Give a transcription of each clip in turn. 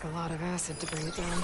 take a lot of acid to bring it down.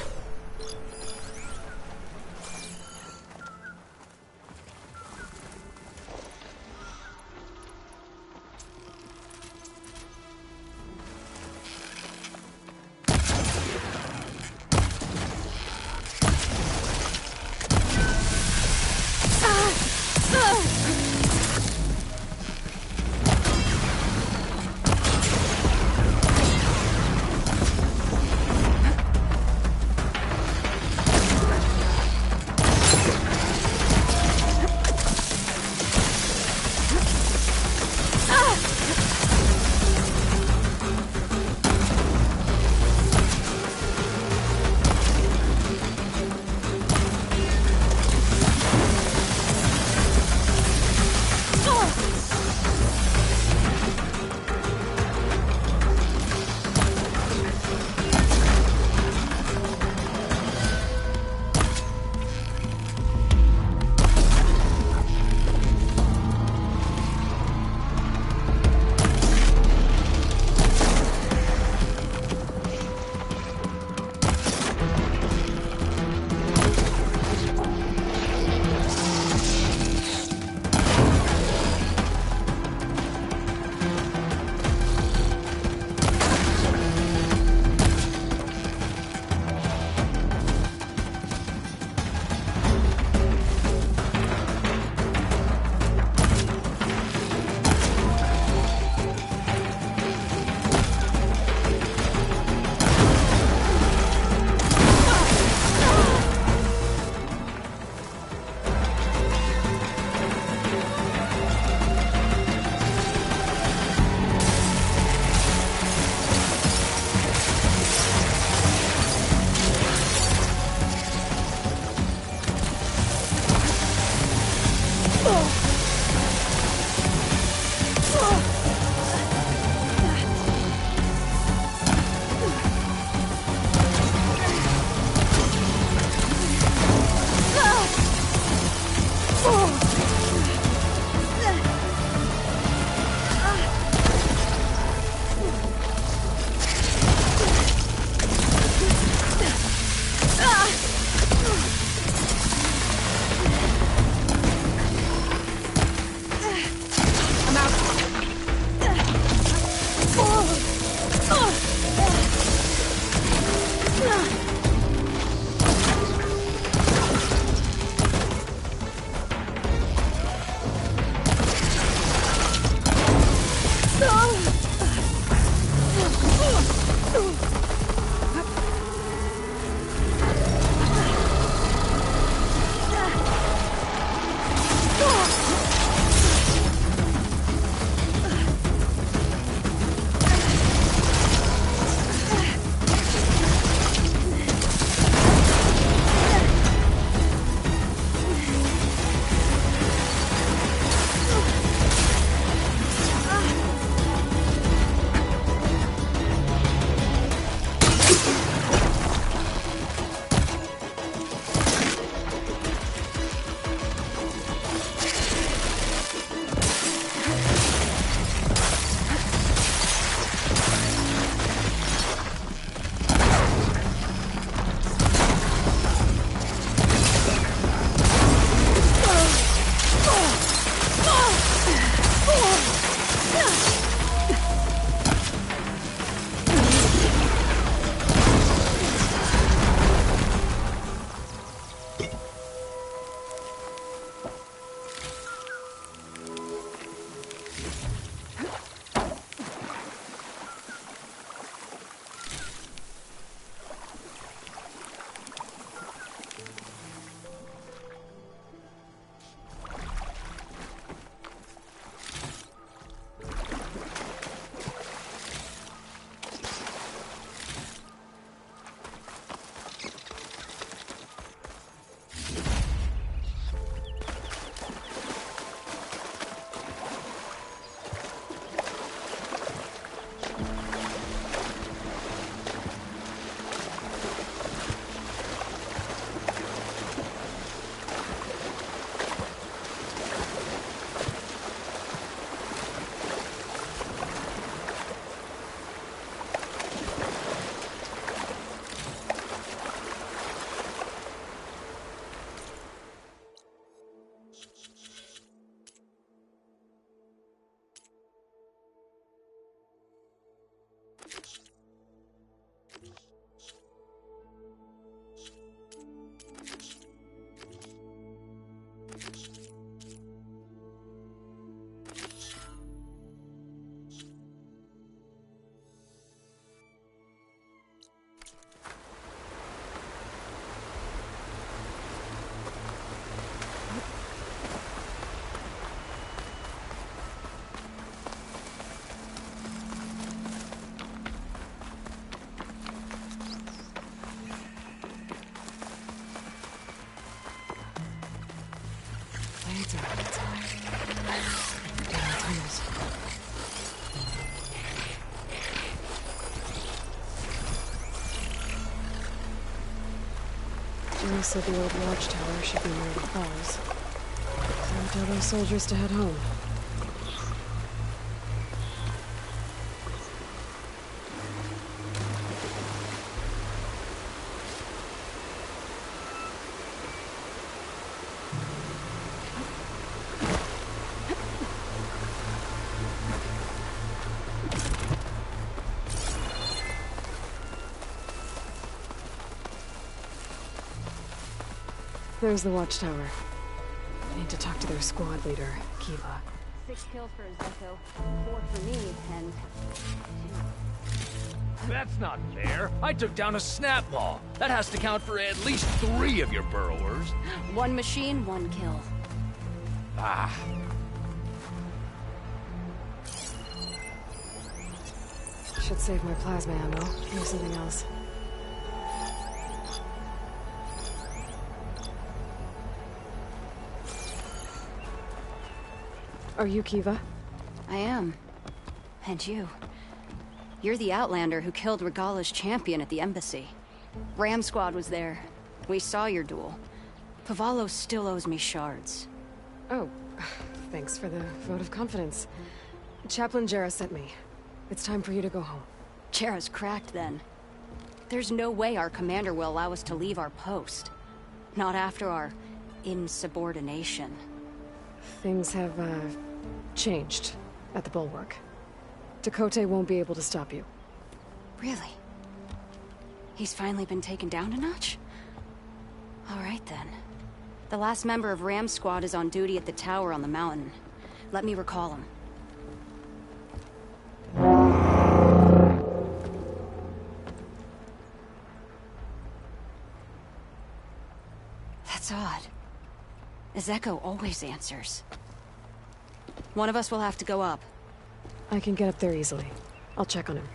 It's on. Down the tunnels. Jerry said the old watchtower should be near the falls. Time to tell those soldiers to head home. There's the watchtower. I need to talk to their squad leader, Kiva. 6 kills for Azeko, 4 for me, and... That's not fair. I took down a snap ball. That has to count for at least 3 of your burrowers. 1 machine, 1 kill. Ah. Should save my plasma ammo. Here's something else. Are you Kiva? I am. And you. You're the Outlander who killed Regala's champion at the embassy. Ram Squad was there. We saw your duel. Pavalo still owes me shards. Oh, thanks for the vote of confidence. Chaplain Jera sent me. It's time for you to go home. Jera's cracked then. There's no way our commander will allow us to leave our post. Not after our insubordination. Things have, changed at the Bulwark. Dakota won't be able to stop you. Really? He's finally been taken down a notch? All right then. The last member of Ram Squad is on duty at the tower on the mountain. Let me recall him. That's odd. Azeko always answers. One of us will have to go up. I can get up there easily. I'll check on him.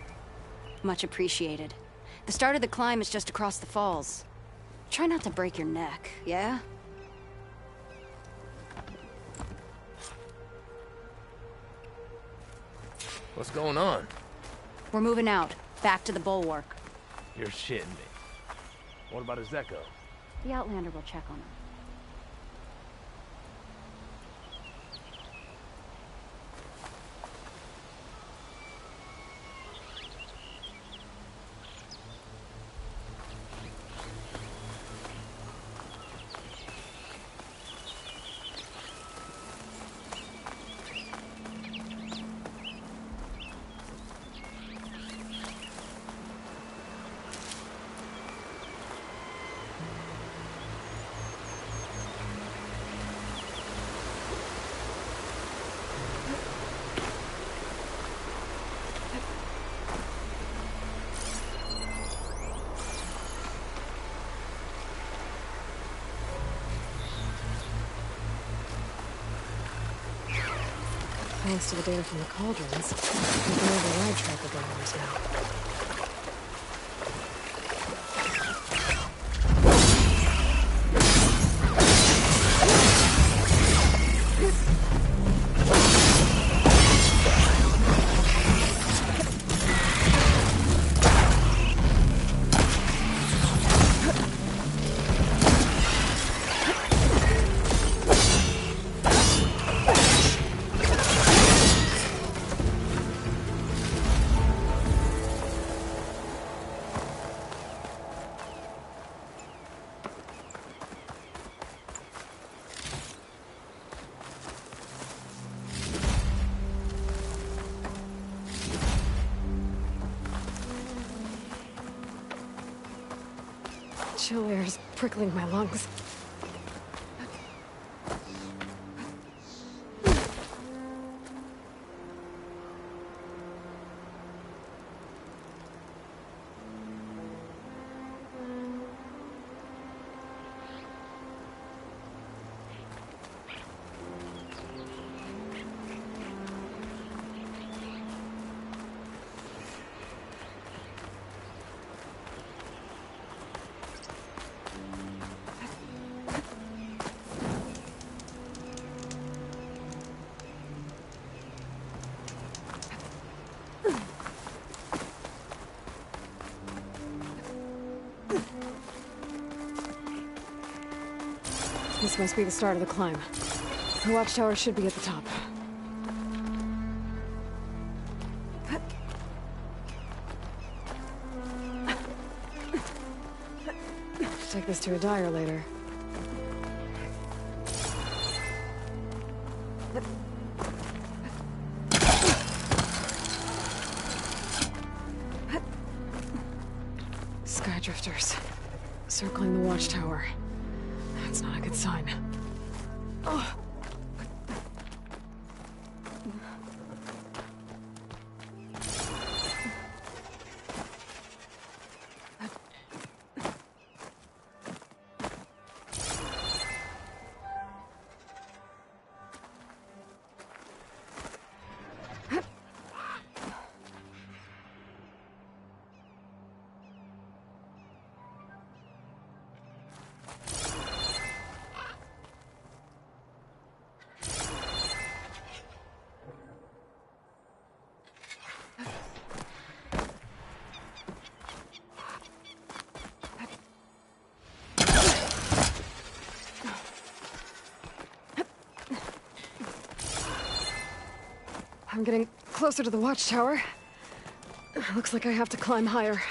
Much appreciated. The start of the climb is just across the falls. Try not to break your neck, yeah? What's going on? We're moving out, back to the Bulwark. You're shitting me. What about Azeko? The Outlander will check on him. Thanks to the data from the cauldrons, we can override tracker burglars now. Chill air is prickling my lungs. This must be the start of the climb. The watchtower should be at the top. Take this to a dyer later. Skydrifters. Circling the watchtower. That's not a good sign. Oh. I'm getting closer to the watchtower. Looks like I have to climb higher.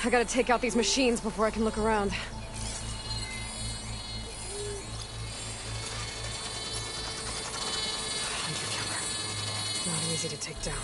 I gotta take out these machines before I can look around. Hunter killer. Not easy to take down.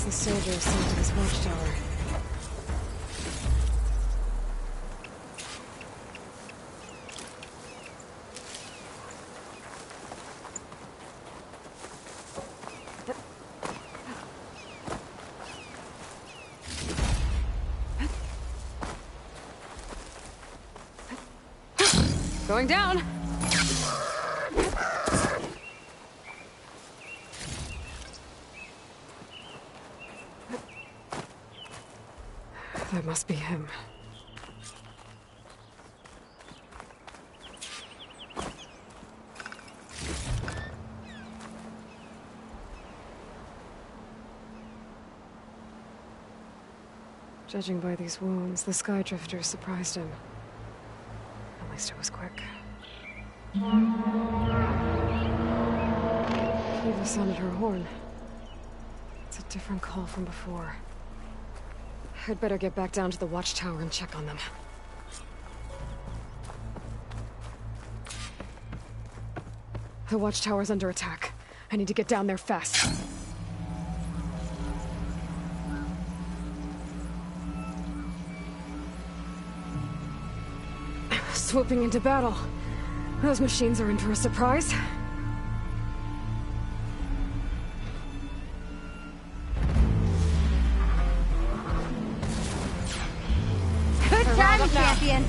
The soldiers sent to this watchtower. Going down! That must be him. Judging by these wounds, the Skydrifter surprised him. At least it was quick. Eva sounded her horn. It's a different call from before. I'd better get back down to the watchtower and check on them. The watchtower's under attack. I need to get down there fast. Swooping into battle. Those machines are in for a surprise. Champion.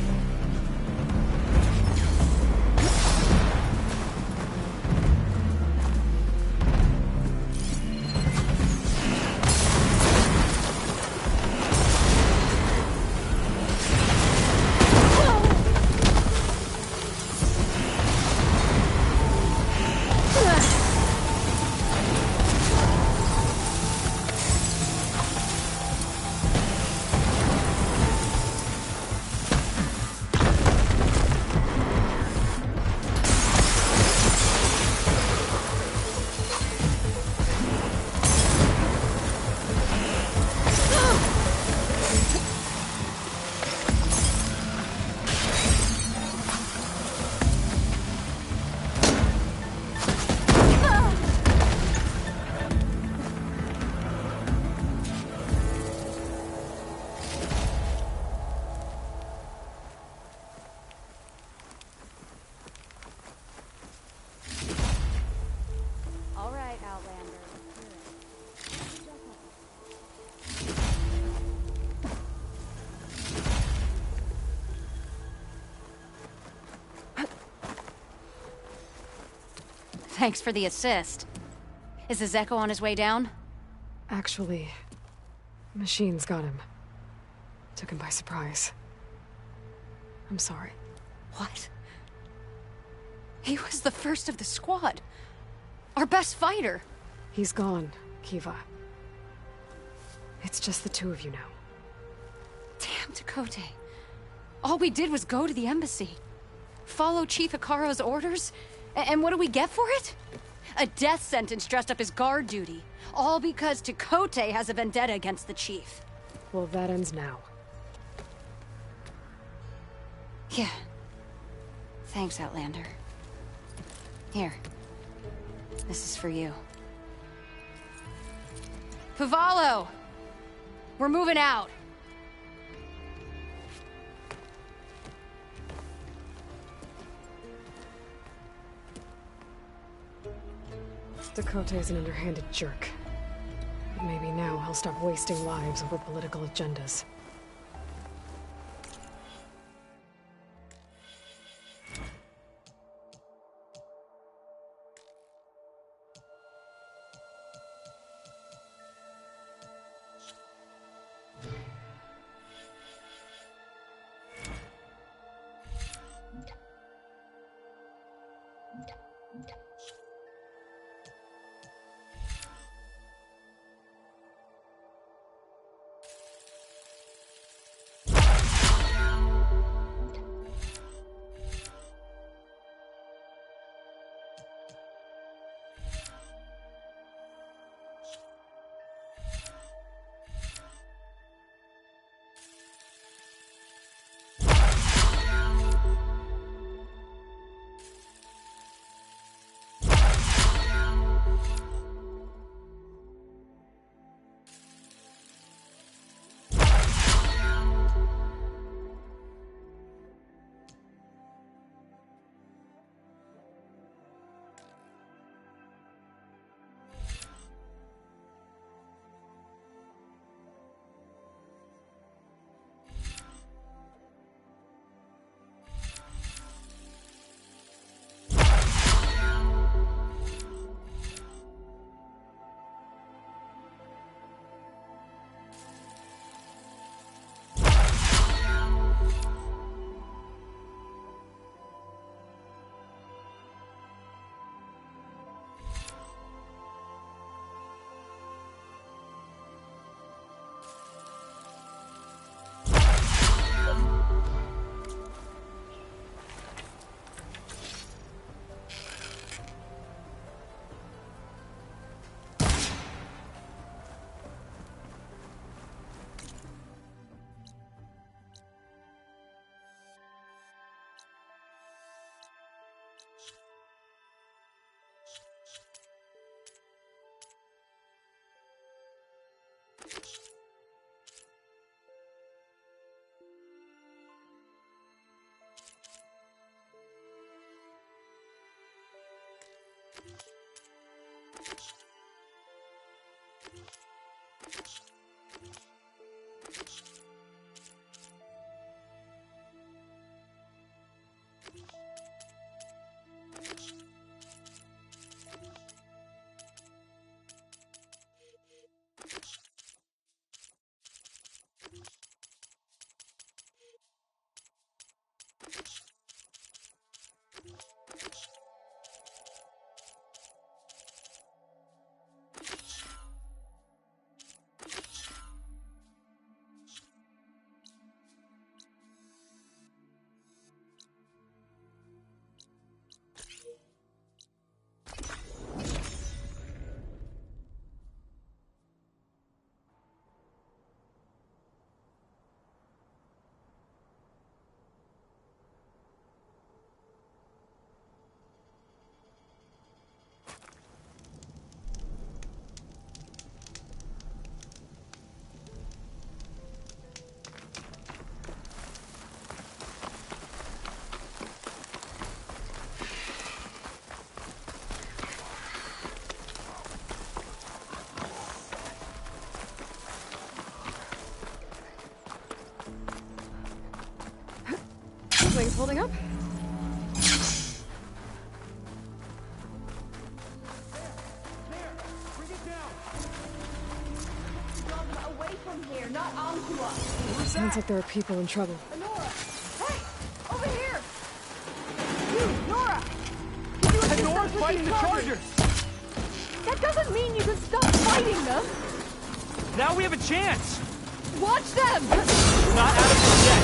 Thanks for the assist. Is the Zeko on his way down? Actually, machines got him. Took him by surprise. I'm sorry. What? He was the first of the squad. Our best fighter. He's gone, Kiva. It's just the two of you now. Damn Dakota. All we did was go to the embassy. Follow Chief Hikaru's orders? And what do we get for it? A death sentence dressed up as guard duty. All because Takote has a vendetta against the chief. Well, that ends now. Yeah. Thanks, Outlander. Here. This is for you. Pavalo! We're moving out. Dakota is an underhanded jerk. But maybe now he'll stop wasting lives over political agendas. Wings holding up? Sounds like there are people in trouble. Nora! Hey! Over here! You, Nora! Can you assist Nora's us with fighting these the Chargers? Chargers! That doesn't mean you can stop fighting them! Now we have a chance! Watch them! Not out of this yet!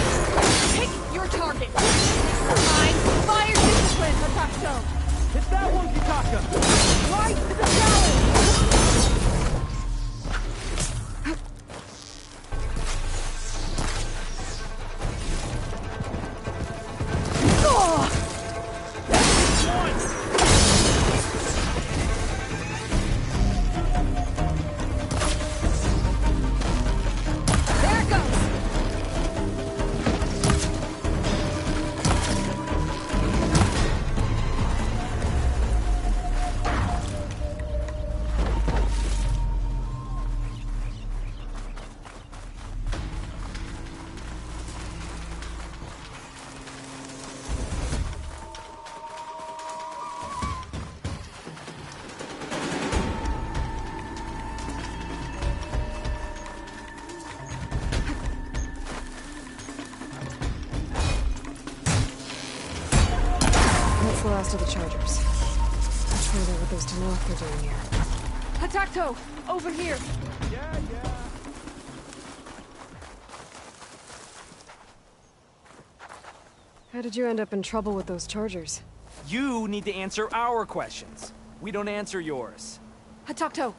Pick your target! Fine. Fire discipline, Hatacto! Hit that one, Kitaka! Right to the challenge! There it goes! That's the last of the Chargers. Much further what those Tenakth are doing here. Hatacto! Over here! How did you end up in trouble with those Chargers? You need to answer our questions. We don't answer yours. Hatacto,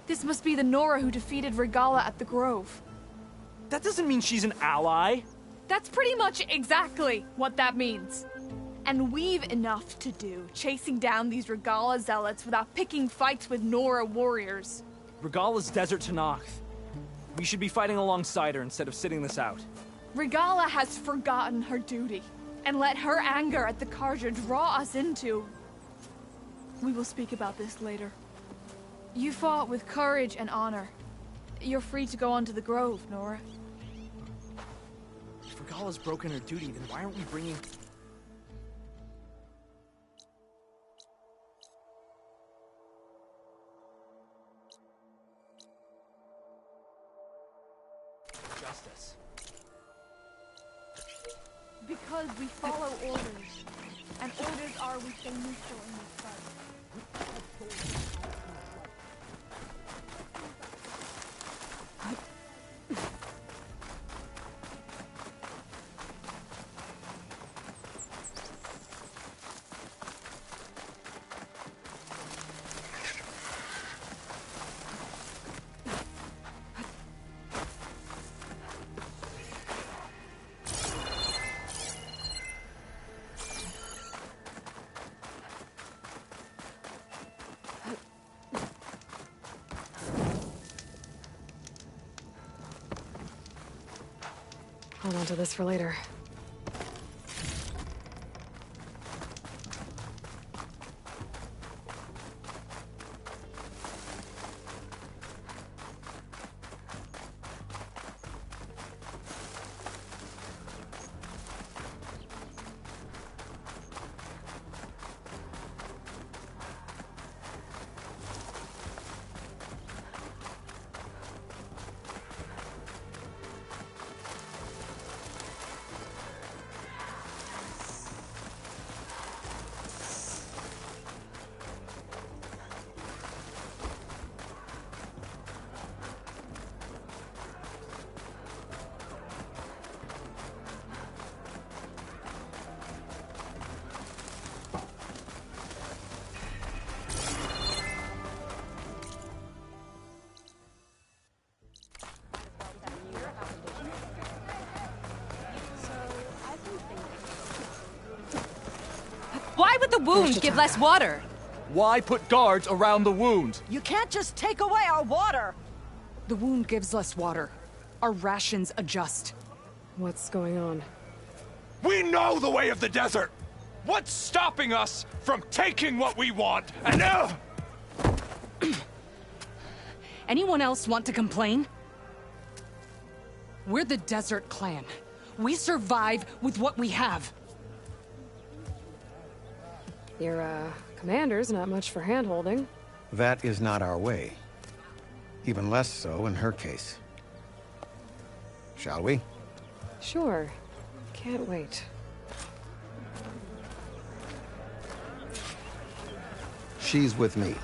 this must be the Nora who defeated Regala at the Grove. That doesn't mean she's an ally. That's pretty much exactly what that means. And we've enough to do chasing down these Regala zealots without picking fights with Nora warriors. Regala's desert Tenakth. We should be fighting alongside her instead of sitting this out. Regala has forgotten her duty and let her anger at the Carja draw us into... We will speak about this later. You fought with courage and honor. You're free to go on to the Grove, Nora. If Regala's broken her duty, then why aren't we bringing... justice? Because we follow orders. And orders are we stay neutral in this fight. Hold on to this for later. Why would the wound give less water? Why put guards around the wound? You can't just take away our water! The wound gives less water. Our rations adjust. What's going on? We know the way of the desert! What's stopping us from taking what we want? And now... Anyone else want to complain? We're the Desert Clan. We survive with what we have. Your, commander's not much for hand-holding. That is not our way. Even less so in her case. Shall we? Sure. Can't wait. She's with me.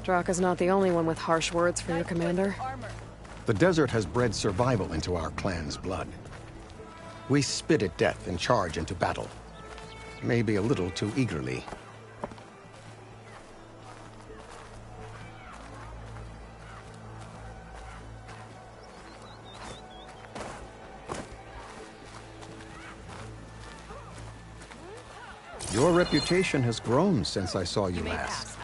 Draka's not the only one with harsh words for your commander. The desert has bred survival into our clan's blood. We spit at death and charge into battle. Maybe a little too eagerly. Your reputation has grown since I saw you last.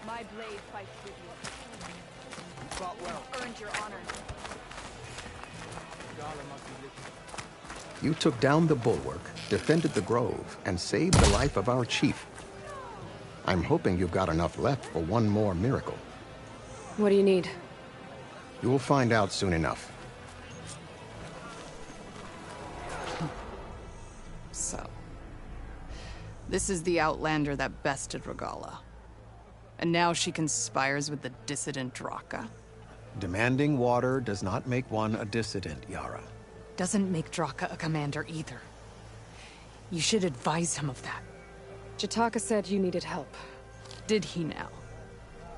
My blade fights with you. You fought well. Earned your honor. You took down the bulwark, defended the grove, and saved the life of our chief. I'm hoping you've got enough left for one more miracle. What do you need? You'll find out soon enough. So, this is the Outlander that bested Regala. And now she conspires with the dissident Draka. Demanding water does not make one a dissident, Yara. Doesn't make Draka a commander either. You should advise him of that. Jataka said you needed help. Did he now?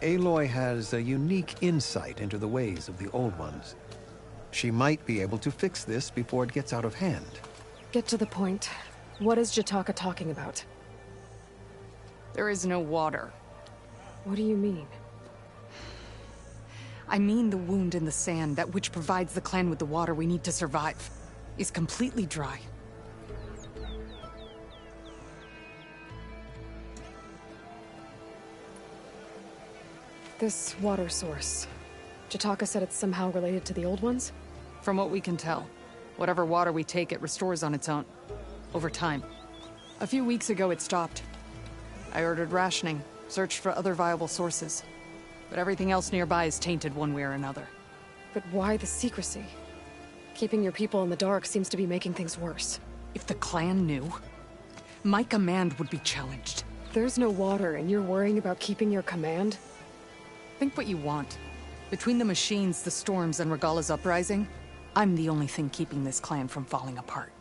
Aloy has a unique insight into the ways of the Old Ones. She might be able to fix this before it gets out of hand. Get to the point. What is Jataka talking about? There is no water. What do you mean? I mean the wound in the sand, that which provides the clan with the water we need to survive, is completely dry. This water source. Jataka said it's somehow related to the Old Ones? From what we can tell, whatever water we take, it restores on its own. Over time. A few weeks ago, it stopped. I ordered rationing, searched for other viable sources. But everything else nearby is tainted one way or another. But why the secrecy? Keeping your people in the dark seems to be making things worse. If the clan knew, my command would be challenged. There's no water and you're worrying about keeping your command? Think what you want. Between the machines, the storms, and Regala's uprising, I'm the only thing keeping this clan from falling apart.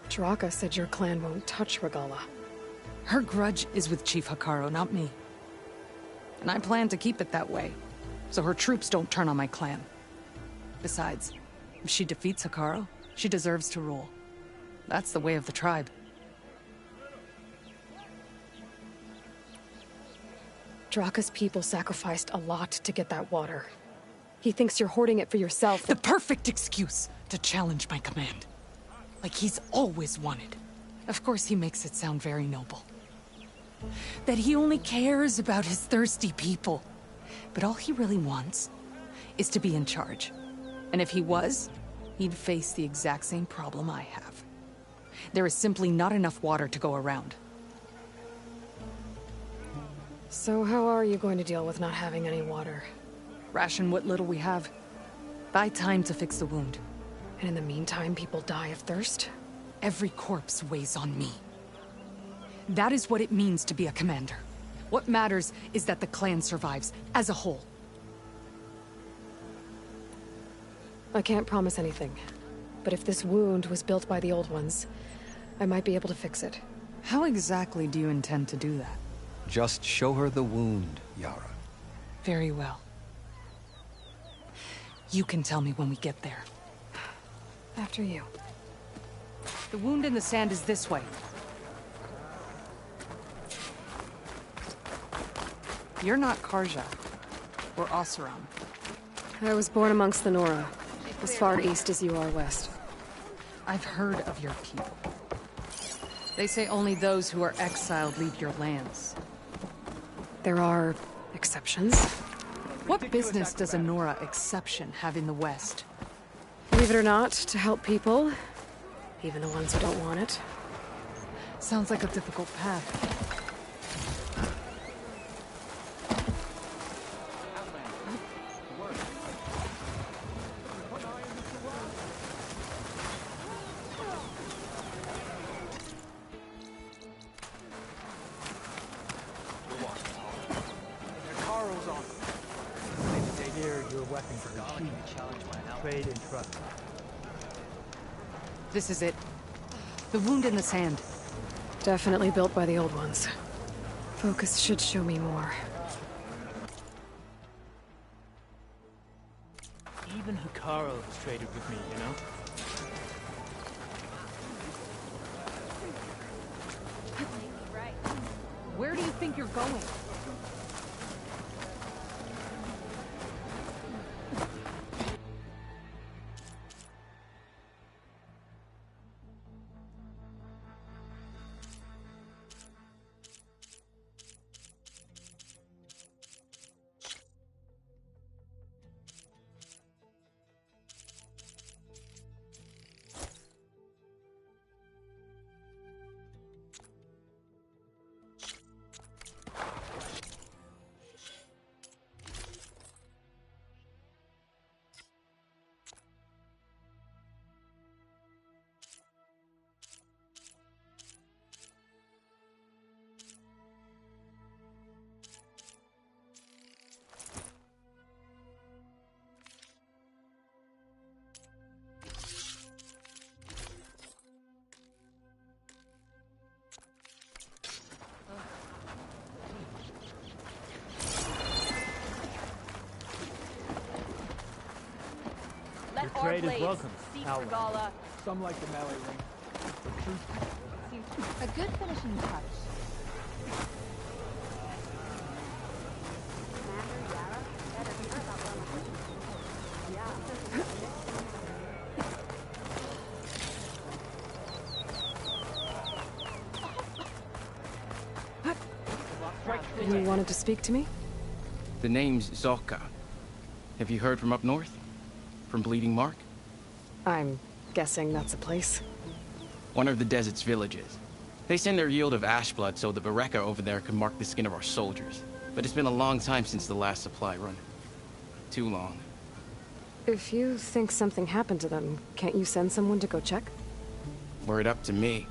Draka said your clan won't touch Regala. Her grudge is with Chief Hekarro, not me. And I plan to keep it that way, so her troops don't turn on my clan. Besides, if she defeats Hekarro, she deserves to rule. That's the way of the tribe. Draka's people sacrificed a lot to get that water. He thinks you're hoarding it for yourself. The perfect excuse to challenge my command. Like he's always wanted. Of course he makes it sound very noble. That he only cares about his thirsty people. But all he really wants is to be in charge. And if he was, he'd face the exact same problem I have. There is simply not enough water to go around. So how are you going to deal with not having any water? Ration what little we have. Buy time to fix the wound. And in the meantime, people die of thirst? Every corpse weighs on me. That is what it means to be a commander. What matters is that the clan survives, as a whole. I can't promise anything. But if this wound was built by the Old Ones, I might be able to fix it. How exactly do you intend to do that? Just show her the wound, Yara. Very well. You can tell me when we get there. After you. The wound in the sand is this way. You're not Karja, or Oseram. I was born amongst the Nora, as far east as you are west. I've heard of your people. They say only those who are exiled leave your lands. There are exceptions. What business does a Nora exception have in the West? Believe it or not, to help people, even the ones who don't want it. Sounds like a difficult path. weapons for cheap. Trade and trust. This is it. The wound in the sand. Definitely built by the old ones. Focus should show me more. Even Hikaru has traded with me, you know? Where do you think you're going? Your trade is welcome, Aloy. Some like the melee ring. A good finishing touch. You wanted to speak to me? The name's Zoka. Have you heard from up north? From Bleeding Mark? I'm guessing that's a place. One of the desert's villages. They send their yield of ash blood so the Bereka over there can mark the skin of our soldiers. But it's been a long time since the last supply run. Too long. If you think something happened to them, can't you send someone to go check? Were it up to me.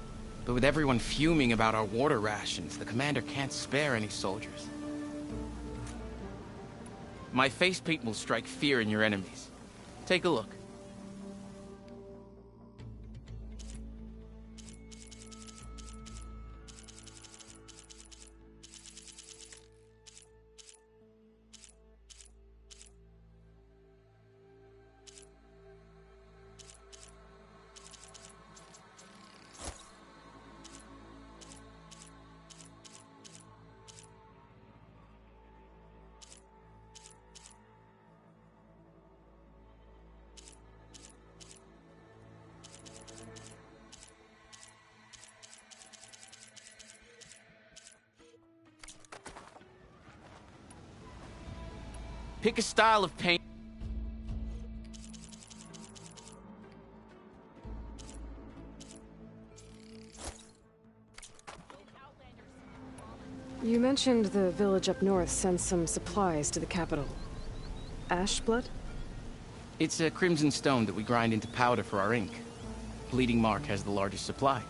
But with everyone fuming about our water rations, the commander can't spare any soldiers. My face paint will strike fear in your enemies. Take a look. Pick a style of paint. You mentioned the village up north sends some supplies to the capital. Ash blood? It's a crimson stone that we grind into powder for our ink. Bleeding Mark has the largest supply.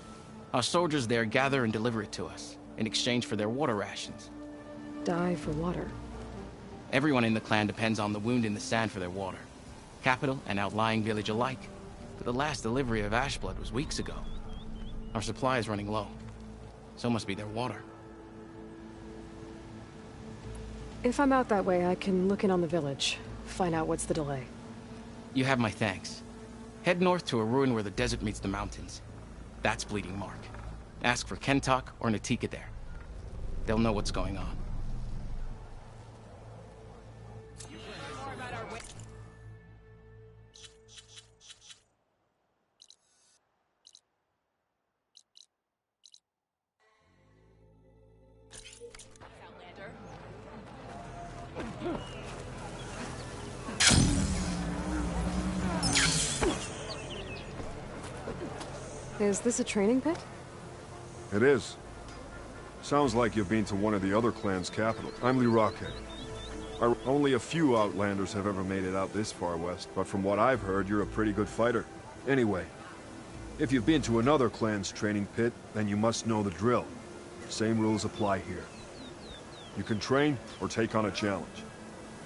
Our soldiers there gather and deliver it to us, in exchange for their water rations. Die for water. Everyone in the clan depends on the wound in the sand for their water. Capital and outlying village alike. But the last delivery of ash blood was weeks ago. Our supply is running low. So must be their water. If I'm out that way, I can look in on the village. Find out what's the delay. You have my thanks. Head north to a ruin where the desert meets the mountains. That's Bleeding Mark. Ask for Kentok or Natika there. They'll know what's going on. Is this a training pit? It is. Sounds like you've been to one of the other clans' capital. I'm Lirake. Only a few Outlanders have ever made it out this far west, but from what I've heard, you're a pretty good fighter. Anyway, if you've been to another clan's training pit, then you must know the drill. Same rules apply here. You can train or take on a challenge.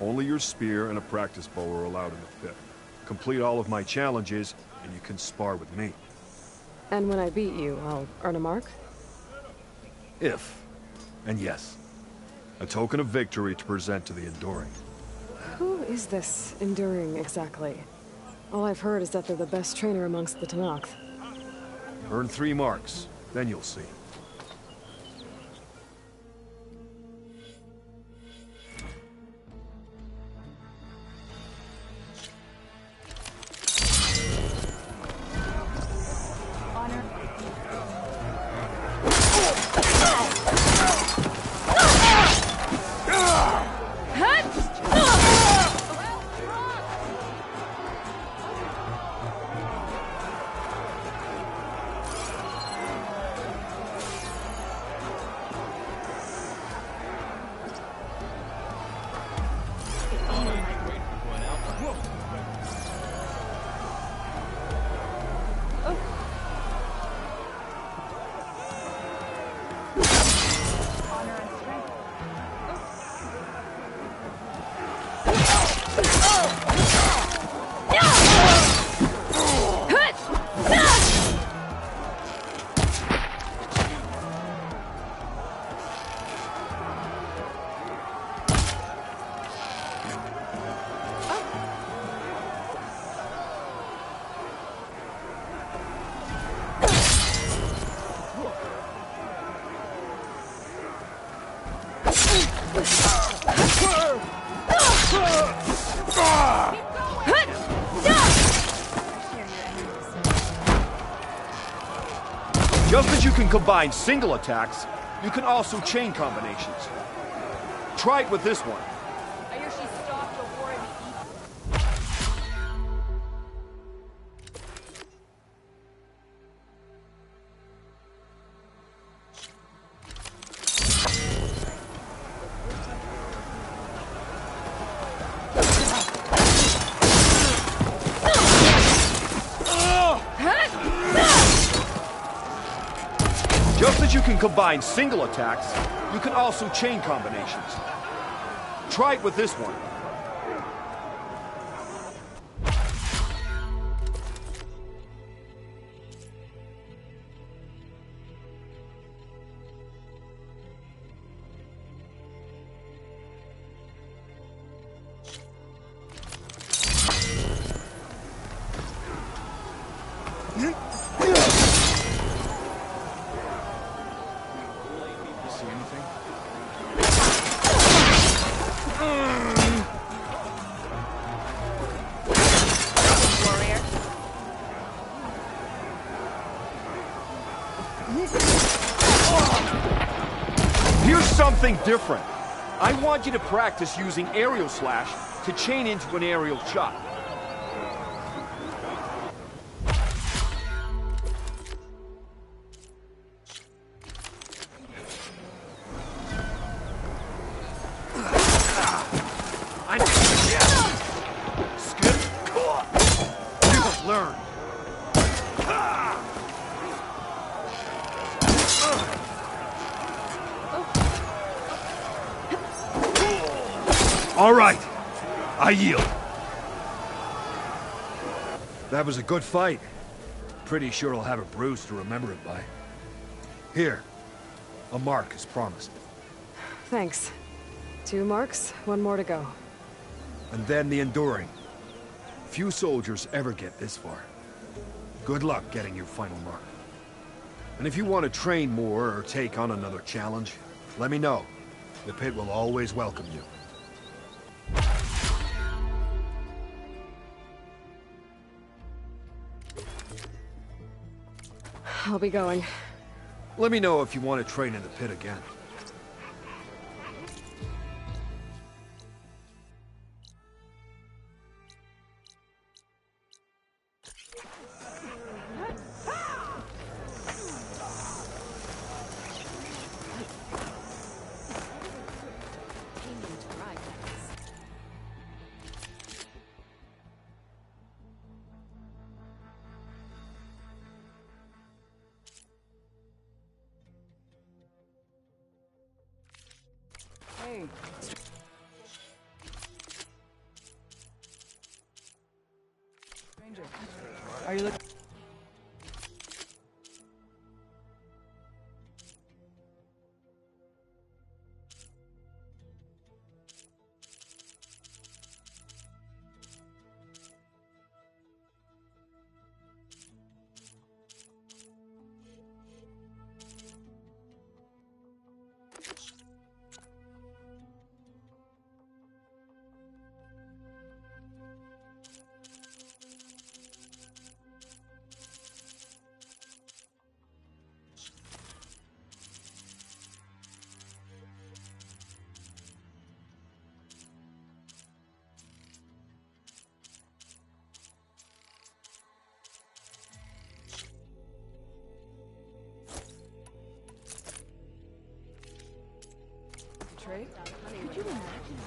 Only your spear and a practice bow are allowed in the pit. Complete all of my challenges, and you can spar with me. And when I beat you, I'll earn a mark? If. And yes. A token of victory to present to the Enduring. Who is this Enduring, exactly? All I've heard is that they're the best trainer amongst the Tenakth. Earn 3 marks, then you'll see. Just as you can combine single attacks, you can also chain combinations. Try it with this one. I hear she stopped a war in the Just as you can combine single attacks, you can also chain combinations. Try it with this one. Here's something different. I want you to practice using aerial slash to chain into an aerial shot. Learn. All right, I yield. That was a good fight. Pretty sure I'll have a bruise to remember it by. Here, a mark as promised. Thanks. 2 marks, 1 more to go. And then the Enduring. Few soldiers ever get this far. Good luck getting your final mark. And if you want to train more or take on another challenge, let me know. The pit will always welcome you. I'll be going. Let me know if you want to train in the pit again. Are you looking? Could you imagine?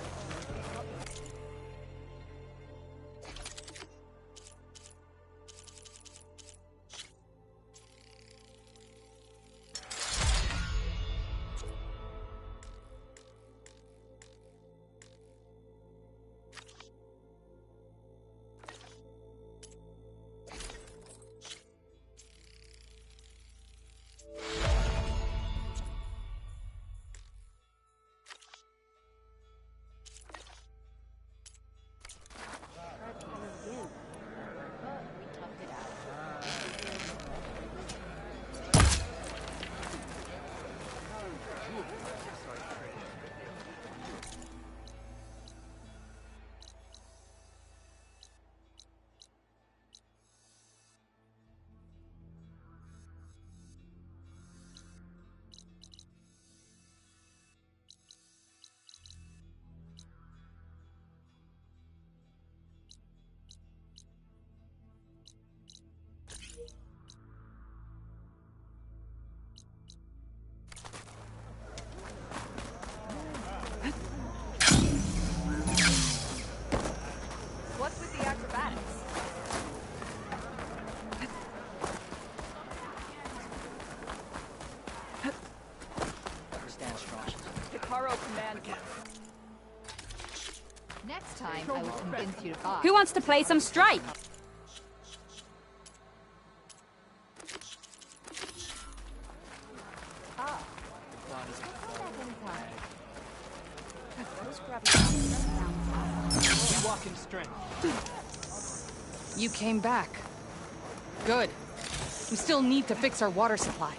What's with the acrobatics? Stand strong. Hikaru command. Next time, I will convince you to box. Who wants to play some strike? Walking strength. You came back. Good. We still need to fix our water supply.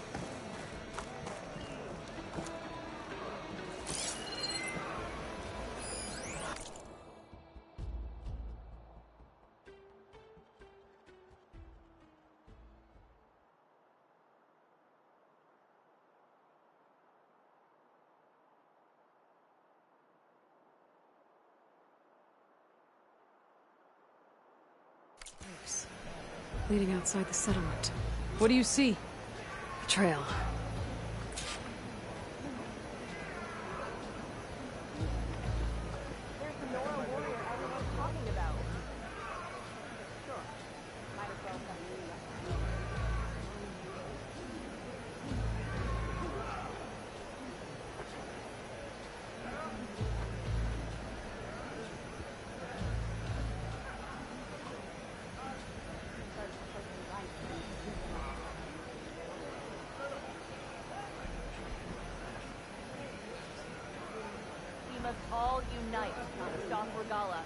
Leading outside the settlement. What do you see? A trail. There's the Nora warrior everyone's talking about. Sure. Might as well come in. We must all unite to stop Regala.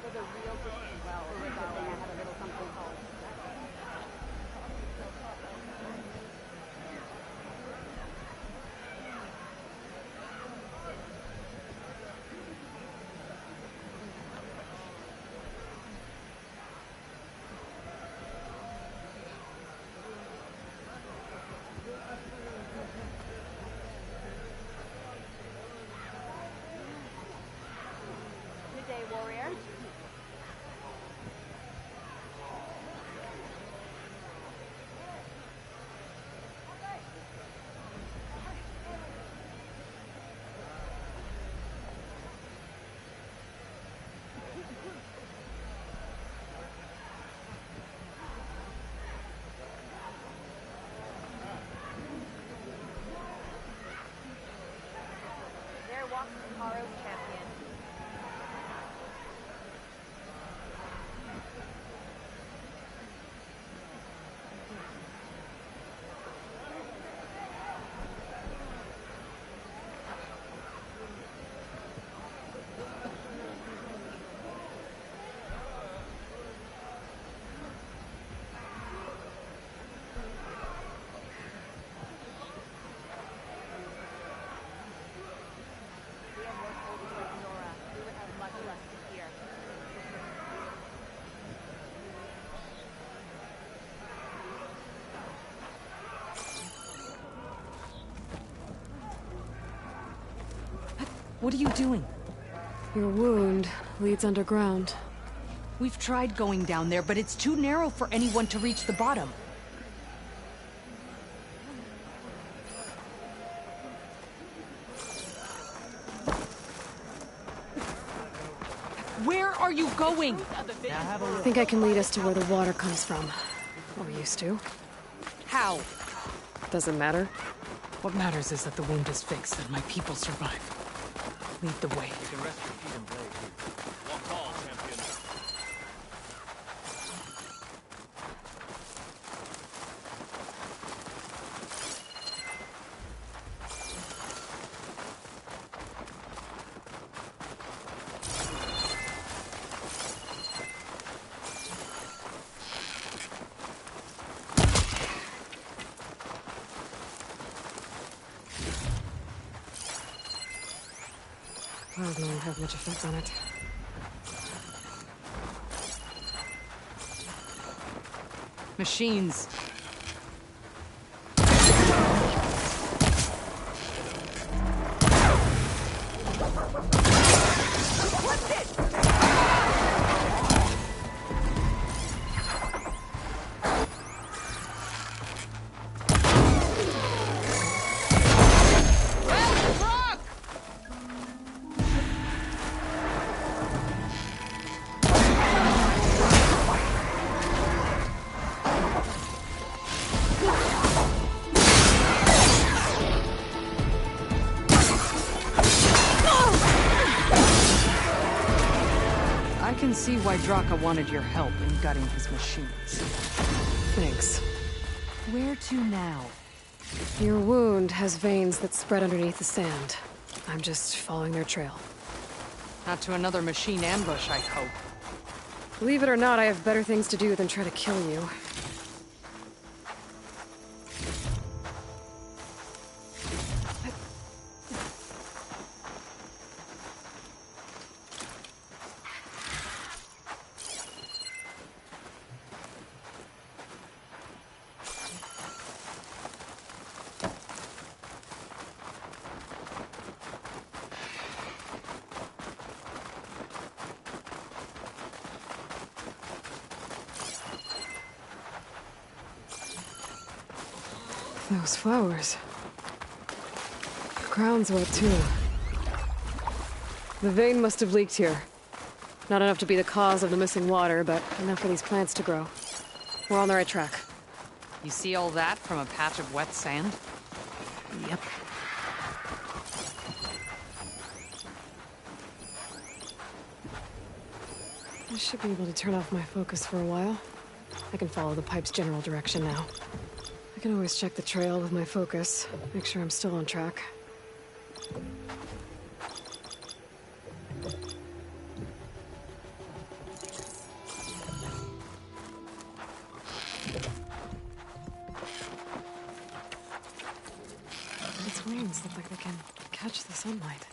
For the real well, I have a little something called What are you doing? Your wound leads underground. We've tried going down there, but it's too narrow for anyone to reach the bottom. Where are you going? I think I can lead us to where the water comes from. Or used to. How? Doesn't matter. What matters is that the wound is fixed and my people survive. Lead the way. You can rest your feet and blade here. Walk tall, champion. Cloud won't have much effect on it. Machines. I can see why Draka wanted your help in gutting his machines. Thanks. Where to now? Your wound has veins that spread underneath the sand. I'm just following their trail. Not to another machine ambush, I hope. Believe it or not, I have better things to do than try to kill you. Those flowers. The ground's wet too. The vein must have leaked here. Not enough to be the cause of the missing water, but enough for these plants to grow. We're on the right track. You see all that from a patch of wet sand? Yep. I should be able to turn off my focus for a while. I can follow the pipe's general direction now. I can always check the trail with my focus, make sure I'm still on track. Its wings look like they can catch the sunlight.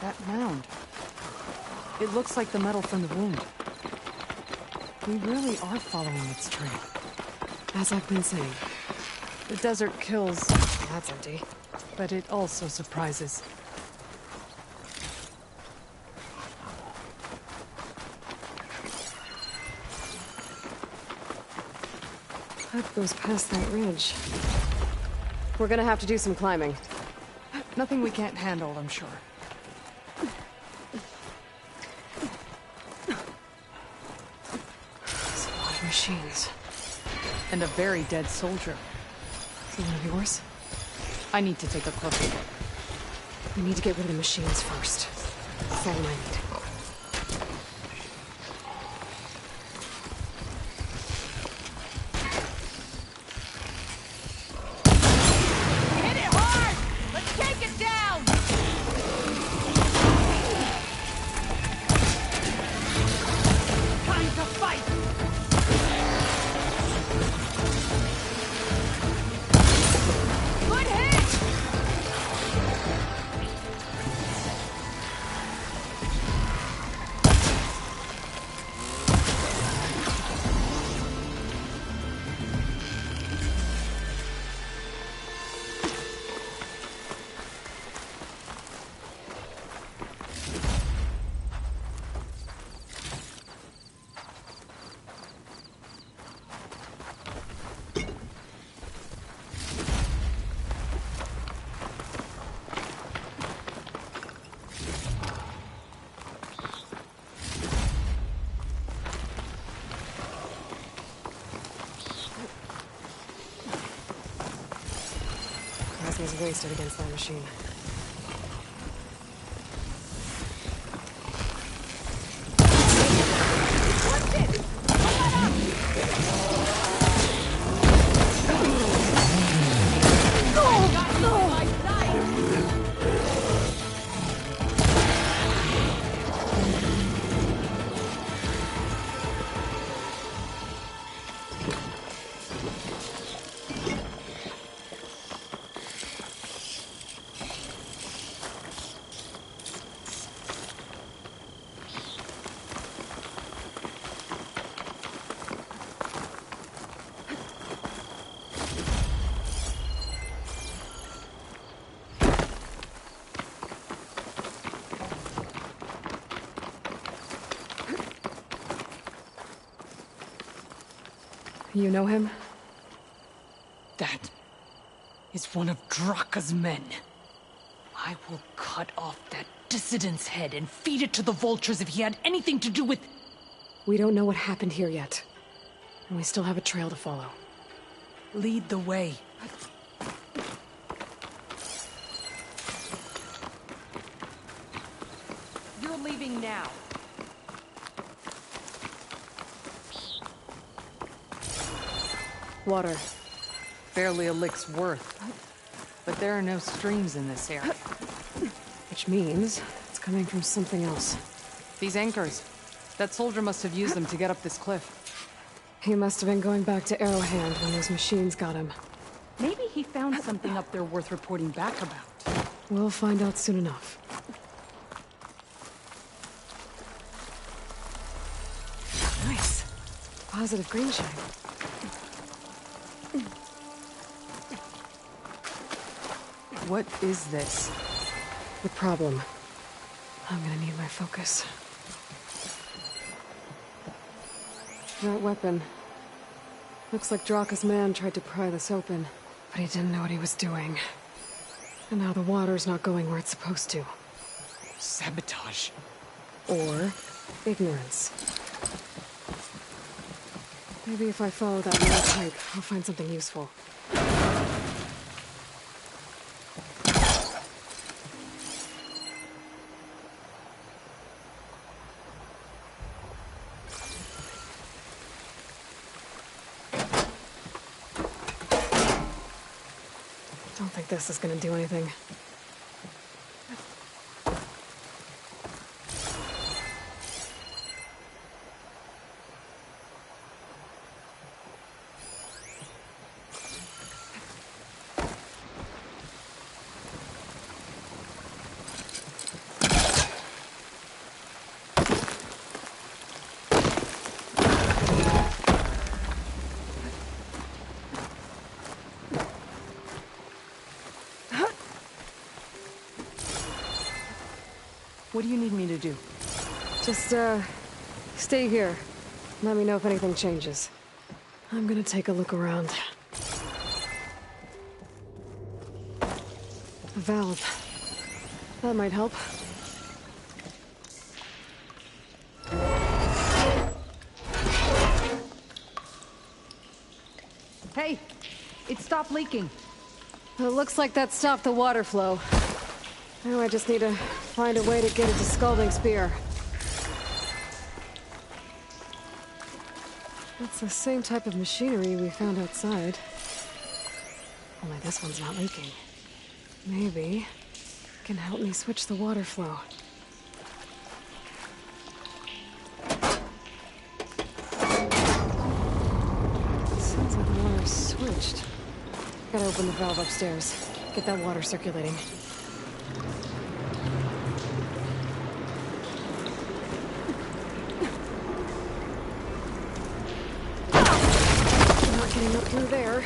That mound. It looks like the metal from the wound. We really are following its trail. As I've been saying. The desert kills, That's empty. but it also surprises. Pipe goes past that ridge. We're gonna have to do some climbing. Nothing we can't handle, I'm sure. There's a lot of machines. And a very dead soldier. Is it one of yours? I need to take a closer look. We need to get rid of the machines first. That's all I need. Hit it hard! Let's take it down! Time to fight! Good hit! Plasma's wasted against that machine. You know him? That is one of Draka's men. I will cut off that dissident's head and feed it to the vultures if he had anything to do with... We don't know what happened here yet. And we still have a trail to follow. Lead the way. You're leaving now. Water. Barely a lick's worth. But there are no streams in this area. Which means it's coming from something else. These anchors. That soldier must have used them to get up this cliff. He must have been going back to Arrowhand when those machines got him. Maybe he found something up there worth reporting back about. We'll find out soon enough. Nice. Positive green shine. What is this? The problem. I'm gonna need my focus. That weapon. Looks like Draka's man tried to pry this open, but he didn't know what he was doing. And now the water's not going where it's supposed to. Sabotage. Or ignorance. Maybe if I follow that little pipe, I'll find something useful. Don't think this is gonna do anything. What do you need me to do? Just, stay here. Let me know if anything changes. I'm gonna take a look around. A valve. That might help. Hey! It stopped leaking. It looks like that stopped the water flow. Now I just need to find a way to get it to Scalding Spear. That's the same type of machinery we found outside. Only this one's not leaking. Maybe it can help me switch the water flow. Sounds like the water's switched. Gotta open the valve upstairs. Get that water circulating. Not getting up through there.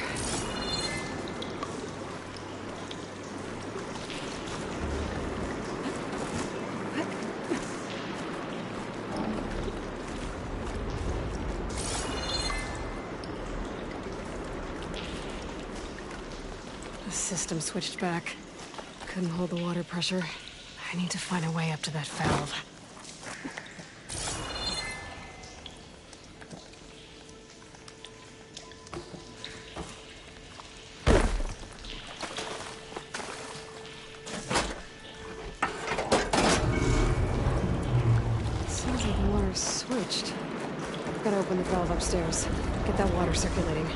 System switched back. Couldn't hold the water pressure. I need to find a way up to that valve. Sounds like the water's switched. Gotta open the valve upstairs. Get that water circulating.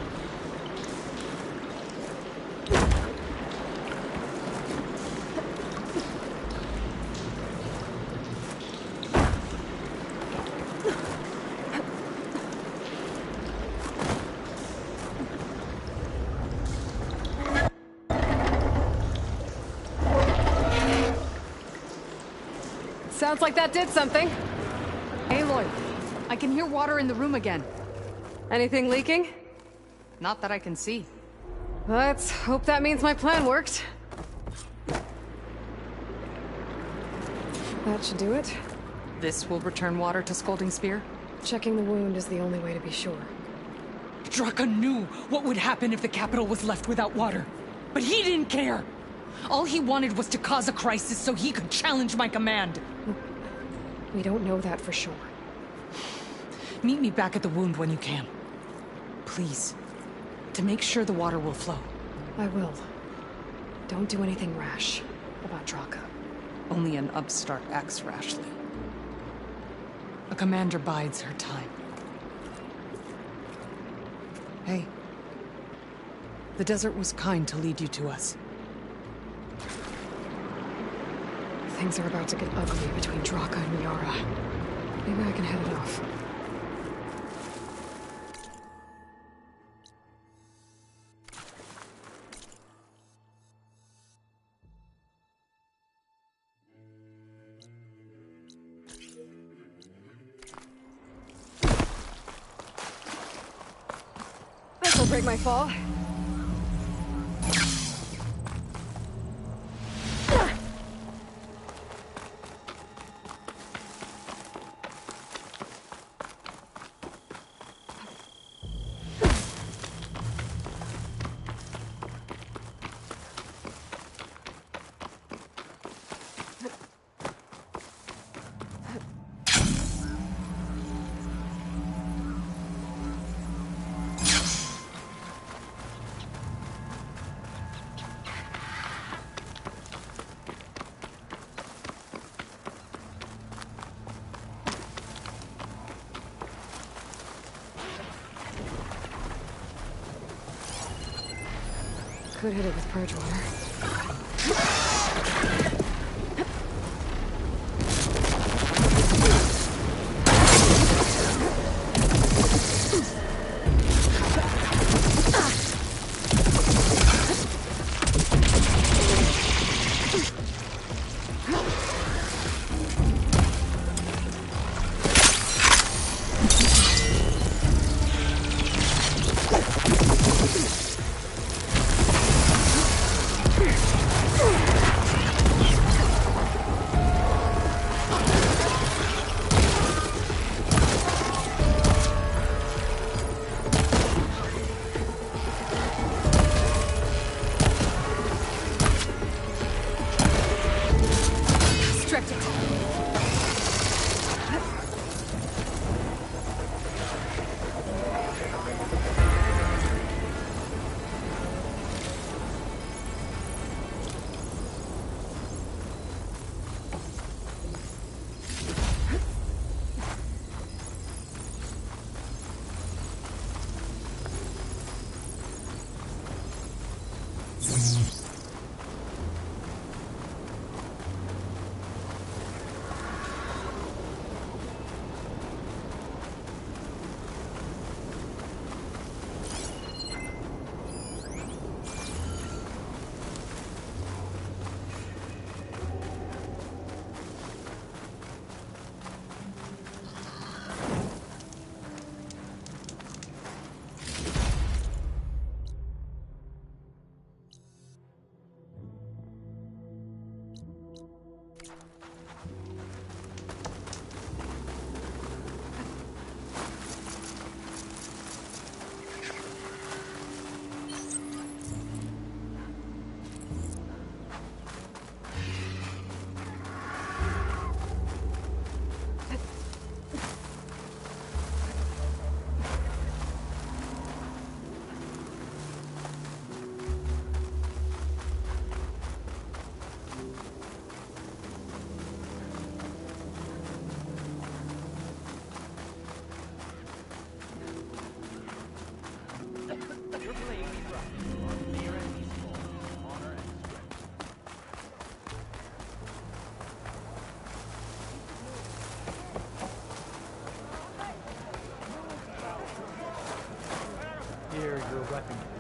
Sounds like that did something. Aloy, I can hear water in the room again. Anything leaking? Not that I can see. Let's hope that means my plan worked. That should do it. This will return water to Scalding Spear? Checking the wound is the only way to be sure. Draka knew what would happen if the capital was left without water. But he didn't care! All he wanted was to cause a crisis so he could challenge my command. We don't know that for sure. Meet me back at the wound when you can. Please. To make sure the water will flow. I will. Don't do anything rash about Draka. Only an upstart acts rashly. A commander bides her time. Hey. The desert was kind to lead you to us. Things are about to get ugly between Draka and Yara. Maybe I can head it off. This'll break my fall. Could hit it with purge water.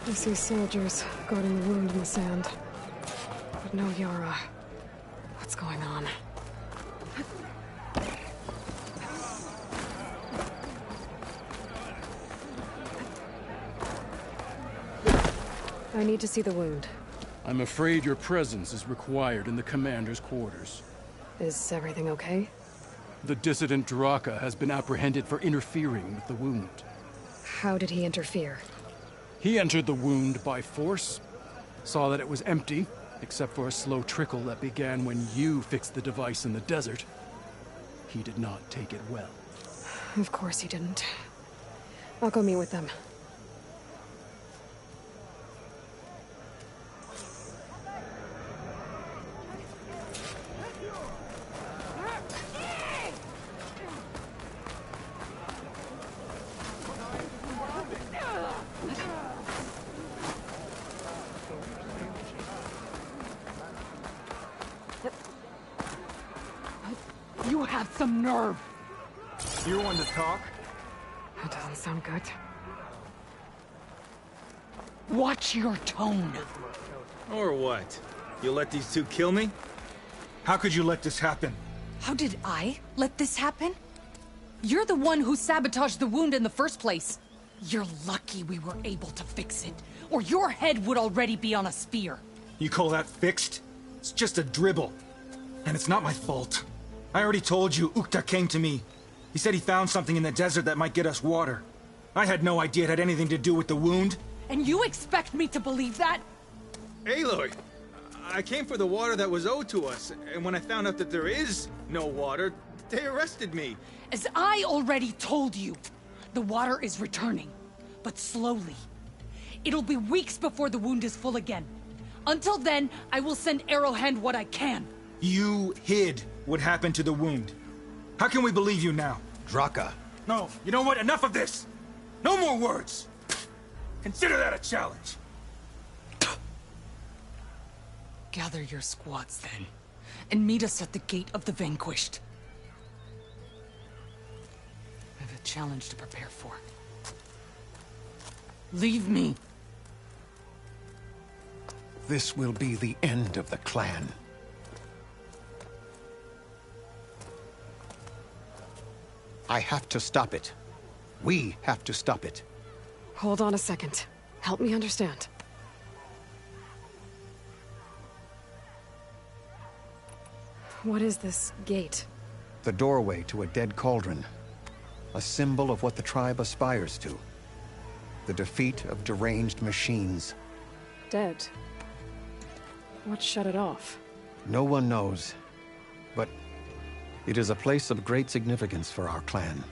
I see soldiers guarding the wound in the sand. But no Yara. What's going on? I need to see the wound. I'm afraid your presence is required in the commander's quarters. Is everything okay? The dissident Draka has been apprehended for interfering with the wound. How did he interfere? He entered the wound by force, saw that it was empty, except for a slow trickle that began when you fixed the device in the desert. He did not take it well. Of course he didn't. I'll go meet with them. You have some nerve! You want to talk? That doesn't sound good. Watch your tone. Or what? You let these two kill me? How could you let this happen? How did I let this happen? You're the one who sabotaged the wound in the first place. You're lucky we were able to fix it, or your head would already be on a spear. You call that fixed? It's just a dribble. And it's not my fault. I already told you, Ukta came to me. He said he found something in the desert that might get us water. I had no idea it had anything to do with the wound. And you expect me to believe that? Aloy, I came for the water that was owed to us, and when I found out that there is no water, they arrested me. As I already told you, the water is returning, but slowly. It'll be weeks before the wound is full again. Until then, I will send Arrowhand what I can. You hid what happened to the wound. How can we believe you now? Draka. No, you know what? Enough of this! No more words! Consider that a challenge! Gather your squads then, and meet us at the Gate of the Vanquished. I have a challenge to prepare for. Leave me. This will be the end of the clan. I have to stop it. We have to stop it. Hold on a second. Help me understand. What is this gate? The doorway to a dead cauldron. A symbol of what the tribe aspires to. The defeat of deranged machines. Dead. What shut it off? No one knows, but it is a place of great significance for our clan.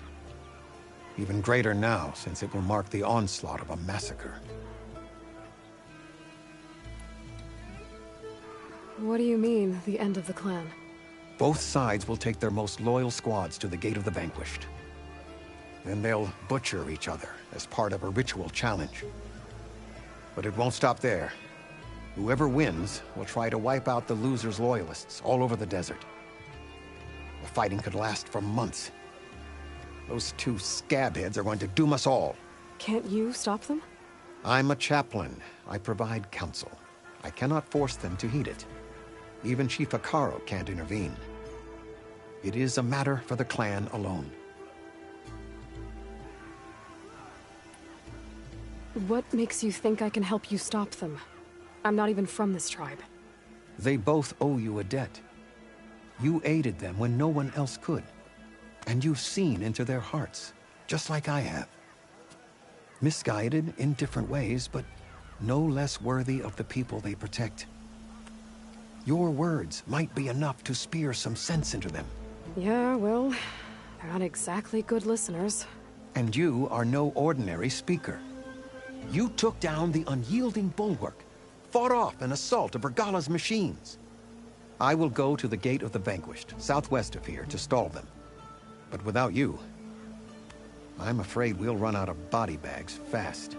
Even greater now, since it will mark the onslaught of a massacre. What do you mean, the end of the clan? Both sides will take their most loyal squads to the Gate of the Vanquished. Then they'll butcher each other as part of a ritual challenge. But it won't stop there. Whoever wins will try to wipe out the loser's loyalists all over the desert. The fighting could last for months. Those two scabheads are going to doom us all. Can't you stop them? I'm a chaplain. I provide counsel. I cannot force them to heed it. Even Chief Akaro can't intervene. It is a matter for the clan alone. What makes you think I can help you stop them? I'm not even from this tribe. They both owe you a debt. You aided them when no one else could. And you've seen into their hearts, just like I have. Misguided in different ways, but no less worthy of the people they protect. Your words might be enough to spear some sense into them. Yeah, well, they're not exactly good listeners. And you are no ordinary speaker. You took down the unyielding bulwark, fought off an assault of Regala's machines. I will go to the Gate of the Vanquished, southwest of here, to stall them. But without you, I'm afraid we'll run out of body bags fast.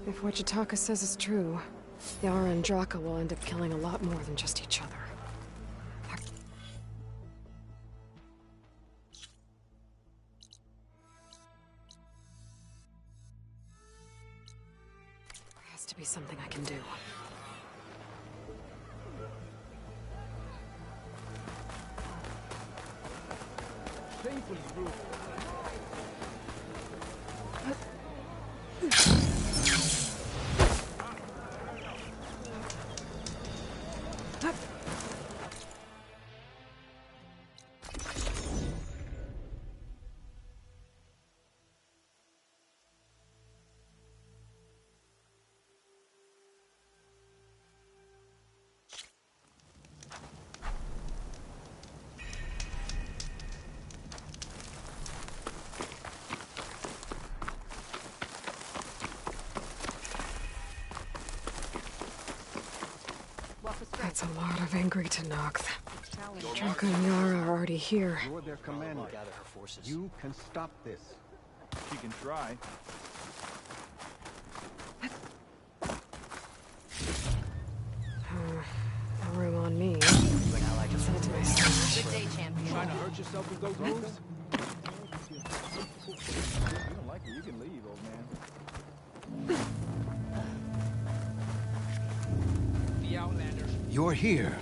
If what Jataka says is true, Yara and Draka will end up killing a lot more than just each other. There has to be something I can do. That's a lot of angry Tenakth. Draka and Yara are already here. You're their commander. Gather her forces. You can stop this. She can try. No room on me. Send it to my stash. Good day, champion. Trying to hurt yourself with those moves? You don't like it, you can leave, old man. The Outlanders. You're here.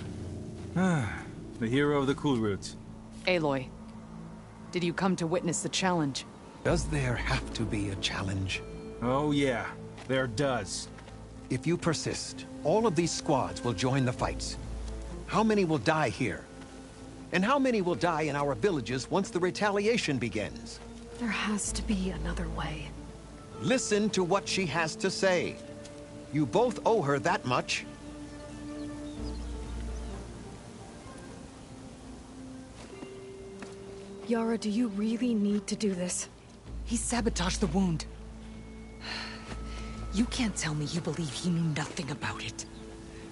The hero of the Cool Roots. Aloy, did you come to witness the challenge? Does there have to be a challenge? Oh yeah, there does. If you persist, all of these squads will join the fights. How many will die here? And how many will die in our villages once the retaliation begins? There has to be another way. Listen to what she has to say. You both owe her that much. Yara, do you really need to do this? He sabotaged the wound. You can't tell me you believe he knew nothing about it.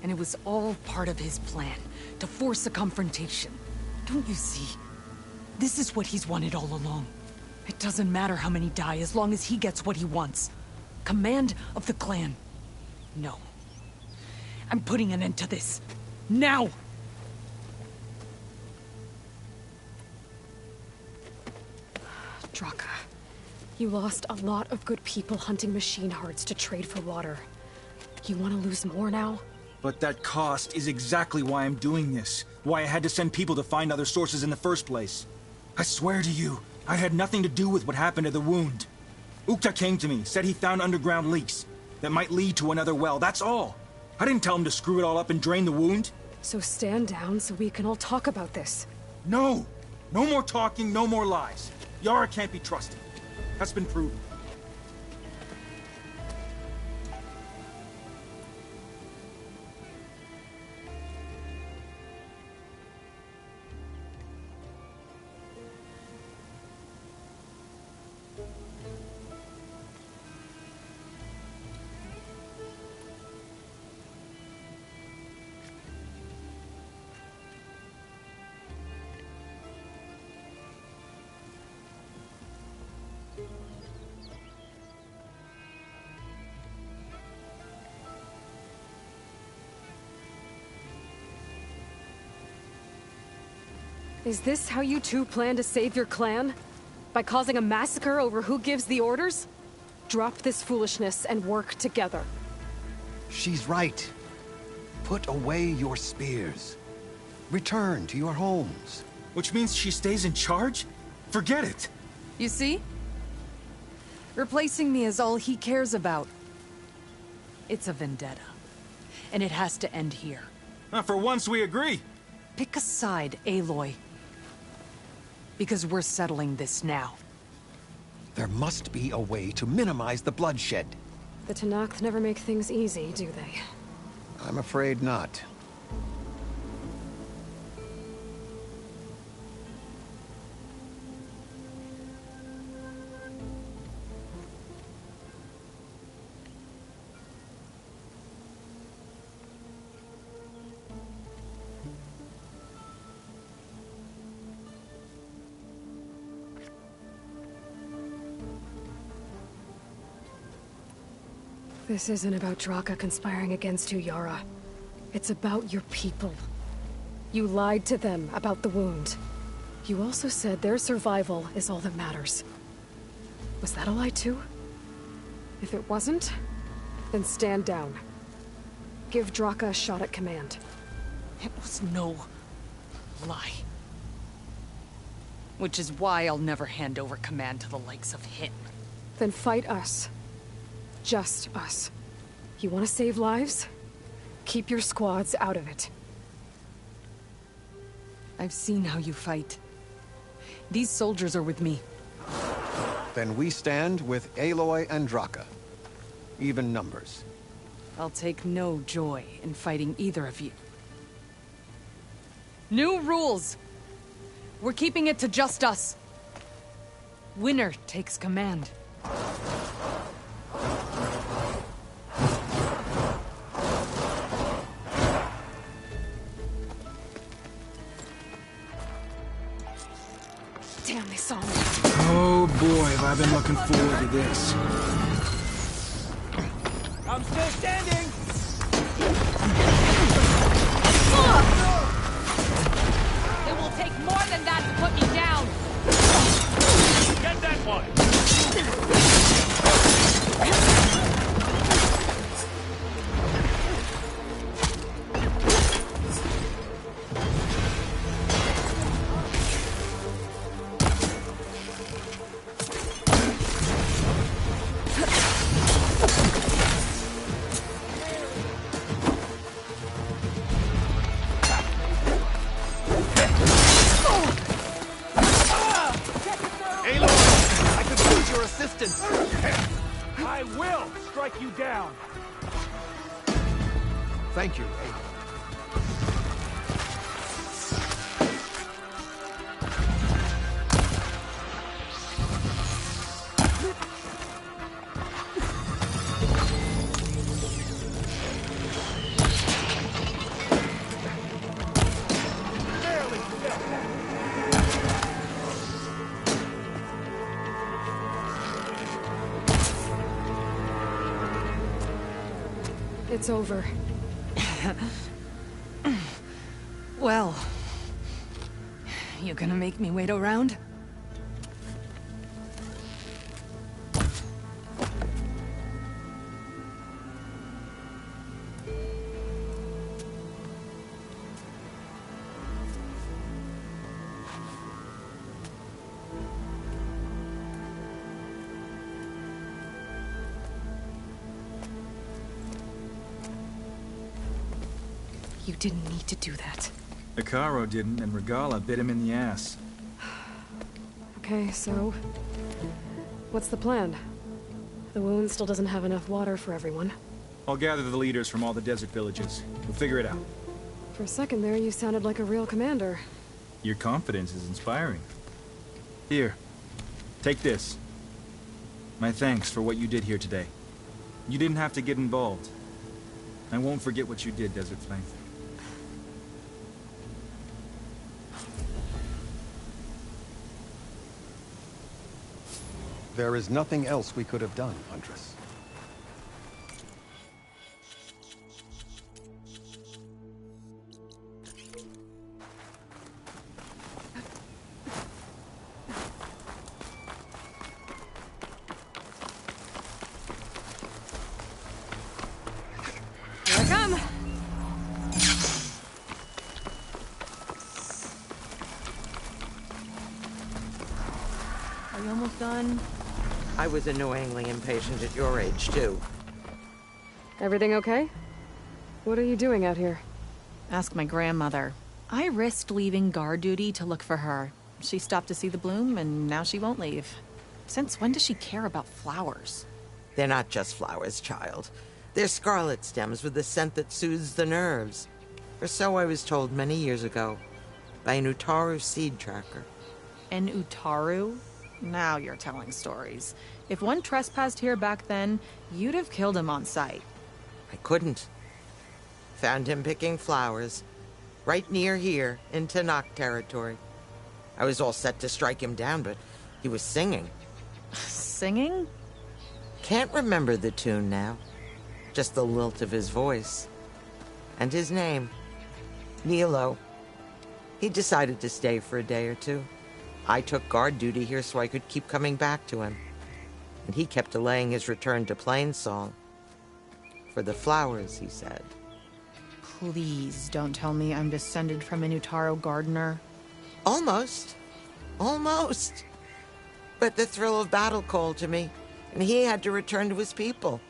And it was all part of his plan, to force a confrontation. Don't you see? This is what he's wanted all along. It doesn't matter how many die as long as he gets what he wants. Command of the clan. No. I'm putting an end to this. Now! Draka, you lost a lot of good people hunting machine hearts to trade for water. You want to lose more now? But that cost is exactly why I'm doing this. Why I had to send people to find other sources in the first place. I swear to you, I had nothing to do with what happened to the wound. Ukta came to me, said he found underground leaks that might lead to another well, that's all. I didn't tell him to screw it all up and drain the wound. So stand down so we can all talk about this. No! No more talking, no more lies. Yara can't be trusted. That's been proven. Is this how you two plan to save your clan? By causing a massacre over who gives the orders? Drop this foolishness and work together. She's right. Put away your spears. Return to your homes. Which means she stays in charge? Forget it! You see? Replacing me is all he cares about. It's a vendetta. And it has to end here. For once we agree. Pick a side, Aloy. Because we're settling this now. There must be a way to minimize the bloodshed. The Tenakth never make things easy, do they? I'm afraid not. This isn't about Draka conspiring against you, Yara. It's about your people. You lied to them about the wound. You also said their survival is all that matters. Was that a lie too? If it wasn't, then stand down. Give Draka a shot at command. It was no lie. Which is why I'll never hand over command to the likes of him. Then fight us. Just us. You want to save lives? Keep your squads out of it. I've seen how you fight. These soldiers are with me. Then we stand with Aloy and Draka. Even numbers. I'll take no joy in fighting either of you. New rules! We're keeping it to just us. Winner takes command. Damn, they saw me. Oh boy, have I been looking forward to this. I'm still standing! It will take more than that to put me down! Get that one! I will strike you down. Thank you, Aloy. It's over. Well... You gonna make me wait around? You didn't need to do that. Ikaro didn't, and Regala bit him in the ass. Okay, so... what's the plan? The wound still doesn't have enough water for everyone. I'll gather the leaders from all the desert villages. We'll figure it out. For a second there, you sounded like a real commander. Your confidence is inspiring. Here, take this. My thanks for what you did here today. You didn't have to get involved. I won't forget what you did, Desert Flame. There is nothing else we could have done, Huntress. son. I was annoyingly impatient at your age, too. Everything okay? What are you doing out here? Ask my grandmother. I risked leaving guard duty to look for her. She stopped to see the bloom, and now she won't leave. Since when does she care about flowers? They're not just flowers, child. They're scarlet stems with a scent that soothes the nerves. Or so I was told many years ago, by an Utaru seed tracker. An Utaru? Now you're telling stories. If one trespassed here back then, you'd have killed him on sight. I couldn't. Found him picking flowers, right near here, in Tanakh territory. I was all set to strike him down, but he was singing. Singing? Can't remember the tune now. Just the lilt of his voice. And his name. Nilo. He decided to stay for a day or two. I took guard duty here so I could keep coming back to him. And he kept delaying his return to Plainsong. For the flowers, he said. Please don't tell me I'm descended from an Utaru gardener. Almost. Almost. But the thrill of battle called to me, and he had to return to his people.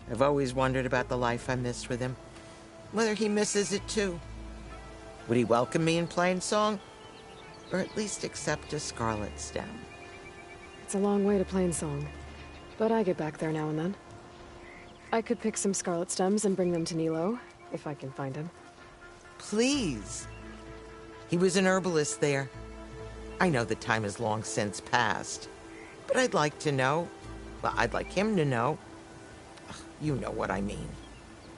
I've always wondered about the life I missed with him, whether he misses it too. Would he welcome me in Plainsong? Or at least accept a scarlet stem? It's a long way to Plainsong, but I get back there now and then. I could pick some scarlet stems and bring them to Nilo, if I can find him. Please. He was an herbalist there. I know the time has long since passed, but I'd like to know. Well, I'd like him to know. You know what I mean.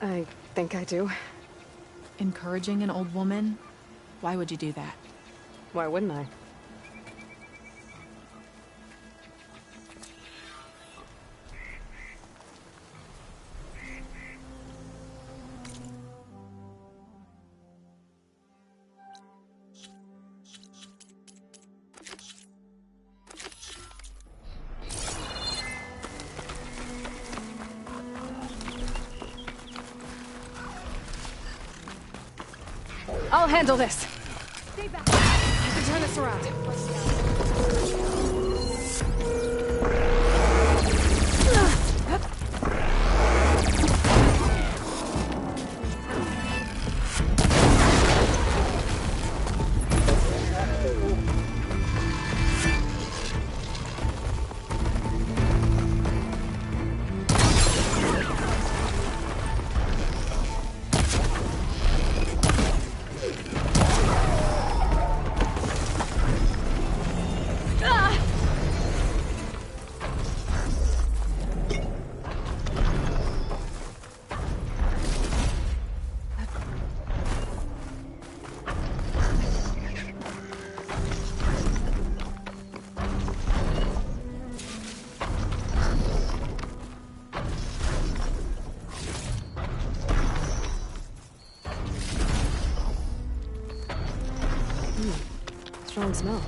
I think I do. Encouraging an old woman? Why would you do that? Why wouldn't I? I'll handle this. Stay back. I can turn this around. Strong smell.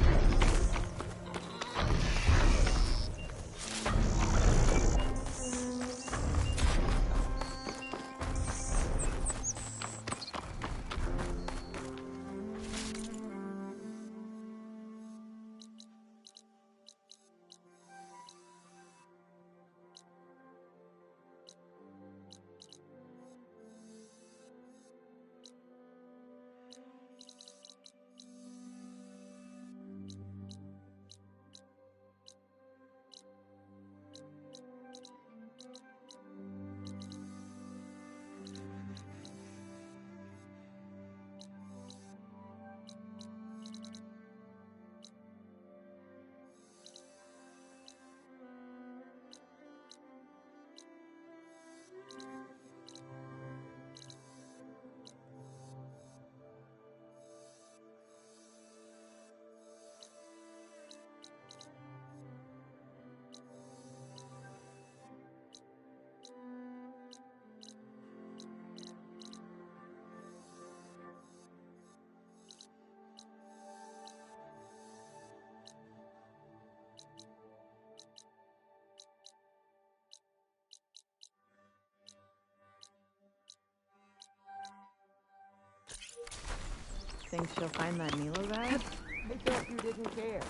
Think she'll find that Nilo guy? I thought you didn't care.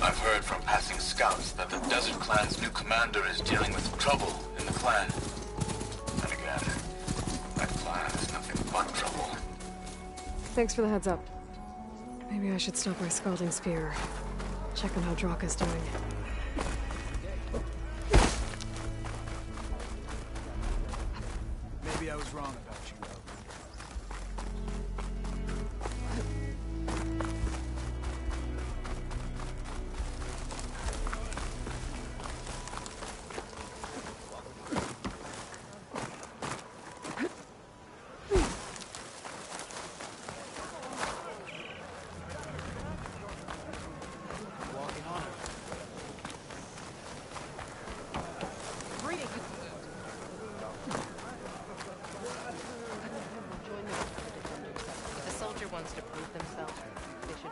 I've heard from passing scouts that the Desert Clan's new commander is dealing with trouble in the clan. And again, that clan is nothing but trouble. Thanks for the heads up. Maybe I should stop by Scalding Spear. Check on how Draka's doing. Maybe I was wrong about you, Aloy. A soldier wants to prove themselves. They should.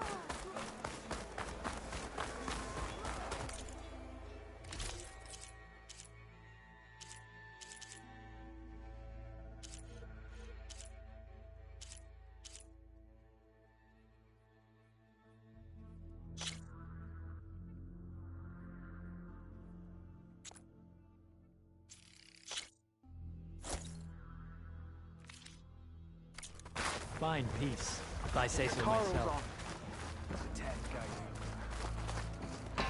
Fine piece, if I say so Carl's myself. on. He's a tad guy.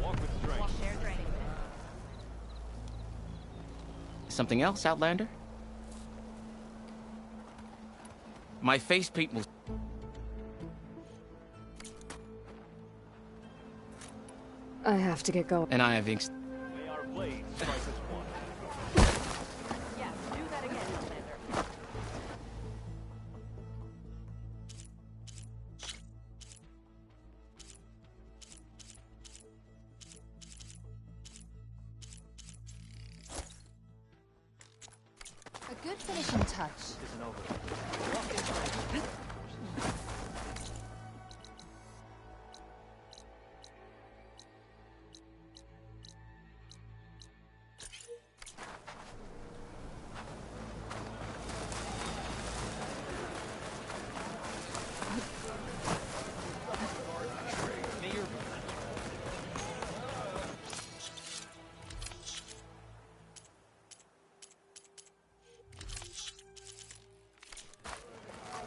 Walk with strength. Something else, Outlander? My facepaint will... I have to get going. And I have inks... May our blades strike as one. Yeah, do that again, Outlander. A good finishing touch. Isn't over.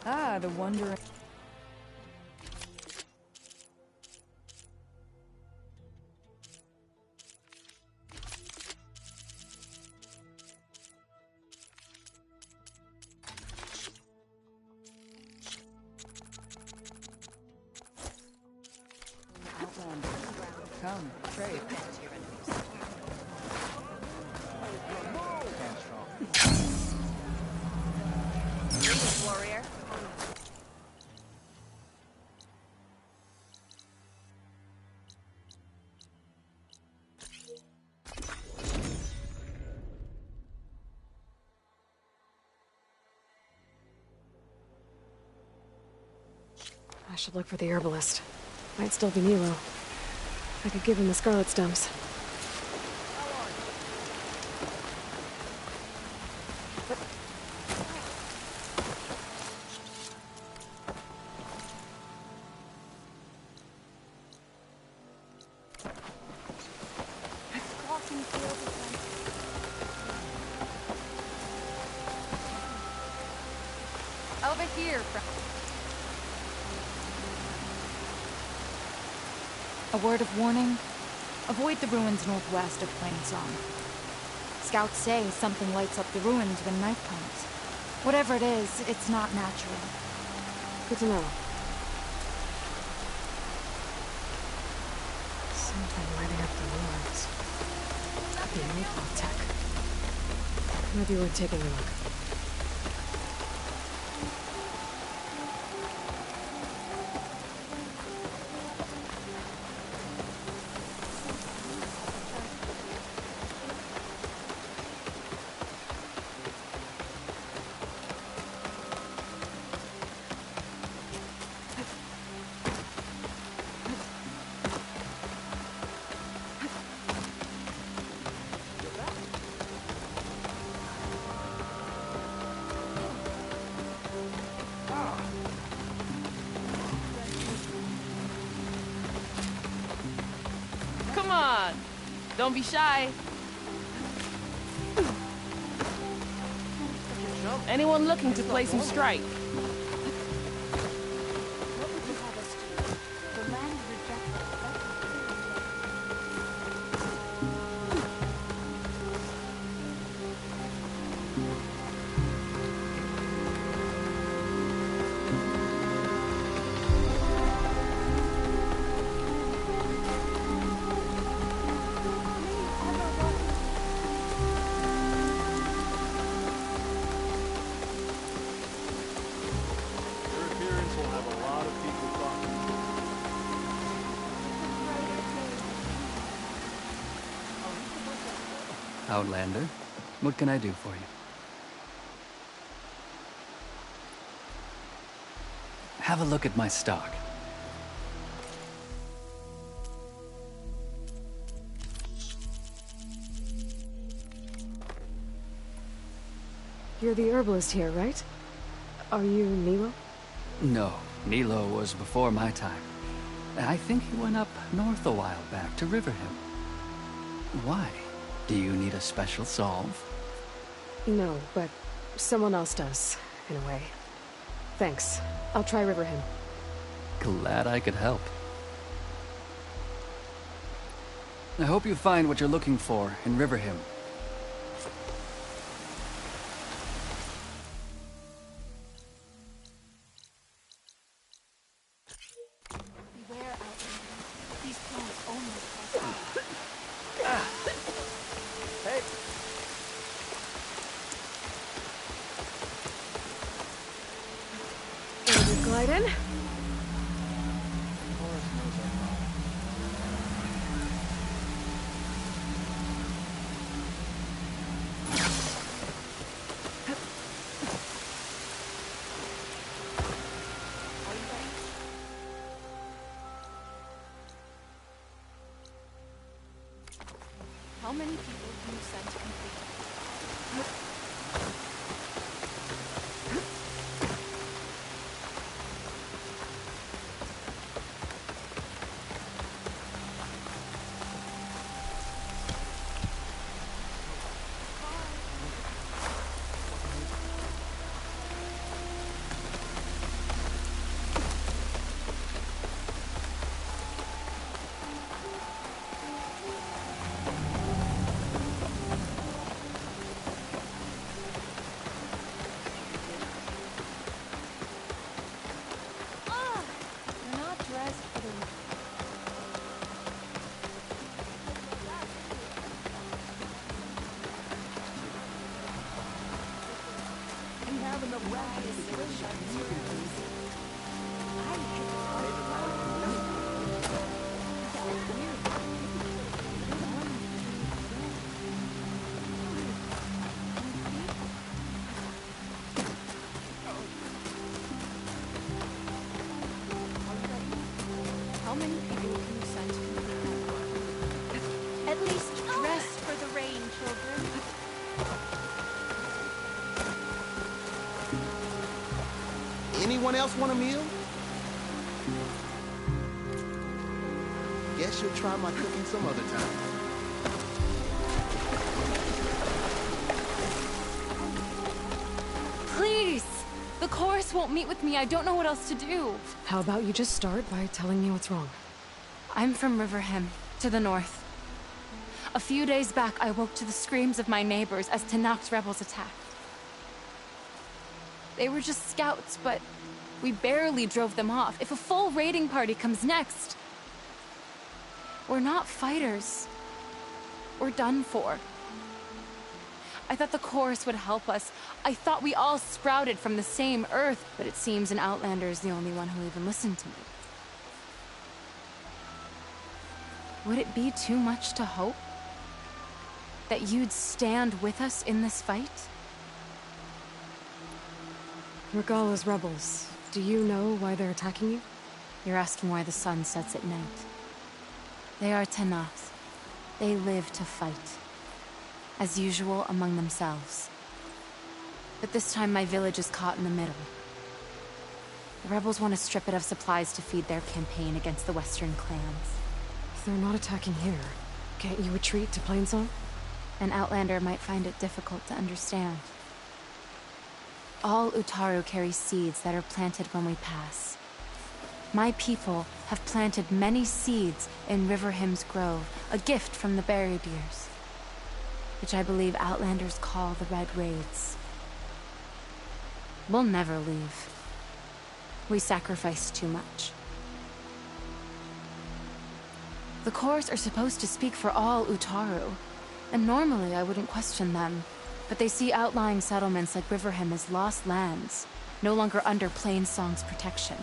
Ah, the wonder. Come, trade. Warrior. I should look for the herbalist. Might still be Nilo. I could give him the scarlet stems. Over here, A word of warning. Avoid the ruins northwest of Plainsong. Scouts say something lights up the ruins when night comes. Whatever it is, it's not natural. Good to know. Something lighting up the ruins. Could be Maple tech. Might be worth taking a look. on. Don't be shy. Anyone looking to play some strike? Outlander, what can I do for you? Have a look at my stock. You're the herbalist here, right? Are you Nilo? No, Nilo was before my time. I think he went up north a while back to Riverhim. Why? Do you need a special solve? No, but someone else does, in a way. Thanks. I'll try Riverhim. Glad I could help. I hope you find what you're looking for in Riverhim. Beware, Outlander. These plants almost Hey! Glide in. How many people can you send to complete it? How many people can you send to complete that? At least rest for the rain, children. Anyone else want a meal? Guess you'll try my cooking some other time. Please! The chorus won't meet with me. I don't know what else to do. How about you just start by telling me what's wrong? I'm from Riverhim, to the north. A few days back, I woke to the screams of my neighbors as Tanak's rebels attacked. They were just scouts, but we barely drove them off. If a full raiding party comes next, we're not fighters. We're done for. I thought the chorus would help us. I thought we all sprouted from the same earth, but it seems an Outlander is the only one who even listened to me. Would it be too much to hope that you'd stand with us in this fight? Regalla's rebels. Do you know why they're attacking you? You're asking why the sun sets at night. They are Tanakh. They live to fight. As usual, among themselves. But this time my village is caught in the middle. The rebels want to strip it of supplies to feed their campaign against the Western clans. If they're not attacking here, can't you retreat to Plainsong? An outlander might find it difficult to understand. All Utaru carry seeds that are planted when we pass. My people have planted many seeds in Riverhymn's Grove, a gift from the buried years, which I believe outlanders call the Red Raids. We'll never leave. We sacrificed too much. The Chorus are supposed to speak for all Utaru, and normally I wouldn't question them, but they see outlying settlements like Riverhymn as lost lands, no longer under Plainsong's protection.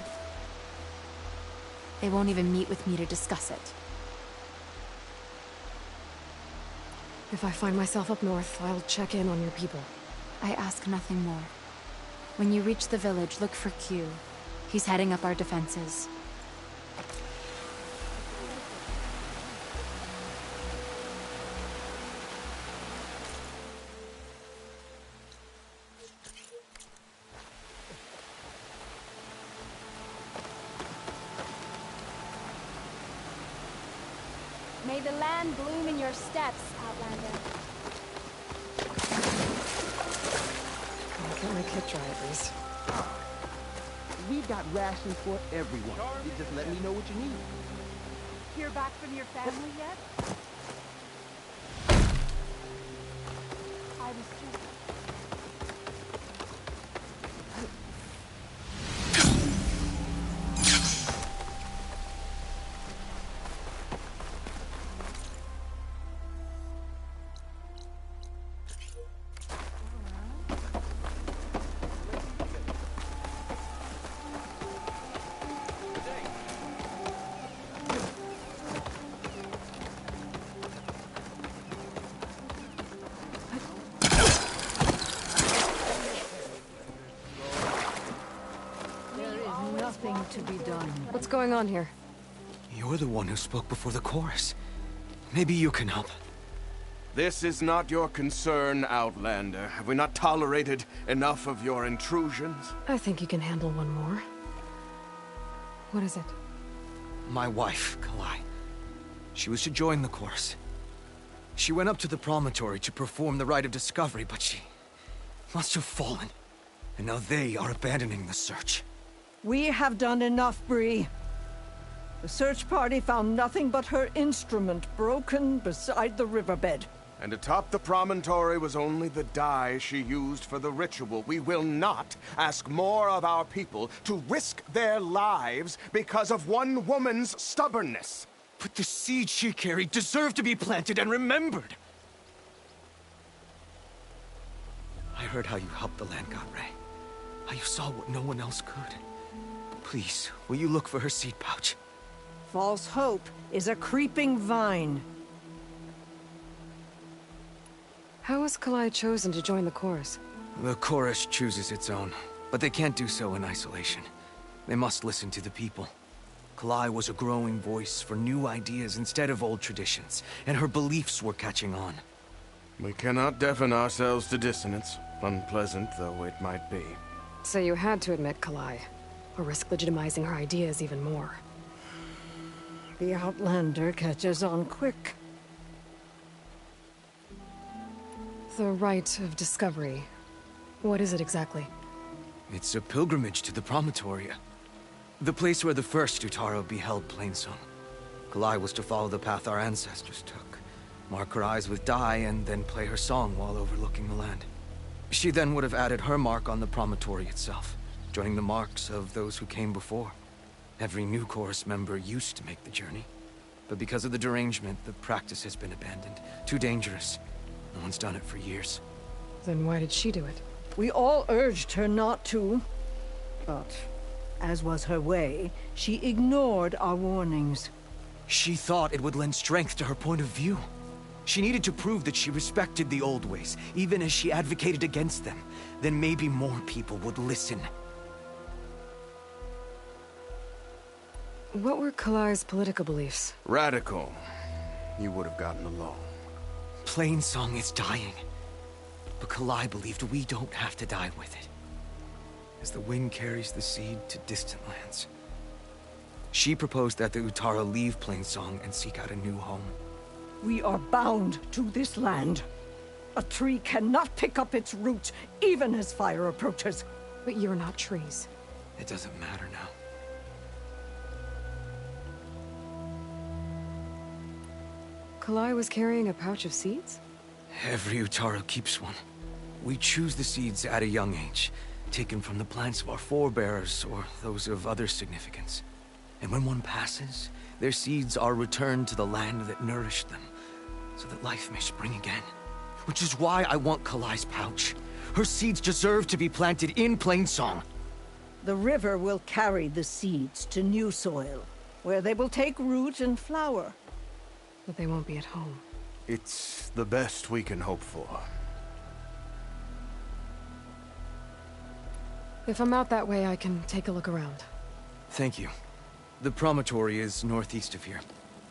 They won't even meet with me to discuss it. If I find myself up north, I'll check in on your people. I ask nothing more. When you reach the village, look for Q. He's heading up our defenses. May the land bloom in your steps, Outlander. I'll get my kit dry at least. We've got rations for everyone. You just let me know what you need. Hear back from your family yet? I was just... To be done. What's going on here? You're the one who spoke before the chorus. Maybe you can help. This is not your concern, Outlander. Have we not tolerated enough of your intrusions? I think you can handle one more. What is it? My wife, Kalai. She was to join the chorus. She went up to the promontory to perform the rite of discovery, but she must have fallen. And now they are abandoning the search. We have done enough, Bree. The search party found nothing but her instrument broken beside the riverbed. And atop the promontory was only the dye she used for the ritual. We will not ask more of our people to risk their lives because of one woman's stubbornness. But the seed she carried deserved to be planted and remembered. I heard how you helped the land god Ray. How you saw what no one else could. Please, will you look for her seed pouch? False hope is a creeping vine. How was Kalai chosen to join the chorus? The chorus chooses its own, but they can't do so in isolation. They must listen to the people. Kalai was a growing voice for new ideas instead of old traditions, and her beliefs were catching on. We cannot deafen ourselves to dissonance, unpleasant though it might be. So you had to admit Kalai, or risk legitimizing her ideas even more. The Outlander catches on quick. The rite of discovery. What is it exactly? It's a pilgrimage to the promontory. The place where the first Utaru beheld Plainsong. Kalai was to follow the path our ancestors took. Mark her eyes with dye and then play her song while overlooking the land. She then would have added her mark on the promontory itself, joining the marks of those who came before. Every new chorus member used to make the journey. But because of the derangement, the practice has been abandoned. Too dangerous. No one's done it for years. Then why did she do it? We all urged her not to. But, as was her way, she ignored our warnings. She thought it would lend strength to her point of view. She needed to prove that she respected the old ways, even as she advocated against them. Then maybe more people would listen. What were Kalai's political beliefs? Radical. You would have gotten along. Plainsong is dying. But Kalai believed we don't have to die with it. As the wind carries the seed to distant lands. She proposed that the Utara leave Plainsong and seek out a new home. We are bound to this land. A tree cannot pick up its roots, even as fire approaches. But you're not trees. It doesn't matter now. Kalai was carrying a pouch of seeds? Every Utara keeps one. We choose the seeds at a young age, taken from the plants of our forebears or those of other significance. And when one passes, their seeds are returned to the land that nourished them, so that life may spring again. Which is why I want Kalai's pouch. Her seeds deserve to be planted in Plainsong. The river will carry the seeds to new soil, where they will take root and flower. But they won't be at home. It's the best we can hope for. If I'm out that way, I can take a look around. Thank you. The promontory is northeast of here.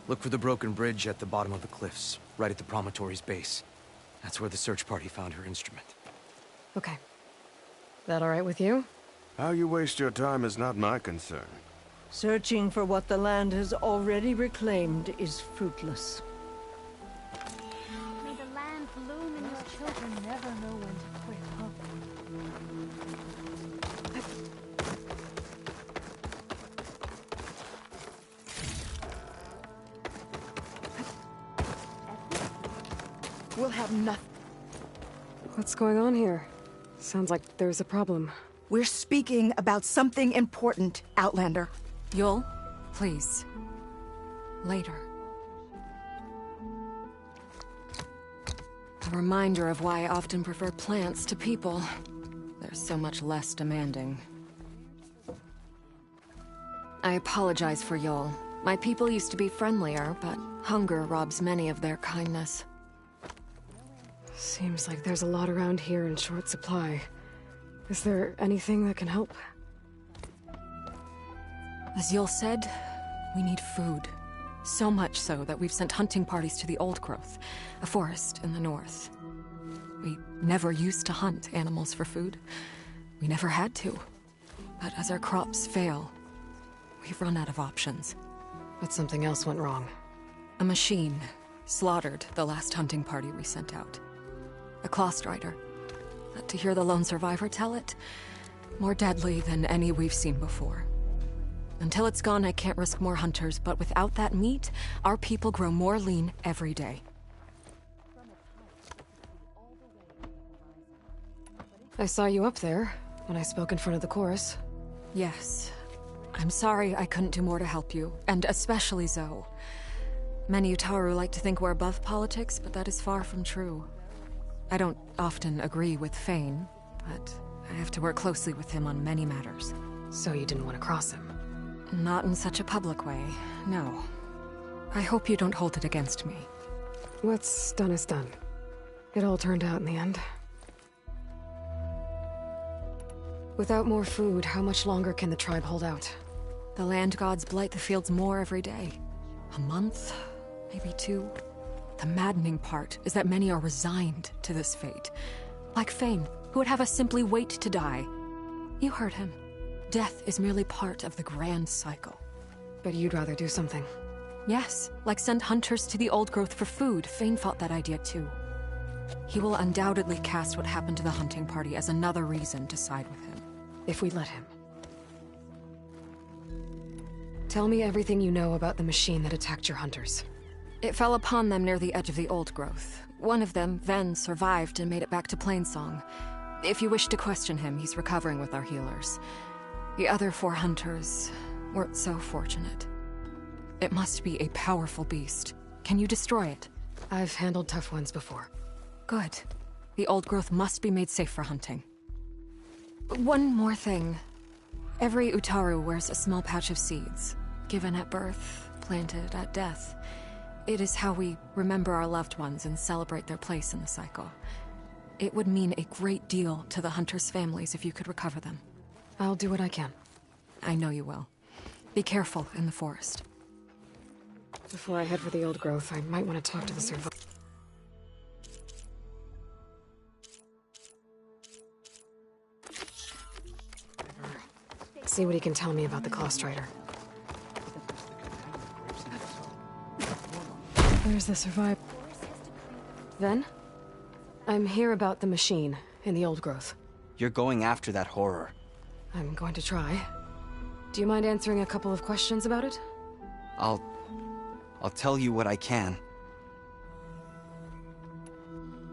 Look for the broken bridge at the bottom of the cliffs, right at the promontory's base. That's where the search party found her instrument. Okay. That all right with you? How you waste your time is not my concern. Searching for what the land has already reclaimed is fruitless. May the land bloom and your children never know when to quit, huh? We'll have nothing. What's going on here? Sounds like there's a problem. We're speaking about something important, Outlander. Yul, please. Later. A reminder of why I often prefer plants to people. They're so much less demanding. I apologize for Yul. My people used to be friendlier, but hunger robs many of their kindness. Seems like there's a lot around here in short supply. Is there anything that can help? As Yul said, we need food. So much so that we've sent hunting parties to the Old Growth, a forest in the north. We never used to hunt animals for food. We never had to. But as our crops fail, we've run out of options. But something else went wrong. A machine slaughtered the last hunting party we sent out. A claw strider. But to hear the lone survivor tell it, more deadly than any we've seen before. Until it's gone, I can't risk more hunters, but without that meat, our people grow more lean every day. I saw you up there when I spoke in front of the chorus. Yes. I'm sorry I couldn't do more to help you, and especially Zoe. Many Utaru like to think we're above politics, but that is far from true. I don't often agree with Fane, but I have to work closely with him on many matters. So you didn't want to cross him? Not in such a public way, no. I hope you don't hold it against me. What's done is done. It all turned out in the end. Without more food, how much longer can the tribe hold out? The land gods blight the fields more every day. A month, maybe 2. The maddening part is that many are resigned to this fate. Like Fane, who would have us simply wait to die. You heard him. Death is merely part of the grand cycle. But you'd rather do something. Yes, like send hunters to the Old Growth for food. Fane fought that idea too. He will undoubtedly cast what happened to the hunting party as another reason to side with him. If we let him. Tell me everything you know about the machine that attacked your hunters. It fell upon them near the edge of the Old Growth. One of them, Ven, survived and made it back to Plainsong. If you wish to question him, he's recovering with our healers. The other 4 hunters weren't so fortunate. It must be a powerful beast. Can you destroy it? I've handled tough ones before. Good. The Old Growth must be made safe for hunting. One more thing. Every Utaru wears a small pouch of seeds, given at birth, planted at death. It is how we remember our loved ones and celebrate their place in the cycle. It would mean a great deal to the hunters' families if you could recover them. I'll do what I can. I know you will. Be careful in the forest. Before I head for the Old Growth, I might want to talk to the survivor. See what he can tell me about the Claw Strider. There's the survivor. Then? I'm here about the machine in the old growth. You're going after that horror. I'm going to try. Do you mind answering a couple of questions about it? I'll tell you what I can.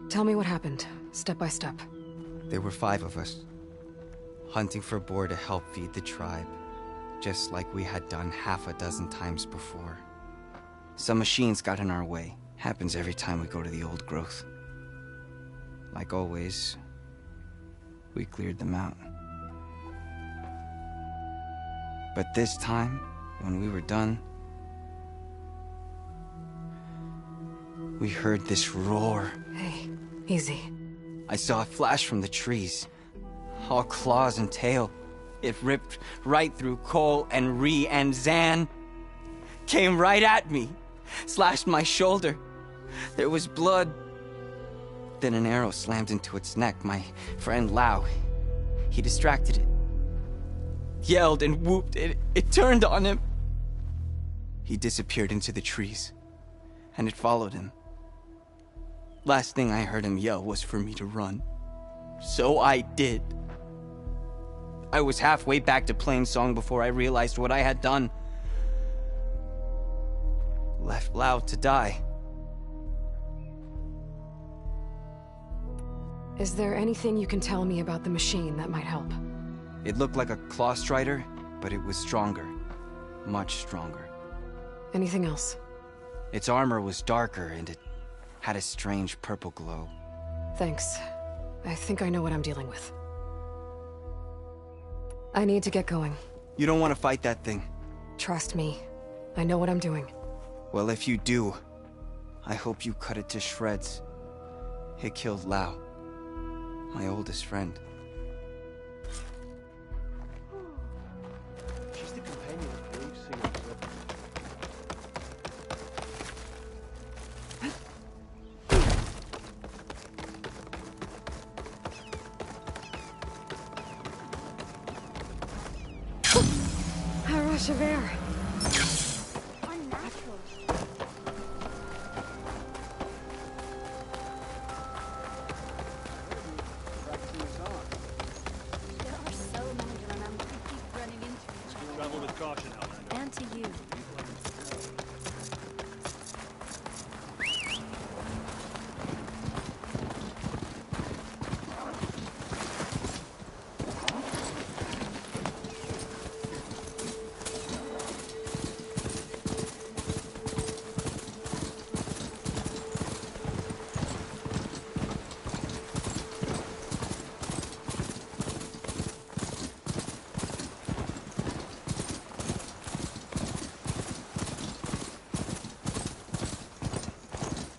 Tell me what happened, step by step. There were 5 of us, hunting for boar to help feed the tribe, just like we had done half a dozen times before. Some machines got in our way. Happens every time we go to the old growth. Like always, we cleared them out. But this time, when we were done, we heard this roar. Hey, easy. I saw a flash from the trees, all claws and tail. It ripped right through Cole and Ree, and Zan came right at me, slashed my shoulder. There was blood. Then an arrow slammed into its neck. My friend Lau, he distracted it. Yelled and whooped. It turned on him. He disappeared into the trees, and it followed him. Last thing I heard him yell was for me to run. So I did. I was halfway back to Plainsong before I realized what I had done. Left Lau to die. Is there anything you can tell me about the machine that might help? It looked like a claw strider, but it was stronger. Much stronger. Anything else? Its armor was darker, and it had a strange purple glow. Thanks. I think I know what I'm dealing with. I need to get going. You don't want to fight that thing. Trust me. I know what I'm doing. Well, if you do, I hope you cut it to shreds. It killed Lau, my oldest friend. She's the companion of the brave singer. A rush of air. Unnatural. There are so many to remember. We keep running into each other. Travel with caution, Outlander. And to you.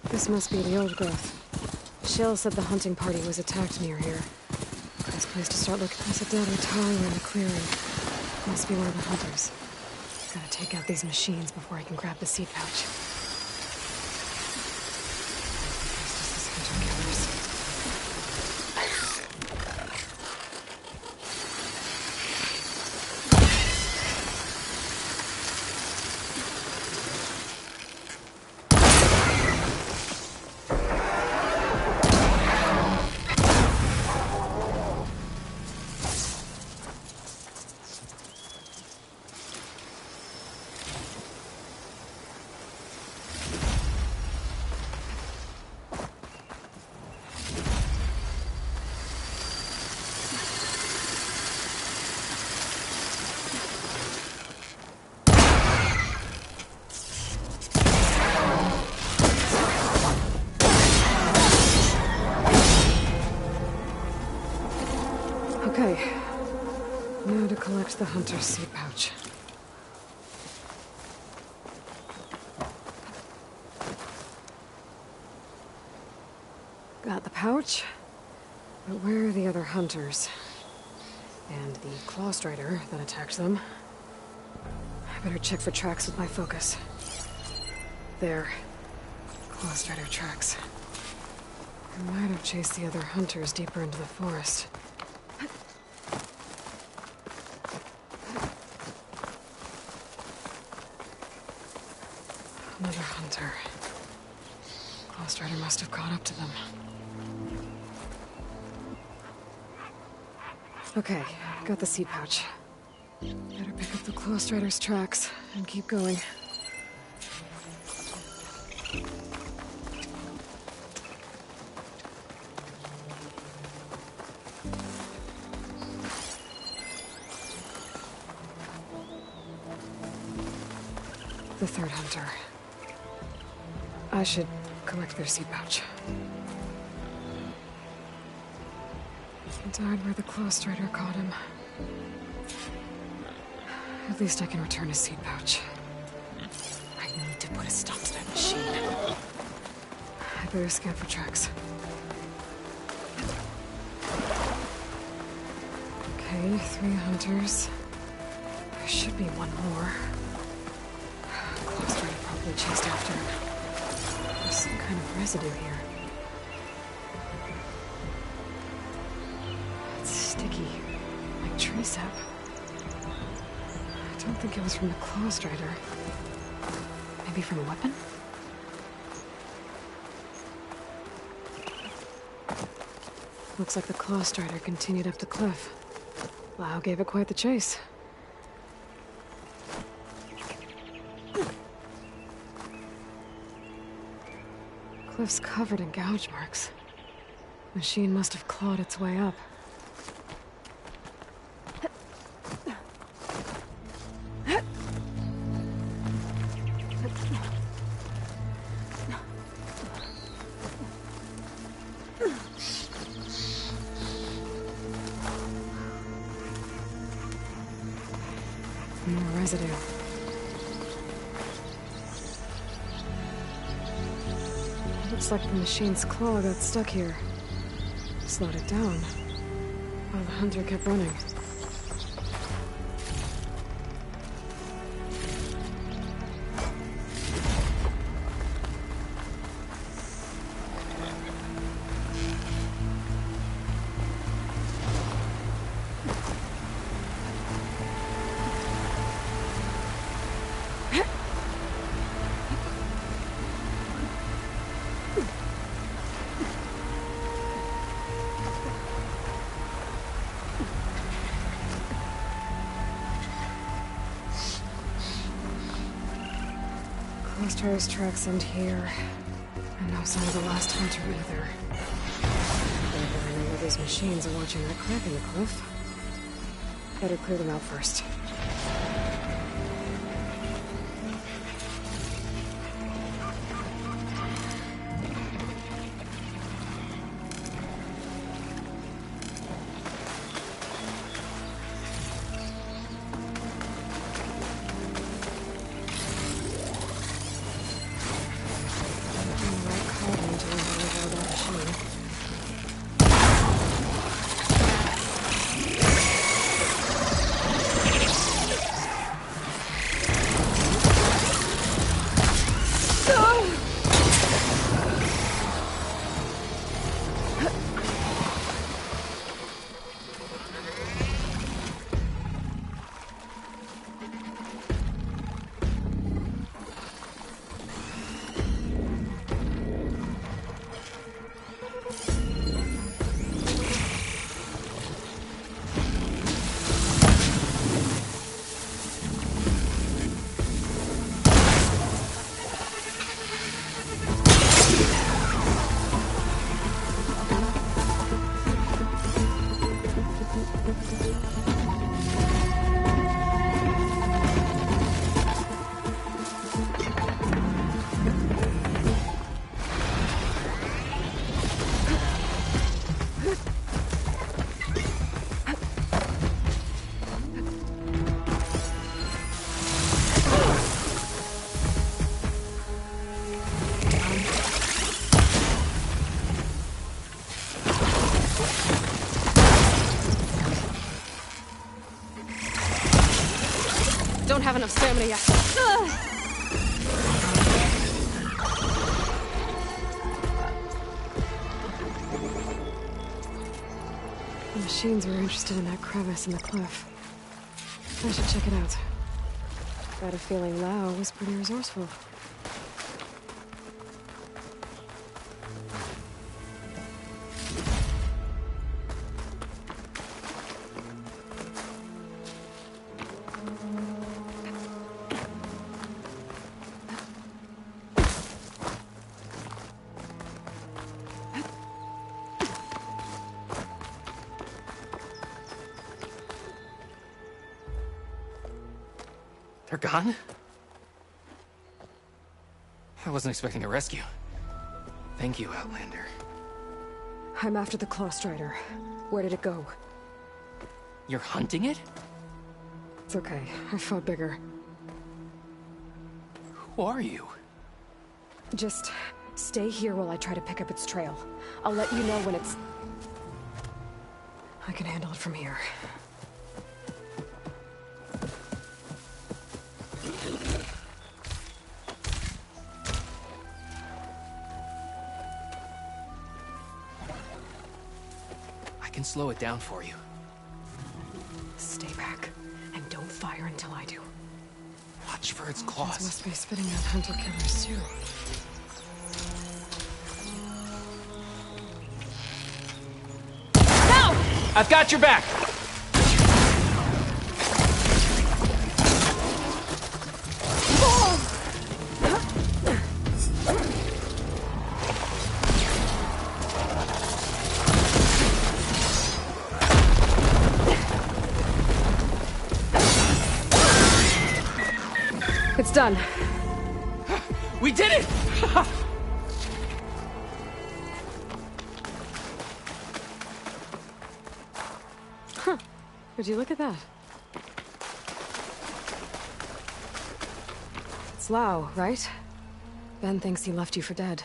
This must be the old growth. Shell said the hunting party was attacked near here. Best place to start looking. There's a dead Utaru in the clearing. Must be one of the hunters. Gotta take out these machines before I can grab the seed pouch. Just this hunter killers. Okay. Now to collect the hunter's seed pouch. Got the pouch, but where are the other hunters? And the claw strider that attacked them? I better check for tracks with my focus. There. Claw strider tracks. I might have chased the other hunters deeper into the forest. Another hunter. Claw Strider must have caught up to them. Okay, got the seed pouch. Better pick up the Claw Strider's tracks and keep going. The third hunter. I should collect their seed pouch. He died where the Claw Strider caught him. At least I can return his seed pouch. I need to put a stop to that machine. I better scan for tracks. Okay, 3 hunters. There should be one more. Claw Strider probably chased after him. There's some kind of residue here. It's sticky, like tree sap. I don't think it was from the Claw Strider. Maybe from a weapon? Looks like the Claw Strider continued up the cliff. Lau gave it quite the chase. Cliff's covered in gouge marks. Machine must have clawed its way up. More residue. Looks like the machine's claw got stuck here. Slowed it down, while the hunter kept running. Strider's tracks end here. And no sign of the last hunter either. Better know where those machines are watching that crack in the cliff. Better clear them out first. Don't have enough stamina yet. The machines were interested in that crevice in the cliff. I should check it out. Got a feeling Lau was pretty resourceful. They're gone? I wasn't expecting a rescue. Thank you, Outlander. I'm after the Claw Strider. Where did it go? You're hunting it? It's okay. I fought bigger. Who are you? Just stay here while I try to pick up its trail. I'll let you know when it's... I can handle it from here. I can slow it down for you. Stay back, and don't fire until I do. Watch for its Agents claws. must be spitting out hunter-killers, too. No! I've got your back! It's done. We did it! Huh. Would you look at that? It's Lau, right? Ben thinks he left you for dead.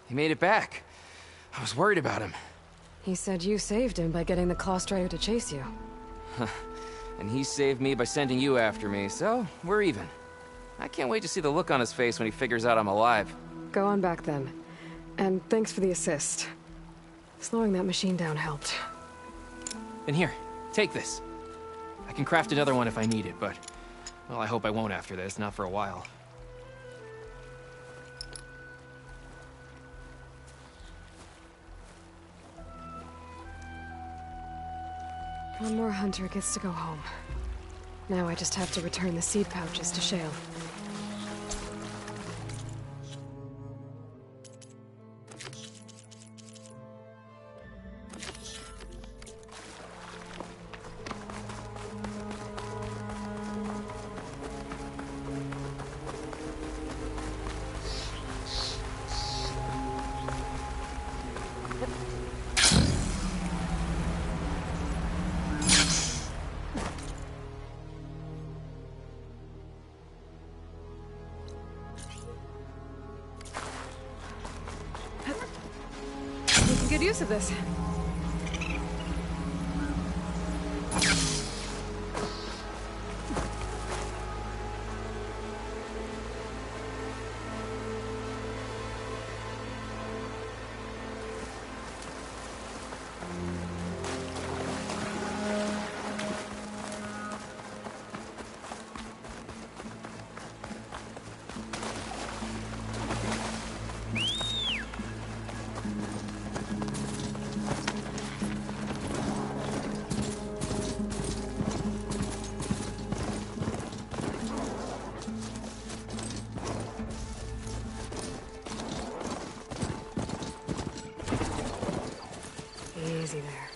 He made it back. I was worried about him. He said you saved him by getting the Claw Strider to chase you. And he saved me by sending you after me, so we're even. I can't wait to see the look on his face when he figures out I'm alive. Go on back then. And thanks for the assist. Slowing that machine down helped. And here, take this. I can craft another one if I need it, but... well, I hope I won't after this, not for a while. One more hunter gets to go home. Now I just have to return the seed pouches to Shale. Making good use of this. Easy there.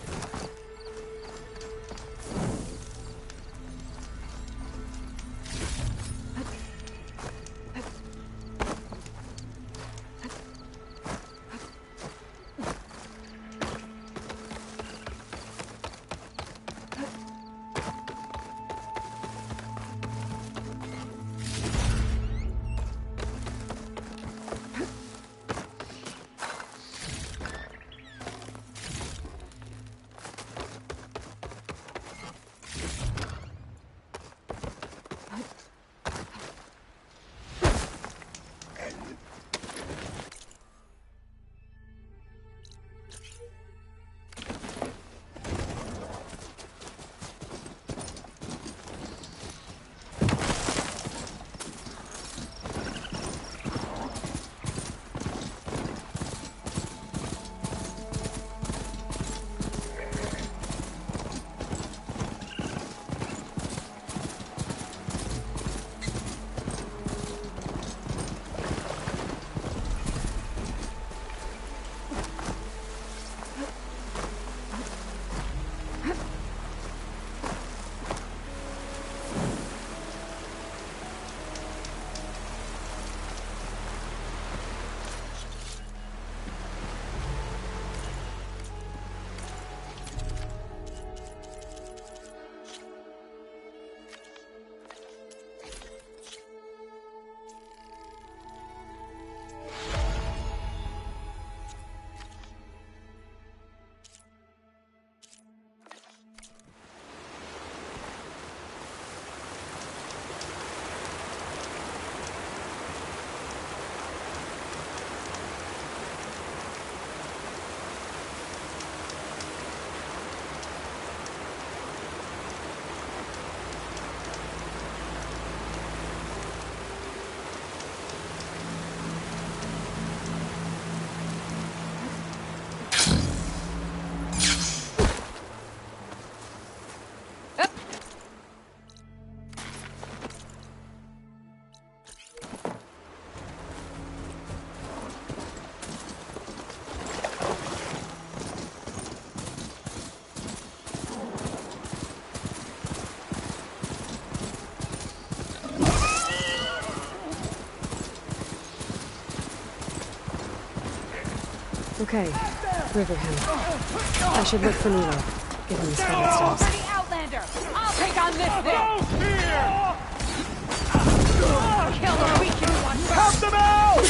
Okay, Riverham. I should look for Nilo, given these fighting styles. For the Outlander! I'll take on this thing! Kill the weak one! Help them out!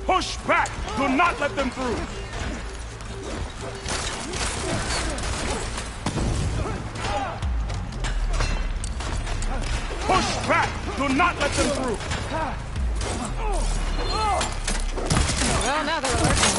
Push back! Do not let them through! Push back! Do not let them through! Well, now they're alerting.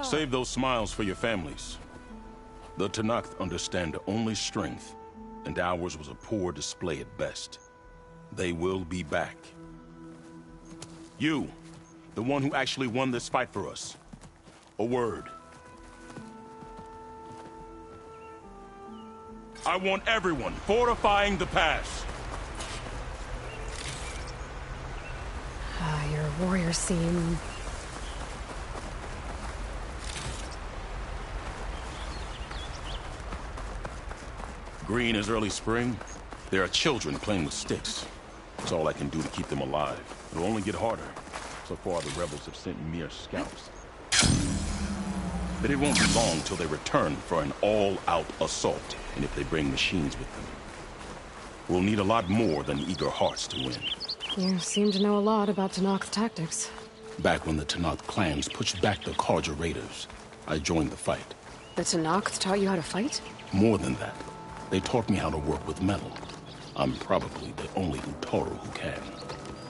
Save those smiles for your families. The Tenakth understand only strength, and ours was a poor display at best. They will be back. You, the one who actually won this fight for us. A word. I want everyone fortifying the pass. Your warriors seem... Green as early spring. There are children playing with sticks. It's all I can do to keep them alive. It'll only get harder. So far, the rebels have sent mere scouts. But it won't be long till they return for an all-out assault, and if they bring machines with them. We'll need a lot more than eager hearts to win. You seem to know a lot about Tenakth tactics. Back when the Tenakth clans pushed back the Karja raiders, I joined the fight. The Tenakth taught you how to fight? More than that, they taught me how to work with metal. I'm probably the only Utaru who can.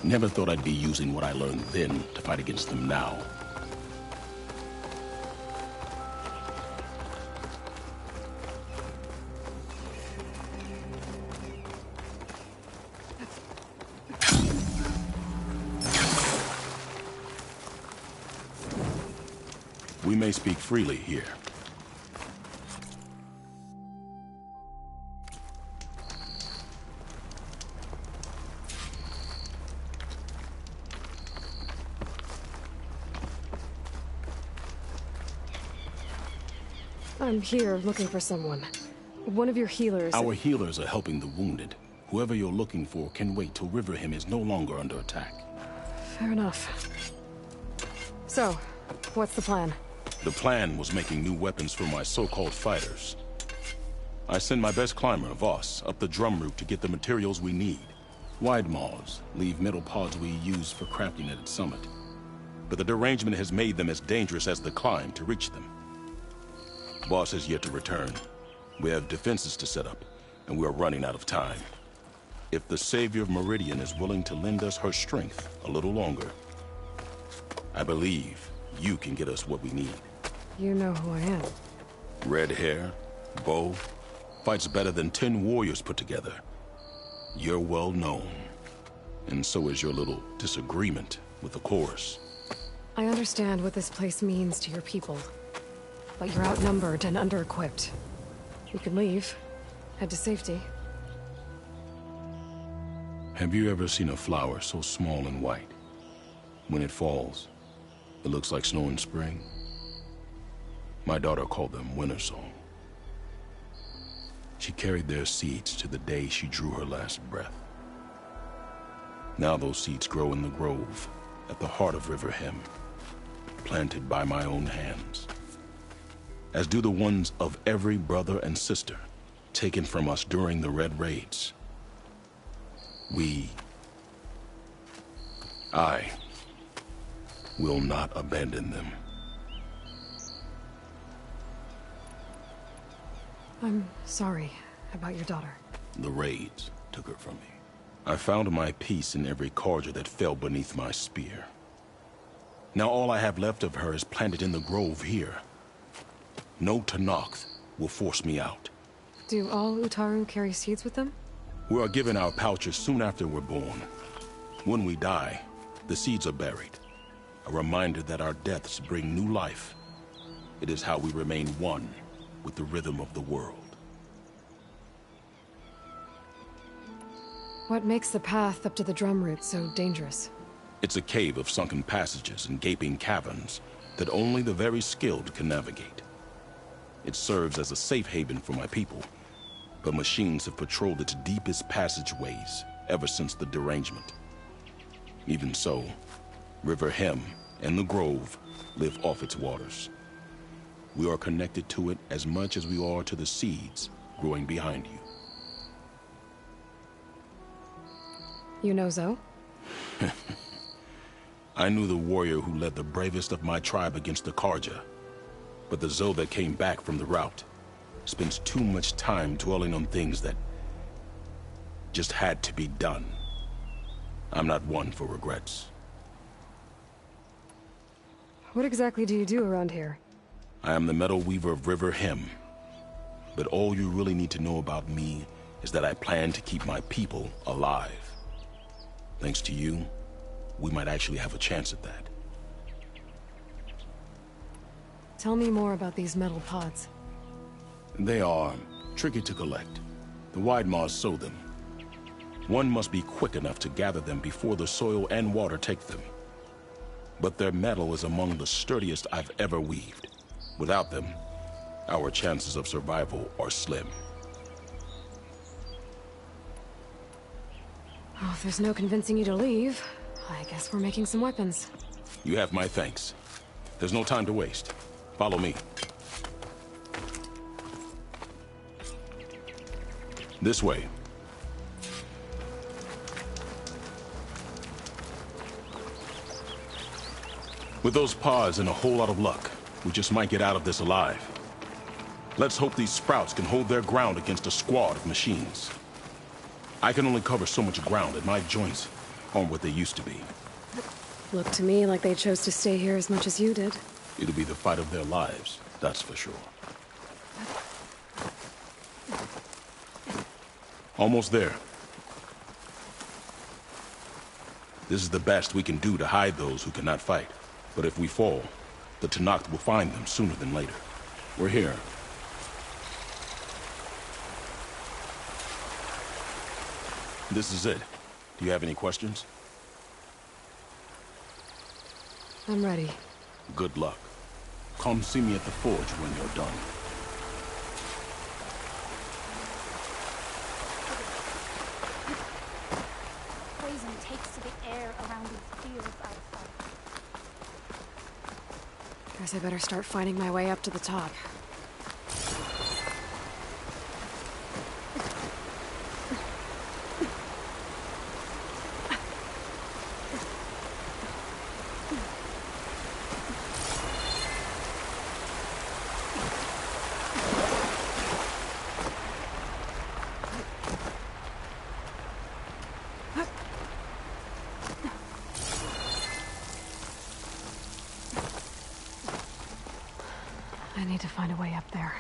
Never thought I'd be using what I learned then to fight against them now. We may speak freely here. I'm here looking for someone. One of your healers. Our healers are helping the wounded. Whoever you're looking for can wait till Riverham is no longer under attack. Fair enough. So, what's the plan? The plan was making new weapons for my so-called fighters. I send my best climber, Voss, up the drum route to get the materials we need. Wide maws leave metal pods we use for crafting at its summit. But the derangement has made them as dangerous as the climb to reach them. Boss has yet to return. We have defenses to set up, and we are running out of time. If the Savior of Meridian is willing to lend us her strength a little longer, I believe you can get us what we need. You know who I am. Red hair, bow, fights better than 10 warriors put together. You're well known, and so is your little disagreement with the chorus. I understand what this place means to your people. But you're outnumbered and under-equipped. You can leave. Head to safety. Have you ever seen a flower so small and white? When it falls, it looks like snow in spring. My daughter called them winter song. She carried their seeds to the day she drew her last breath. Now those seeds grow in the grove at the heart of Riverham, planted by my own hands. As do the ones of every brother and sister taken from us during the Red Raids. I will not abandon them. I'm sorry about your daughter. The raids took her from me. I found my peace in every Karja that fell beneath my spear. Now all I have left of her is planted in the grove here. No Tenakth will force me out. Do all Utaru carry seeds with them? We are given our pouches soon after we're born. When we die, the seeds are buried. A reminder that our deaths bring new life. It is how we remain one with the rhythm of the world. What makes the path up to the drum root so dangerous? It's a cave of sunken passages and gaping caverns that only the very skilled can navigate. It serves as a safe haven for my people, but machines have patrolled its deepest passageways ever since the derangement. Even so, River Hem and the Grove live off its waters. We are connected to it as much as we are to the seeds growing behind you. You know Zoe? I knew the warrior who led the bravest of my tribe against the Karja, but the Zoe that came back from the rout spends too much time dwelling on things that just had to be done. I'm not one for regrets. What exactly do you do around here? I am the metal weaver of River Hem, but all you really need to know about me is that I plan to keep my people alive. Thanks to you, we might actually have a chance at that. Tell me more about these metal pods. They are tricky to collect. The Widemaws sow them. One must be quick enough to gather them before the soil and water take them. But their metal is among the sturdiest I've ever weaved. Without them, our chances of survival are slim. Oh, if there's no convincing you to leave, I guess we're making some weapons. You have my thanks. There's no time to waste. Follow me. This way. With those pods and a whole lot of luck, we just might get out of this alive. Let's hope these sprouts can hold their ground against a squad of machines. I can only cover so much ground, and my joints aren't what they used to be. Looked to me like they chose to stay here as much as you did. It'll be the fight of their lives, that's for sure. Almost there. This is the best we can do to hide those who cannot fight. But if we fall, the Tenakth will find them sooner than later. We're here. This is it. Do you have any questions? I'm ready. Good luck. Come see me at the forge when you're done. Poison takes to the air around these fields outside. Guess I better start finding my way up to the top. I need to find a way up there.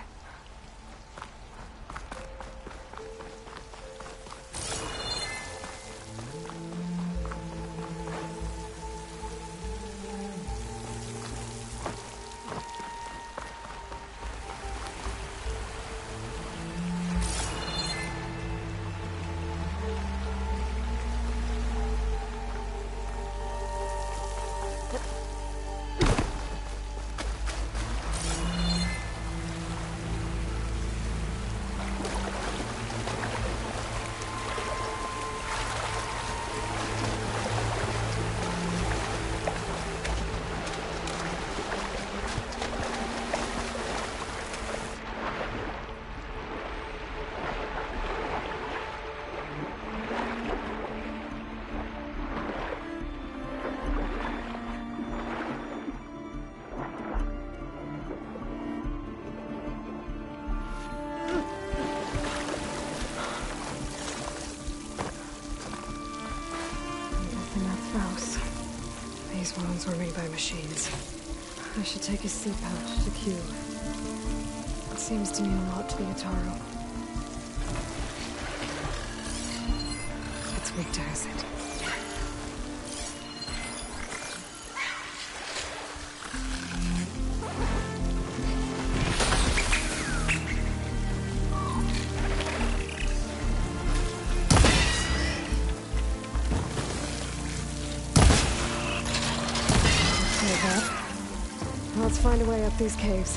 These wounds were made by machines. I should take his seed pouch to Q. It seems to mean a lot to the Utaru. Victor, is it? Let's find a way up these caves.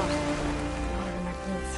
Water in my clothes.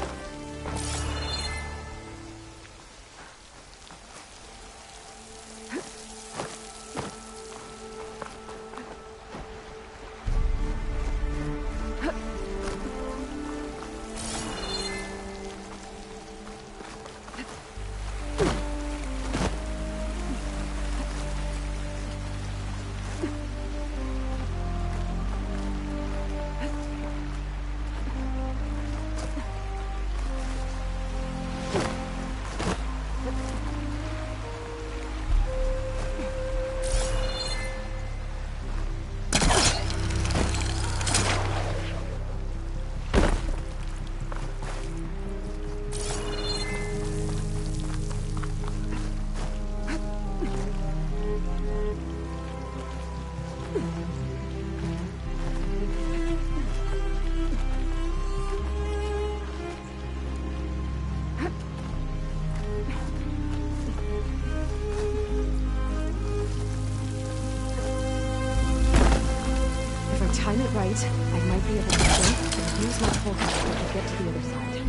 Time it right, I might be able to jump and use my full power to get to the other side.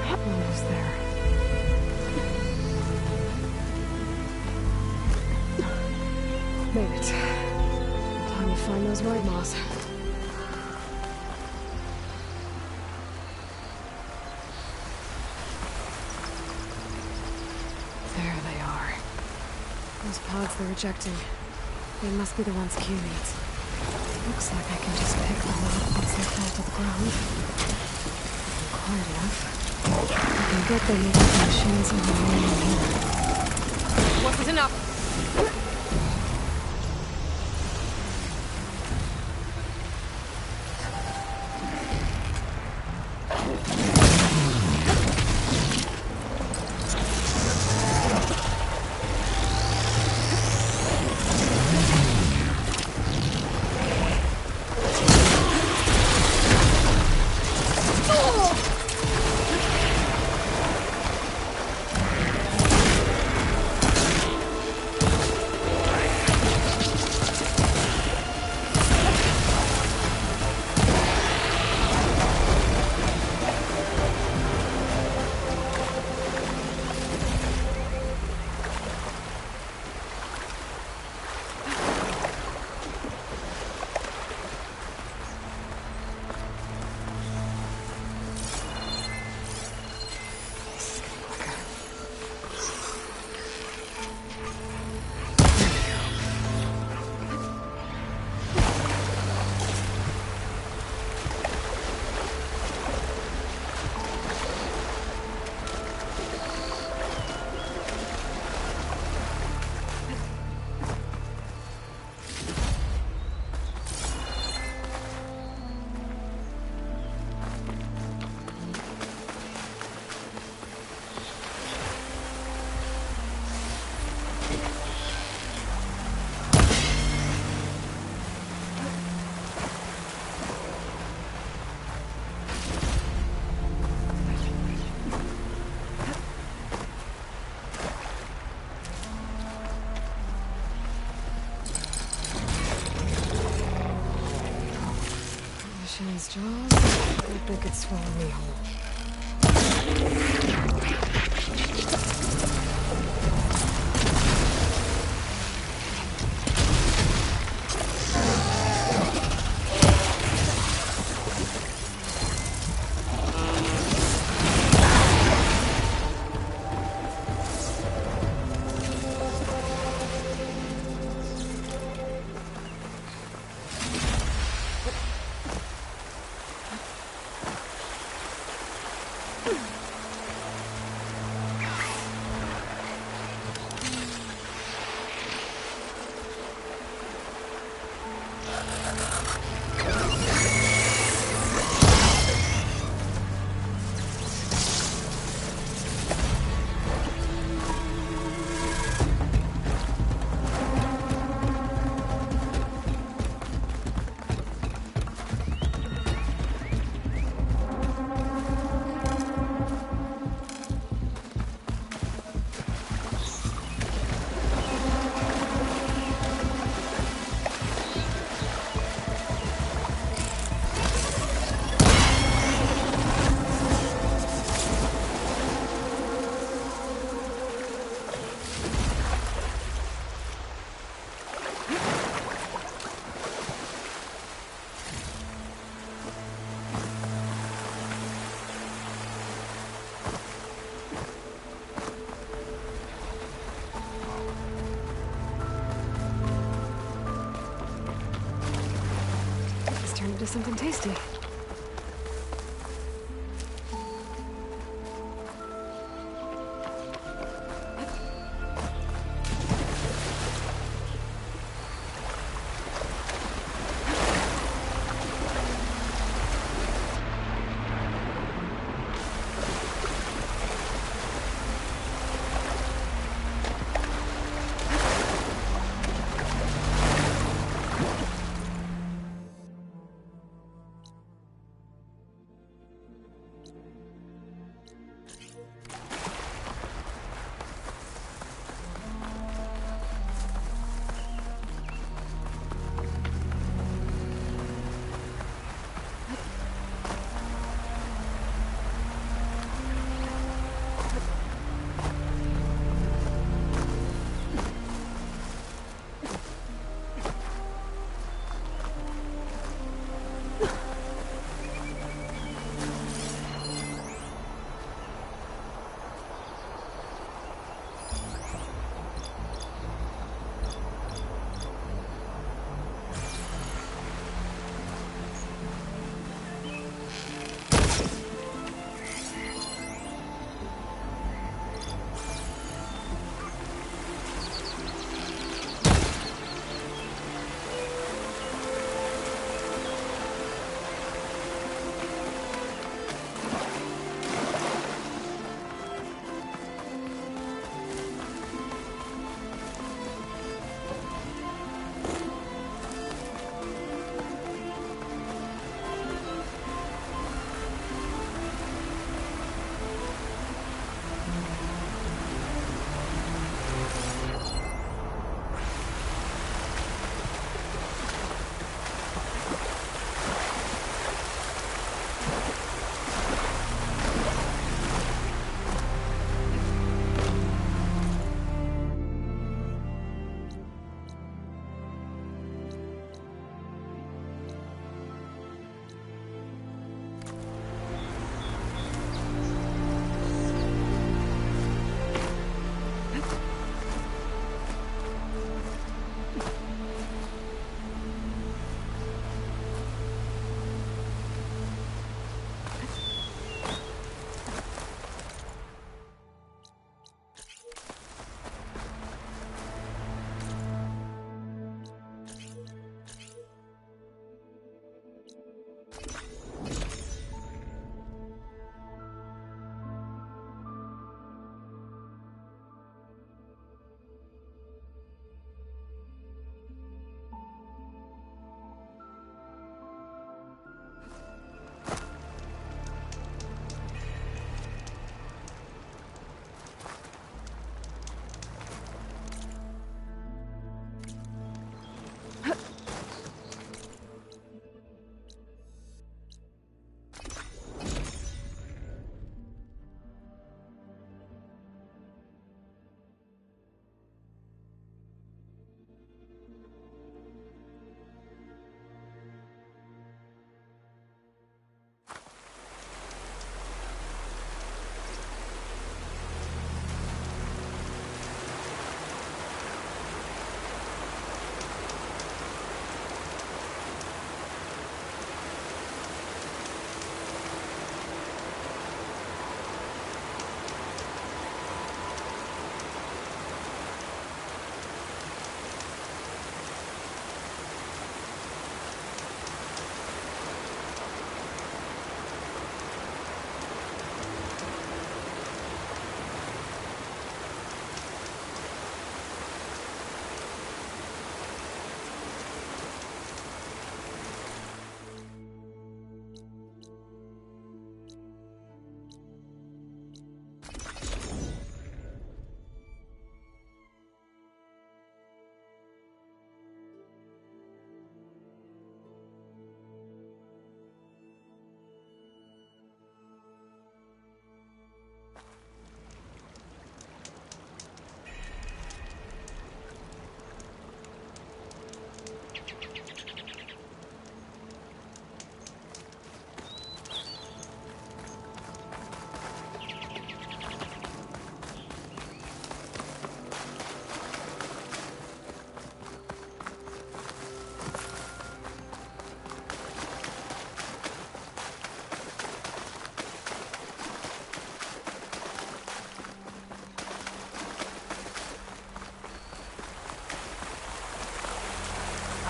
Almost there. Made it. Time to find those ride moths. There they are. Those pods they're ejecting. They must be the ones Q needs. Looks like I can just pick them up once they fall to the ground. Quiet enough. I can get them into the machines and remain in here. Wasn't enough. His jaws. I hope they could swallow me whole. Let's turn into something tasty.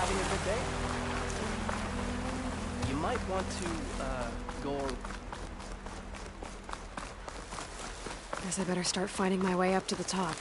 having a good day? You might want to, go... Guess I better start finding my way up to the top.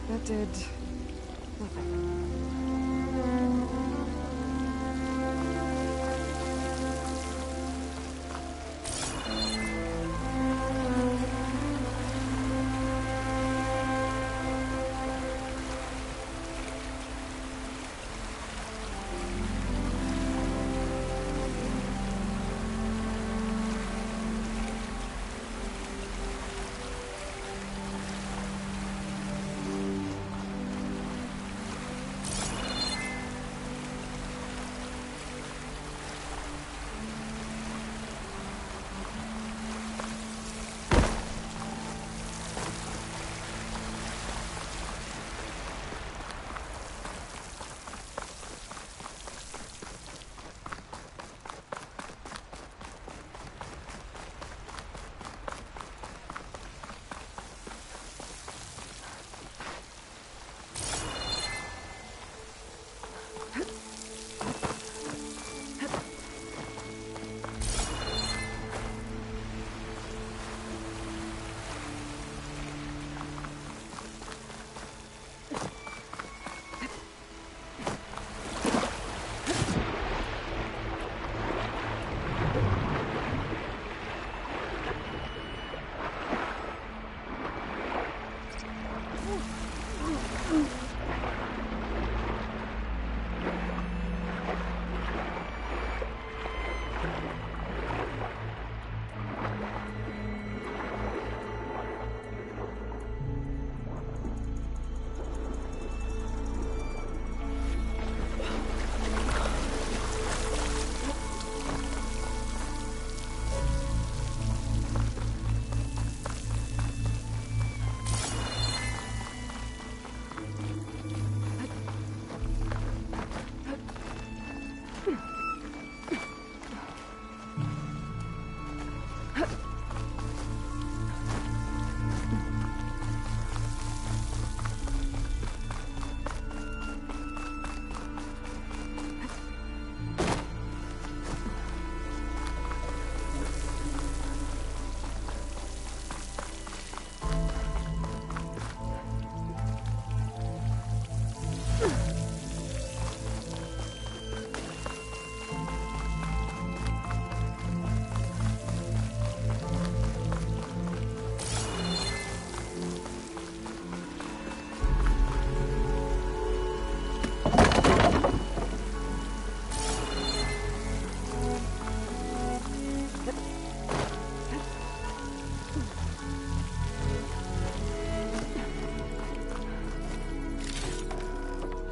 That did nothing.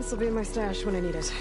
This'll be in my stash when I need it.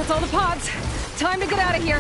That's all the pods. Time to get out of here.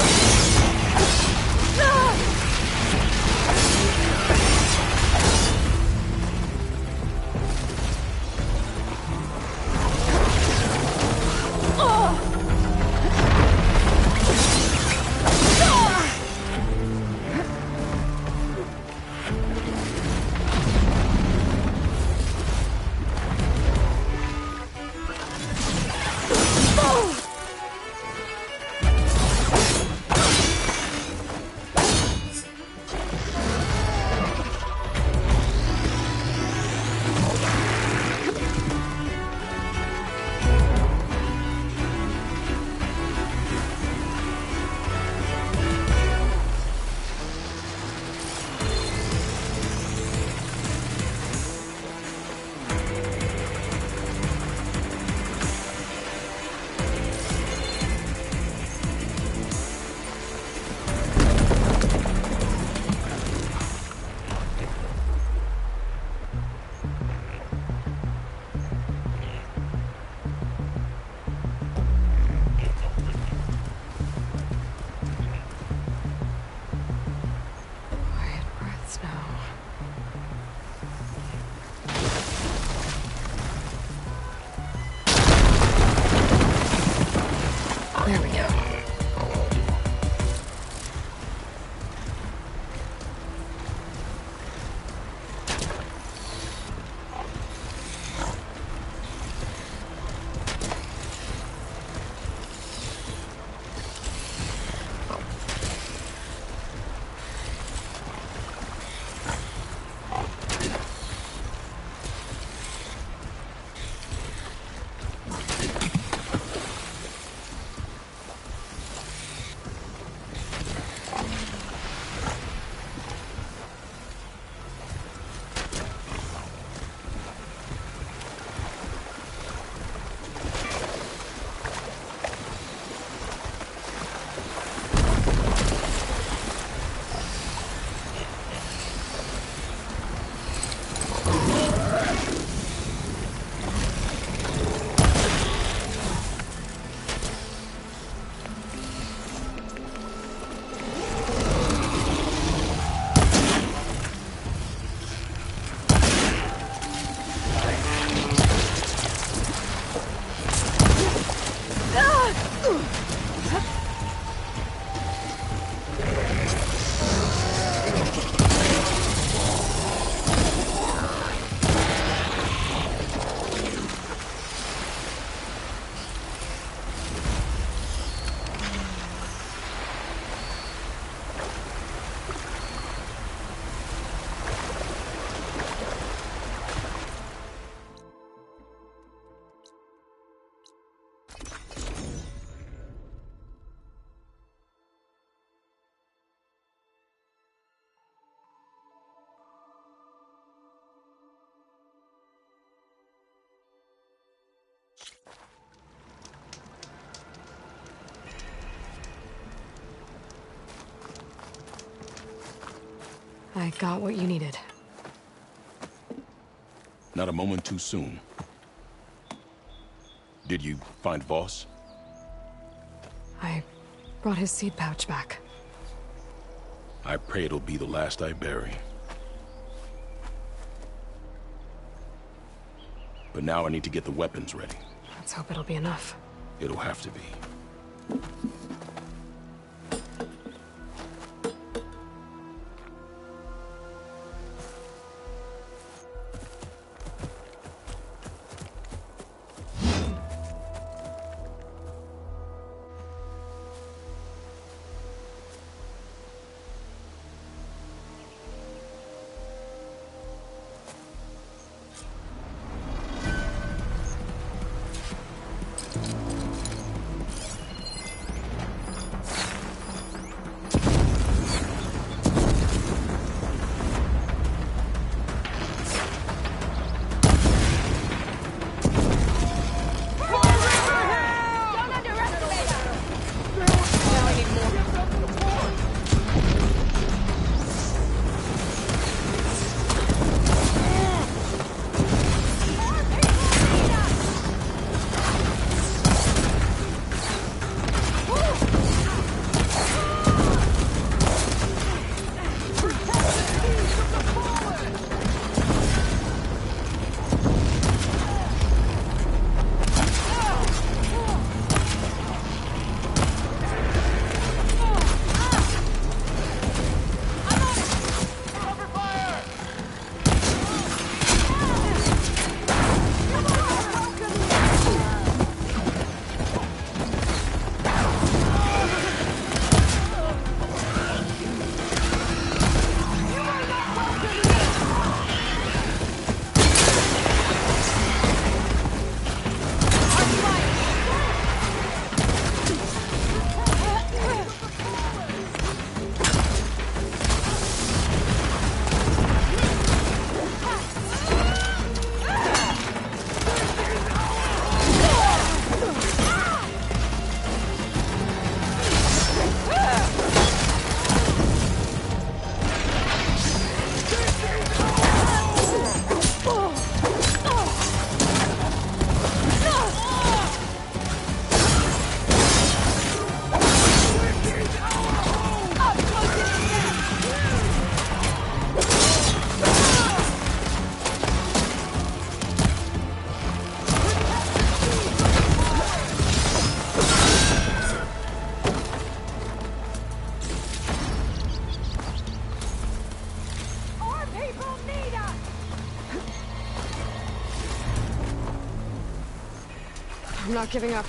There we go. I got what you needed. Not a moment too soon. Did you find Voss? I brought his seed pouch back. I pray it'll be the last I bury. But now I need to get the weapons ready. Let's hope it'll be enough. It'll have to be. not giving up.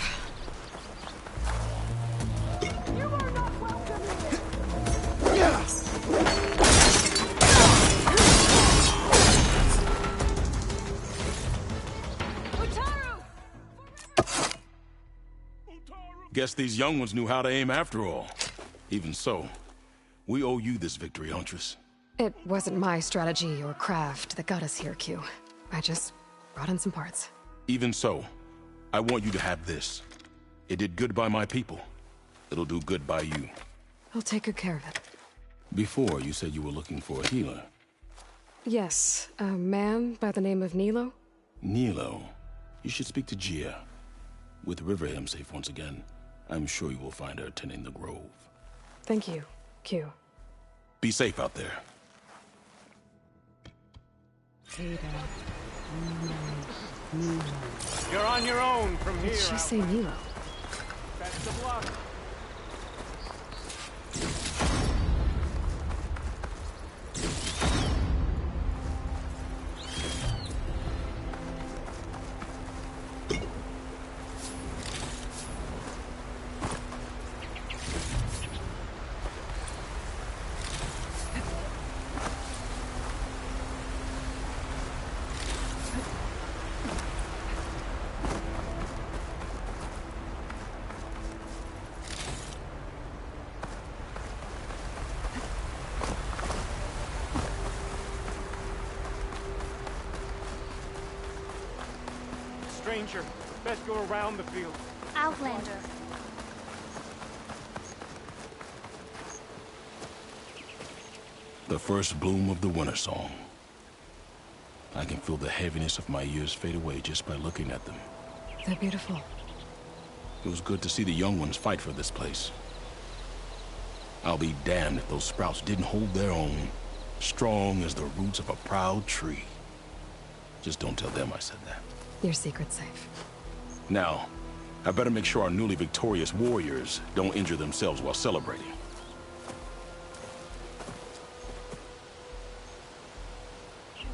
Guess these young ones knew how to aim after all. Even so, we owe you this victory, Huntress. It wasn't my strategy or craft that got us here, Q. I just brought in some parts. Even so, I want you to have this. It did good by my people. It'll do good by you. I'll take good care of it. Before, you said you were looking for a healer. Yes, a man by the name of Nilo. Nilo? You should speak to Gia. With Riverham safe once again, I'm sure you will find her tending the grove. Thank you, Q. Be safe out there. You're on your own from here. Did she say Nilo? Best of luck. Stranger, best go around the field. Outlander. The first bloom of the winter song. I can feel the heaviness of my years fade away just by looking at them. They're beautiful. It was good to see the young ones fight for this place. I'll be damned if those sprouts didn't hold their own, strong as the roots of a proud tree. Just don't tell them I said that. Your secret's safe. Now, I better make sure our newly victorious warriors don't injure themselves while celebrating. You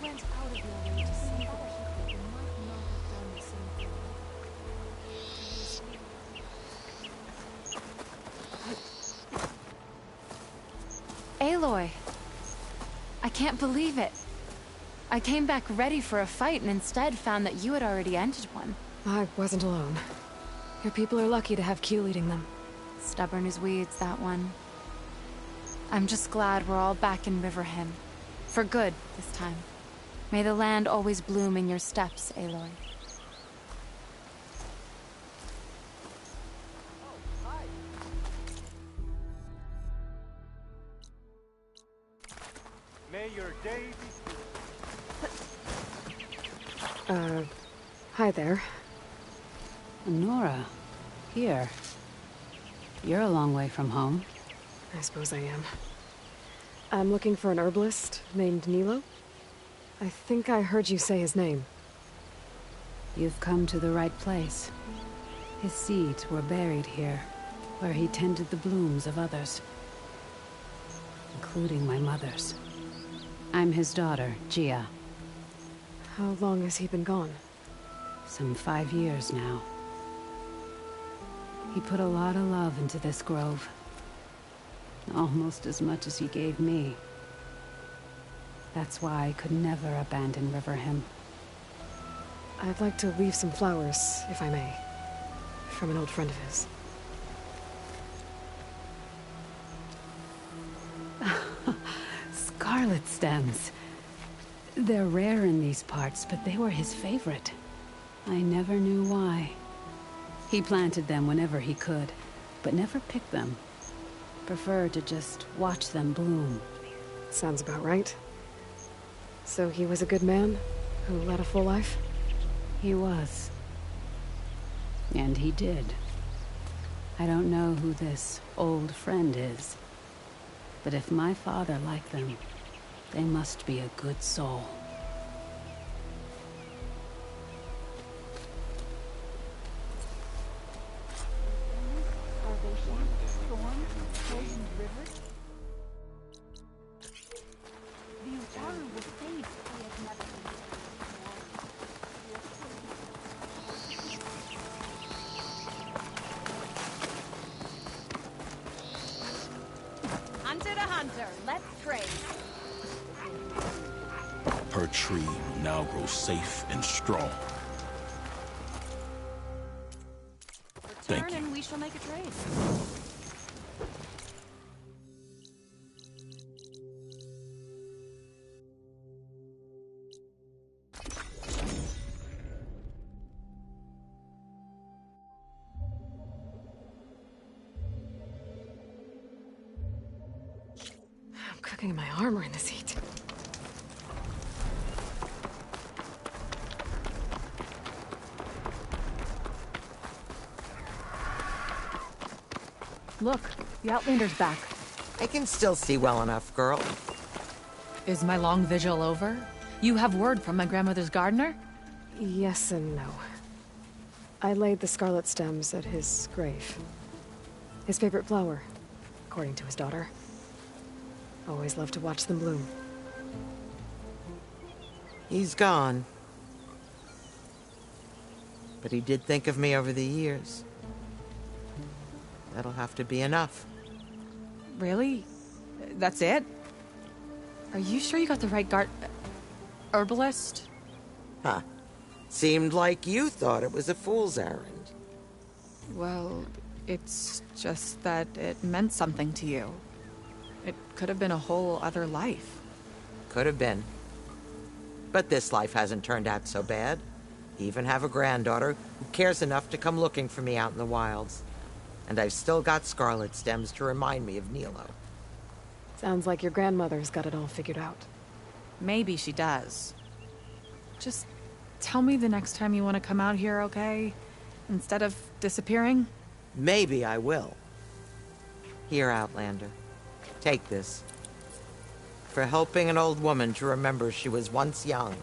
went out of your way to save the people. You might not have done the same thing. Aloy! I can't believe it. I came back ready for a fight and instead found that you had already ended one. I wasn't alone. Your people are lucky to have Q leading them. Stubborn as weeds, that one. I'm just glad we're all back in Riverham. For good, this time. May the land always bloom in your steps, Aloy. May your day be... Hi there. Nora, here. You're a long way from home. I suppose I am. I'm looking for an herbalist named Nilo. I think I heard you say his name. You've come to the right place. His seeds were buried here, where he tended the blooms of others, including my mother's. I'm his daughter, Gia. How long has he been gone? Some 5 years now. He put a lot of love into this grove. Almost as much as he gave me. That's why I could never abandon Riverham. I'd like to leave some flowers, if I may. From an old friend of his. Scarlet stems. They're rare in these parts, but they were his favorite. I never knew why. He planted them whenever he could, but never picked them. Preferred to just watch them bloom. Sounds about right. So he was a good man who led a full life? He was. And he did. I don't know who this old friend is, but if my father liked them, they must be a good soul. tree will now grow safe and strong. Thank Return you. and we shall make a trade. I'm cooking my armor in this heat. Look, the Outlander's back. I can still see well enough, girl. Is my long vigil over? You have word from my grandmother's gardener? Yes and no. I laid the scarlet stems at his grave. His favorite flower, according to his daughter. Always loved to watch them bloom. He's gone. But he did think of me over the years. That'll have to be enough. Really? That's it? Are you sure you got the right herbalist? Huh. Seemed like you thought it was a fool's errand. Well, it's just that it meant something to you. It could have been a whole other life. Could have been. But this life hasn't turned out so bad. Even have a granddaughter who cares enough to come looking for me out in the wilds. And I've still got scarlet stems to remind me of Nilo. Sounds like your grandmother's got it all figured out. Maybe she does. Just tell me the next time you want to come out here, okay? Instead of disappearing? Maybe I will. Here, Outlander. Take this. For helping an old woman to remember she was once young.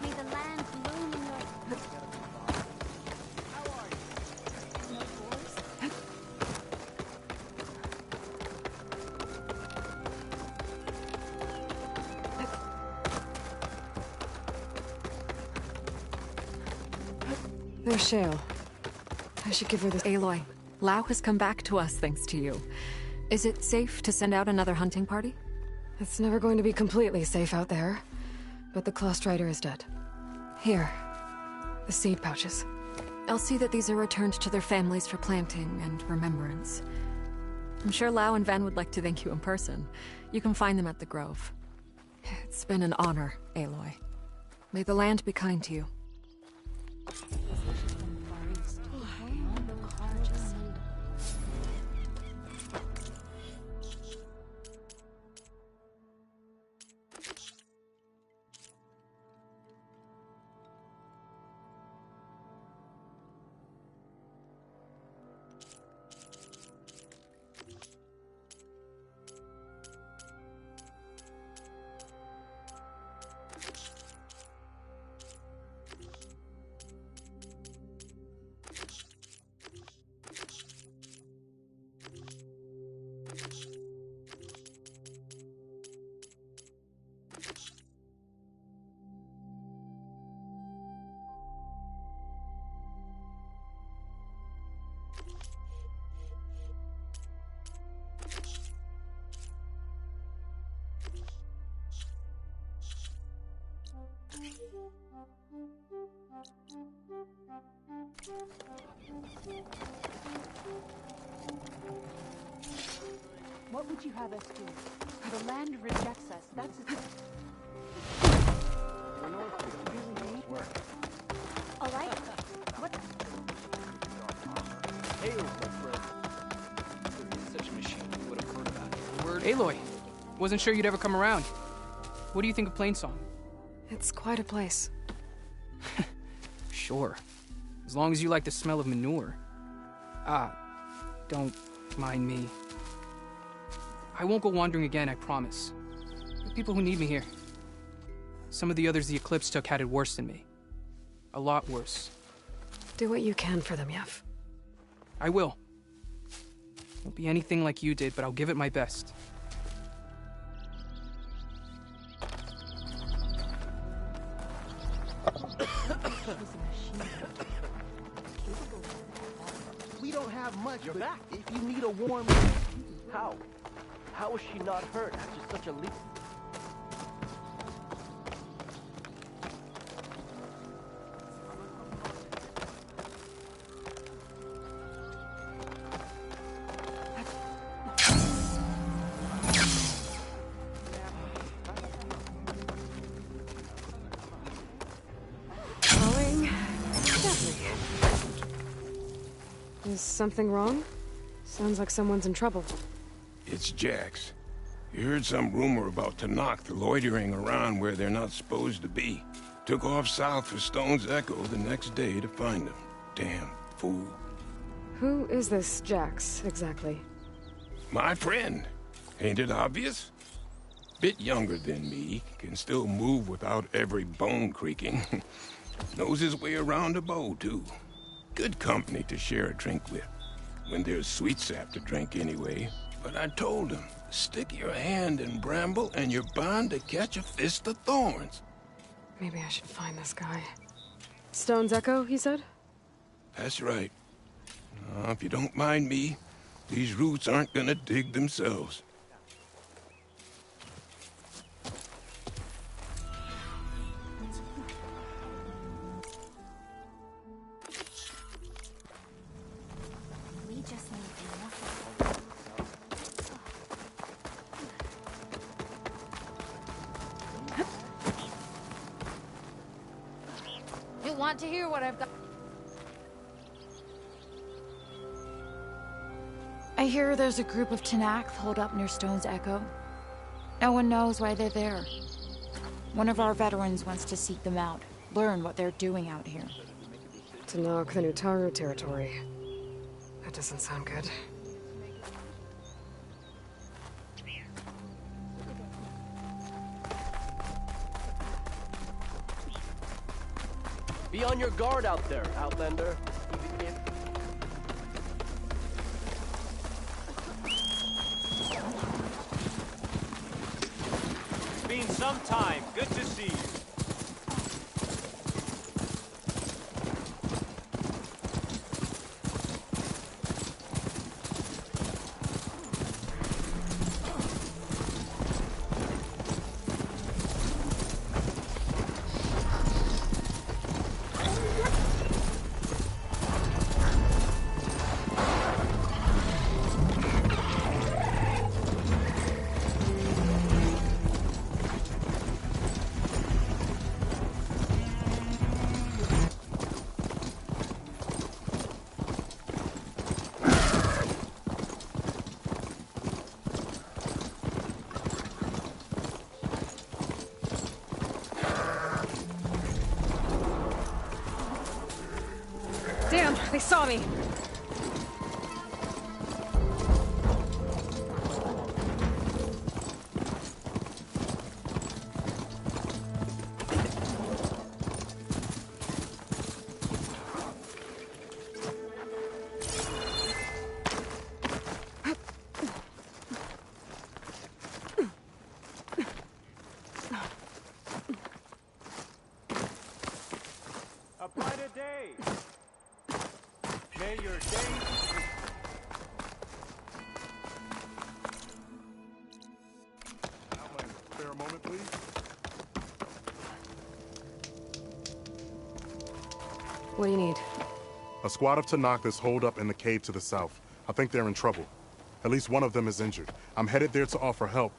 May the land bloom in your... There's Shale. I should give her this. Aloy, Lao has come back to us thanks to you. Is it safe to send out another hunting party? It's never going to be completely safe out there. But the Claw Strider is dead. Here. The seed pouches. I'll see that these are returned to their families for planting and remembrance. I'm sure Lao and Van would like to thank you in person. You can find them at the Grove. It's been an honor, Aloy. May the land be kind to you. What would you have us do? The land rejects us. That's its... All right. What? Hail's my friend. Such a machine, you would have heard about it. Word. Aloy, wasn't sure you'd ever come around. What do you think of Plainsong? It's quite a place. Sure. As long as you like the smell of manure. Don't mind me. I won't go wandering again, I promise. There are people who need me here. Some of the others the Eclipse took had it worse than me. A lot worse. Do what you can for them, Yef. I will. Won't be anything like you did, but I'll give it my best. We don't have much, but if you need a warm... How? How is she not hurt after such a leap? Going gently. Is something wrong? Sounds like someone's in trouble. It's Jax. You heard some rumor about Tanakh loitering around where they're not supposed to be. Took off south for Stone's Echo the next day to find them. Damn fool. Who is this Jax, exactly? My friend. Ain't it obvious? Bit younger than me, can still move without every bone creaking. Knows his way around a bow, too. Good company to share a drink with. When there's sweet sap to drink anyway. But I told him, stick your hand in bramble and you're bound to catch a fist of thorns. Maybe I should find this guy. Stone's Echo, he said? That's right. If you don't mind me, these roots aren't gonna dig themselves. We just need enough. You'll want to hear what I've got. I hear there's a group of Tanakh holed up near Stone's Echo. No one knows why they're there. One of our veterans wants to seek them out, learn what they're doing out here. Tanakh, the Utaru territory. That doesn't sound good. Be on your guard out there, Outlander. Even if... It's been some time. Good to see you. Damn, they saw me. A brighter day. May your days... Spare a moment, please. What do you need? A squad of Tanakh is holed up in the cave to the south. I think they're in trouble. At least one of them is injured. I'm headed there to offer help.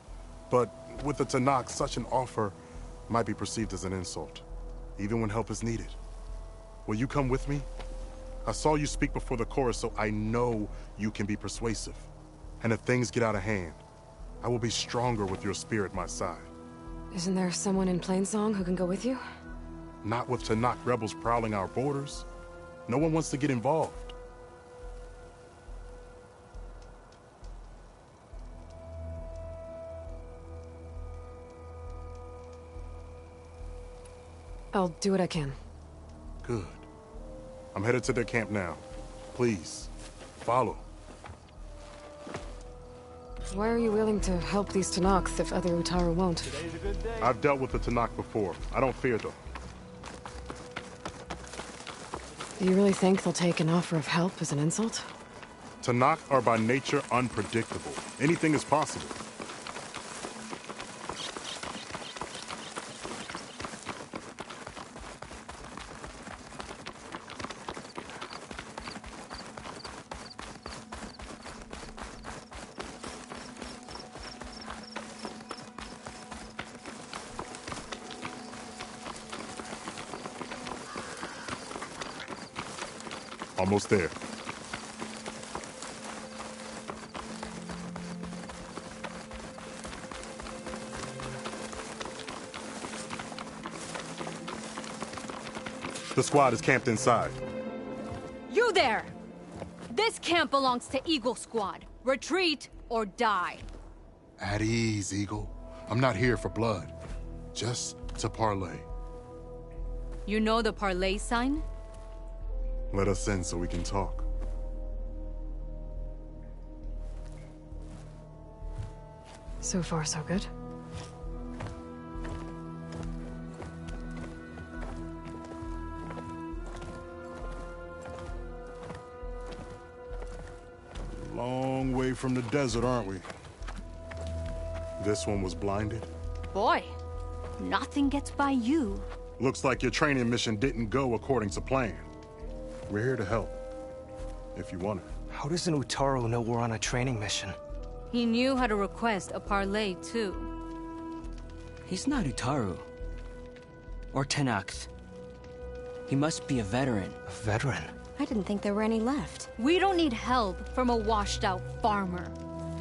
But with the Tanakh, such an offer might be perceived as an insult, even when help is needed. Will you come with me? I saw you speak before the chorus, so I know you can be persuasive. And if things get out of hand, I will be stronger with your spear at my side. Isn't there someone in Plainsong who can go with you? Not with Tanakh rebels prowling our borders. No one wants to get involved. I'll do what I can. Good. I'm headed to their camp now. Please, follow. Why are you willing to help these Tanakhs if other Utaru won't? I've dealt with the Tanakh before. I don't fear them. Do you really think they'll take an offer of help as an insult? Tanakh are by nature unpredictable. Anything is possible. Almost there. The squad is camped inside. You there! This camp belongs to Eagle Squad. Retreat or die. At ease, Eagle. I'm not here for blood. Just to parlay. You know the parlay sign? Let us in so we can talk. So far, so good. Long way from the desert, aren't we? This one was blinded. Boy, nothing gets by you. Looks like your training mission didn't go according to plan. We're here to help, if you want it. How does an Utaru know we're on a training mission? He knew how to request a parlay, too. He's not Utaru. Or Tanakh. He must be a veteran. A veteran? I didn't think there were any left. We don't need help from a washed-out farmer.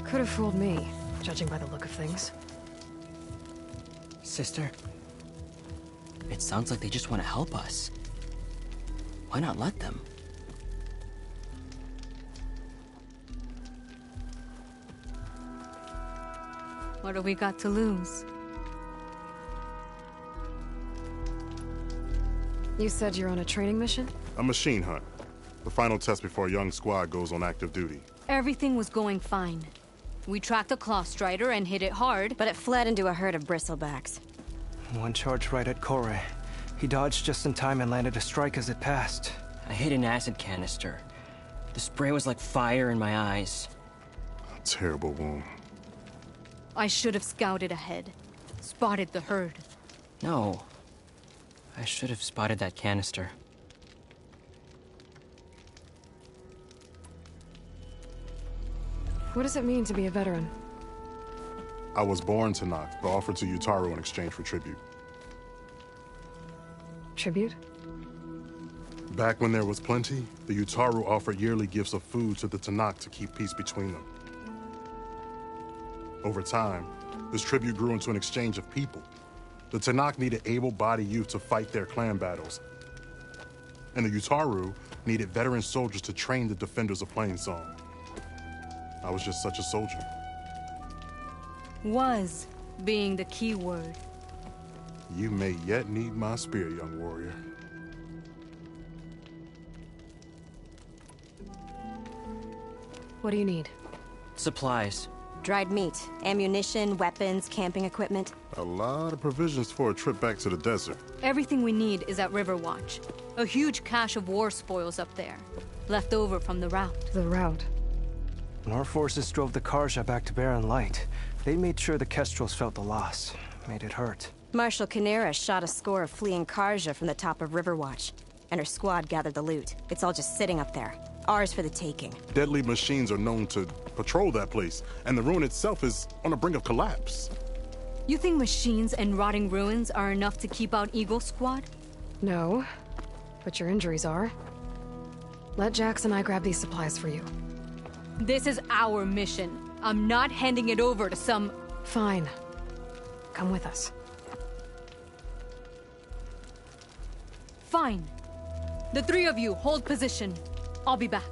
Could have fooled me, judging by the look of things. Sister, it sounds like they just want to help us. Why not let them? What have we got to lose? You said you're on a training mission? A machine hunt. The final test before a young squad goes on active duty. Everything was going fine. We tracked a claw strider and hit it hard, but it fled into a herd of bristlebacks. One charge right at Kore. He dodged just in time and landed a strike as it passed. I hit an acid canister. The spray was like fire in my eyes. A terrible wound. I should have scouted ahead. Spotted the herd. No. I should have spotted that canister. What does it mean to be a veteran? I was born Tanakh, but offered to Utaru in exchange for tribute. Tribute? Back when there was plenty, the Utaru offered yearly gifts of food to the Tanakh to keep peace between them. Over time, this tribute grew into an exchange of people. The Tanakh needed able-bodied youth to fight their clan battles. And the Utaru needed veteran soldiers to train the defenders of Plainsong. I was just such a soldier. Was being the key word. You may yet need my spear, young warrior. What do you need? Supplies. Dried meat, ammunition, weapons, camping equipment. A lot of provisions for a trip back to the desert. Everything we need is at Riverwatch. A huge cache of war spoils up there. Left over from the rout. The rout? When our forces drove the Karja back to Barren Light, they made sure the Kestrels felt the loss. Made it hurt. Marshal Canera shot a score of fleeing Karja from the top of Riverwatch. and her squad gathered the loot. It's all just sitting up there. Ours for the taking. Deadly machines are known to patrol that place, and the ruin itself is on the brink of collapse. You think machines and rotting ruins are enough to keep out Eagle Squad? No, but your injuries are. Let Jax and I grab these supplies for you. This is our mission. I'm not handing it over to some... Fine. Come with us. Fine. The three of you hold position. I'll be back.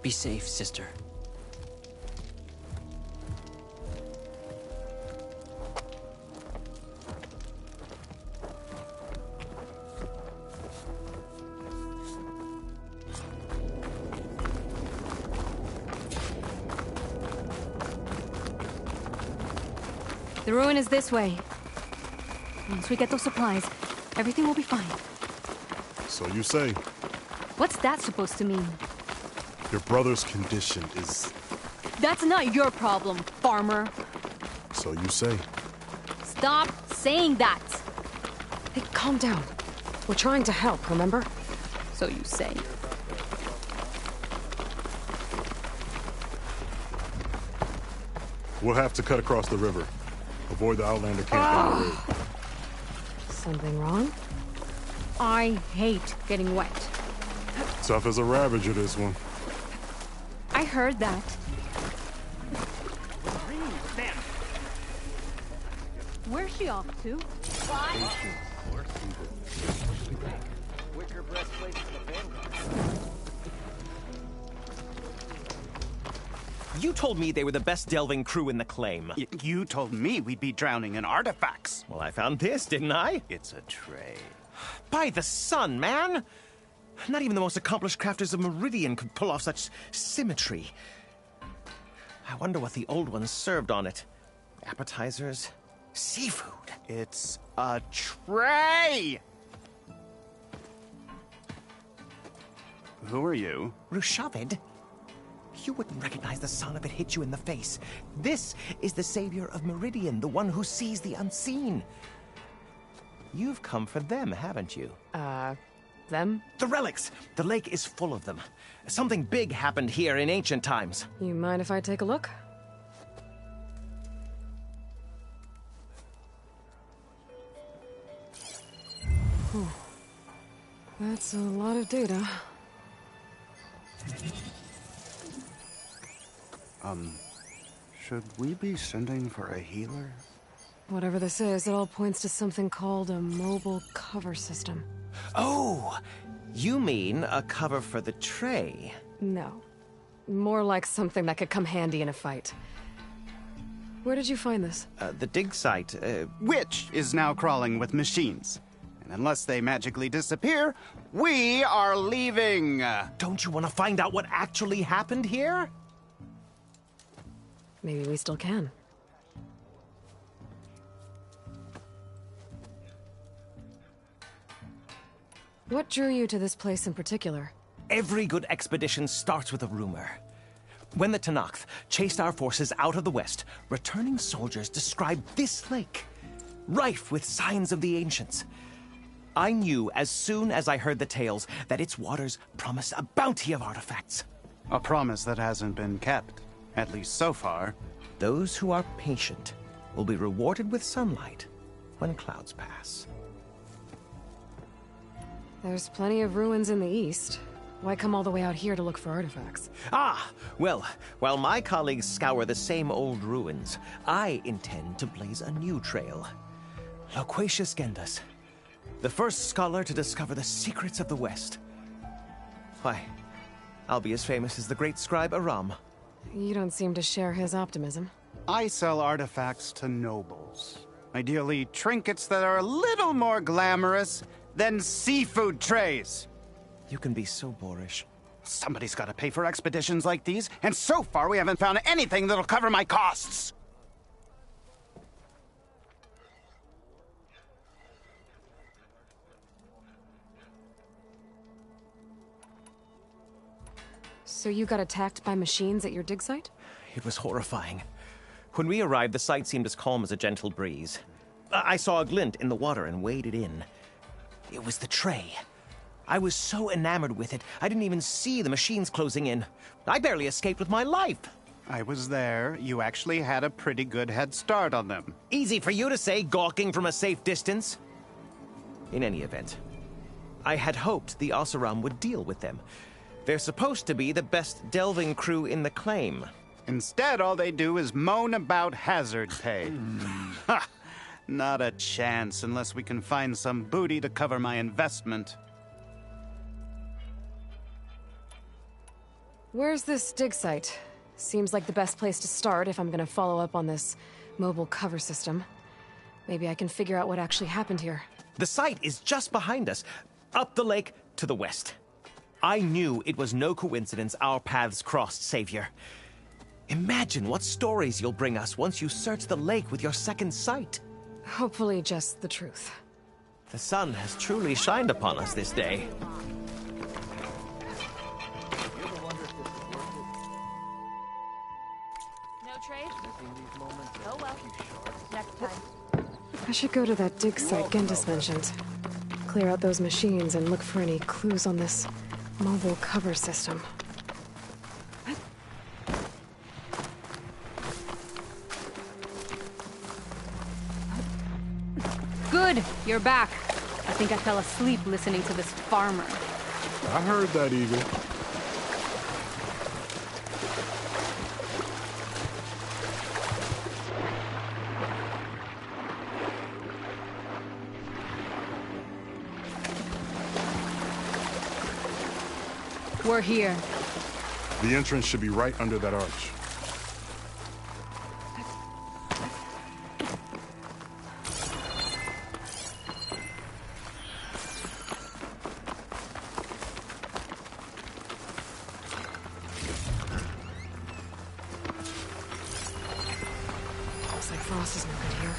Be safe, sister. The ruin is this way. Once we get those supplies, everything will be fine. So you say. What's that supposed to mean? Your brother's condition is... That's not your problem, farmer. So you say. Stop saying that! Hey, calm down. We're trying to help, remember? So you say. We'll have to cut across the river. Avoid the Outlander camp on the road. Something wrong? I hate getting wet. Tough as a Ravager, this one. I heard that. Where's she off to? Wicker breastplates for the vanguard. You told me they were the best delving crew in the claim. You told me we'd be drowning in artifacts. Well, I found this, didn't I? It's a tray. By the sun, man! Not even the most accomplished crafters of Meridian could pull off such symmetry. I wonder what the old ones served on it. Appetizers? Seafood? It's a tray! Who are you? Rushavid? You wouldn't recognize the sound if it hit you in the face. This is the savior of Meridian, the one who sees the unseen. You've come for them, haven't you? Them? The relics! The lake is full of them. Something big happened here in ancient times. You mind if I take a look? Whew. That's a lot of data. Should we be sending for a healer? Whatever this is, it all points to something called a mobile cover system. Oh! You mean a cover for the tray? No. More like something that could come handy in a fight. Where did you find this? The dig site, Which is now crawling with machines. And unless they magically disappear, we are leaving! Don't you want to find out what actually happened here? Maybe we still can. What drew you to this place in particular? Every good expedition starts with a rumor. When the Tenakth chased our forces out of the west, returning soldiers described this lake, rife with signs of the ancients. I knew as soon as I heard the tales that its waters promised a bounty of artifacts. A promise that hasn't been kept, at least so far. Those who are patient will be rewarded with sunlight when clouds pass. There's plenty of ruins in the east. Why come all the way out here to look for artifacts? Ah, well, while my colleagues scour the same old ruins, I intend to blaze a new trail. Loquacious Gendas, the first scholar to discover the secrets of the West. Why, I'll be as famous as the great scribe Aram. You don't seem to share his optimism. I sell artifacts to nobles. Ideally, trinkets that are a little more glamorous than seafood trays. You can be so boorish. Somebody's got to pay for expeditions like these, and so far we haven't found anything that'll cover my costs. So you got attacked by machines at your dig site? It was horrifying. When we arrived, the sight seemed as calm as a gentle breeze. I saw a glint in the water and waded in. It was the tray. I was so enamored with it, I didn't even see the machines closing in. I barely escaped with my life. I was there. You actually had a pretty good head start on them. Easy for you to say, gawking from a safe distance. In any event, I had hoped the Oseram would deal with them. They're supposed to be the best delving crew in the claim. Instead, all they do is moan about hazard pay. Ha! Not a chance unless we can find some booty to cover my investment. Where's this dig site? Seems like the best place to start if I'm gonna follow up on this mobile cover system. Maybe I can figure out what actually happened here. The site is just behind us, up the lake to the west. I knew it was no coincidence our paths crossed, Savior. Imagine what stories you'll bring us once you search the lake with your second sight. Hopefully just the truth. The sun has truly shined upon us this day. No trade? Oh well. Next time. I should go to that dig site Gendis mentioned. Clear out those machines and look for any clues on this mobile cover system. Good, you're back. I think I fell asleep listening to this farmer. I heard that, Eagle. We're here. The entrance should be right under that arch. Looks like Frost is no good here.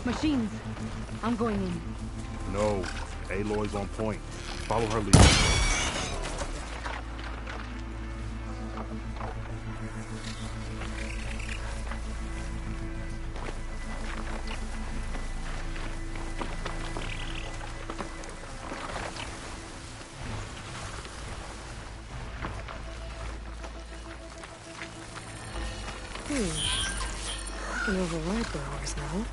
Machines. I'm going in. No, Aloy's on point. Follow her lead. I can override burrows now.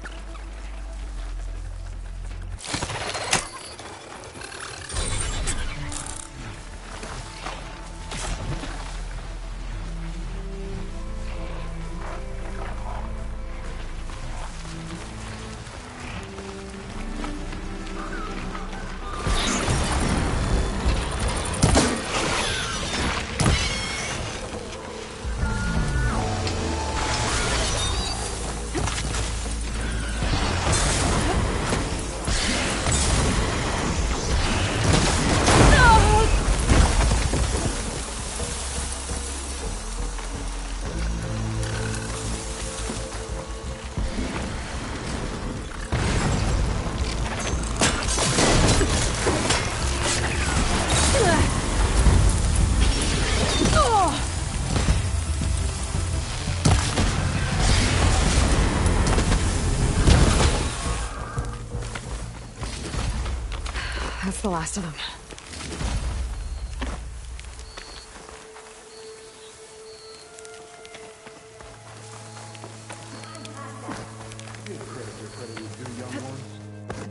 That's the last of them.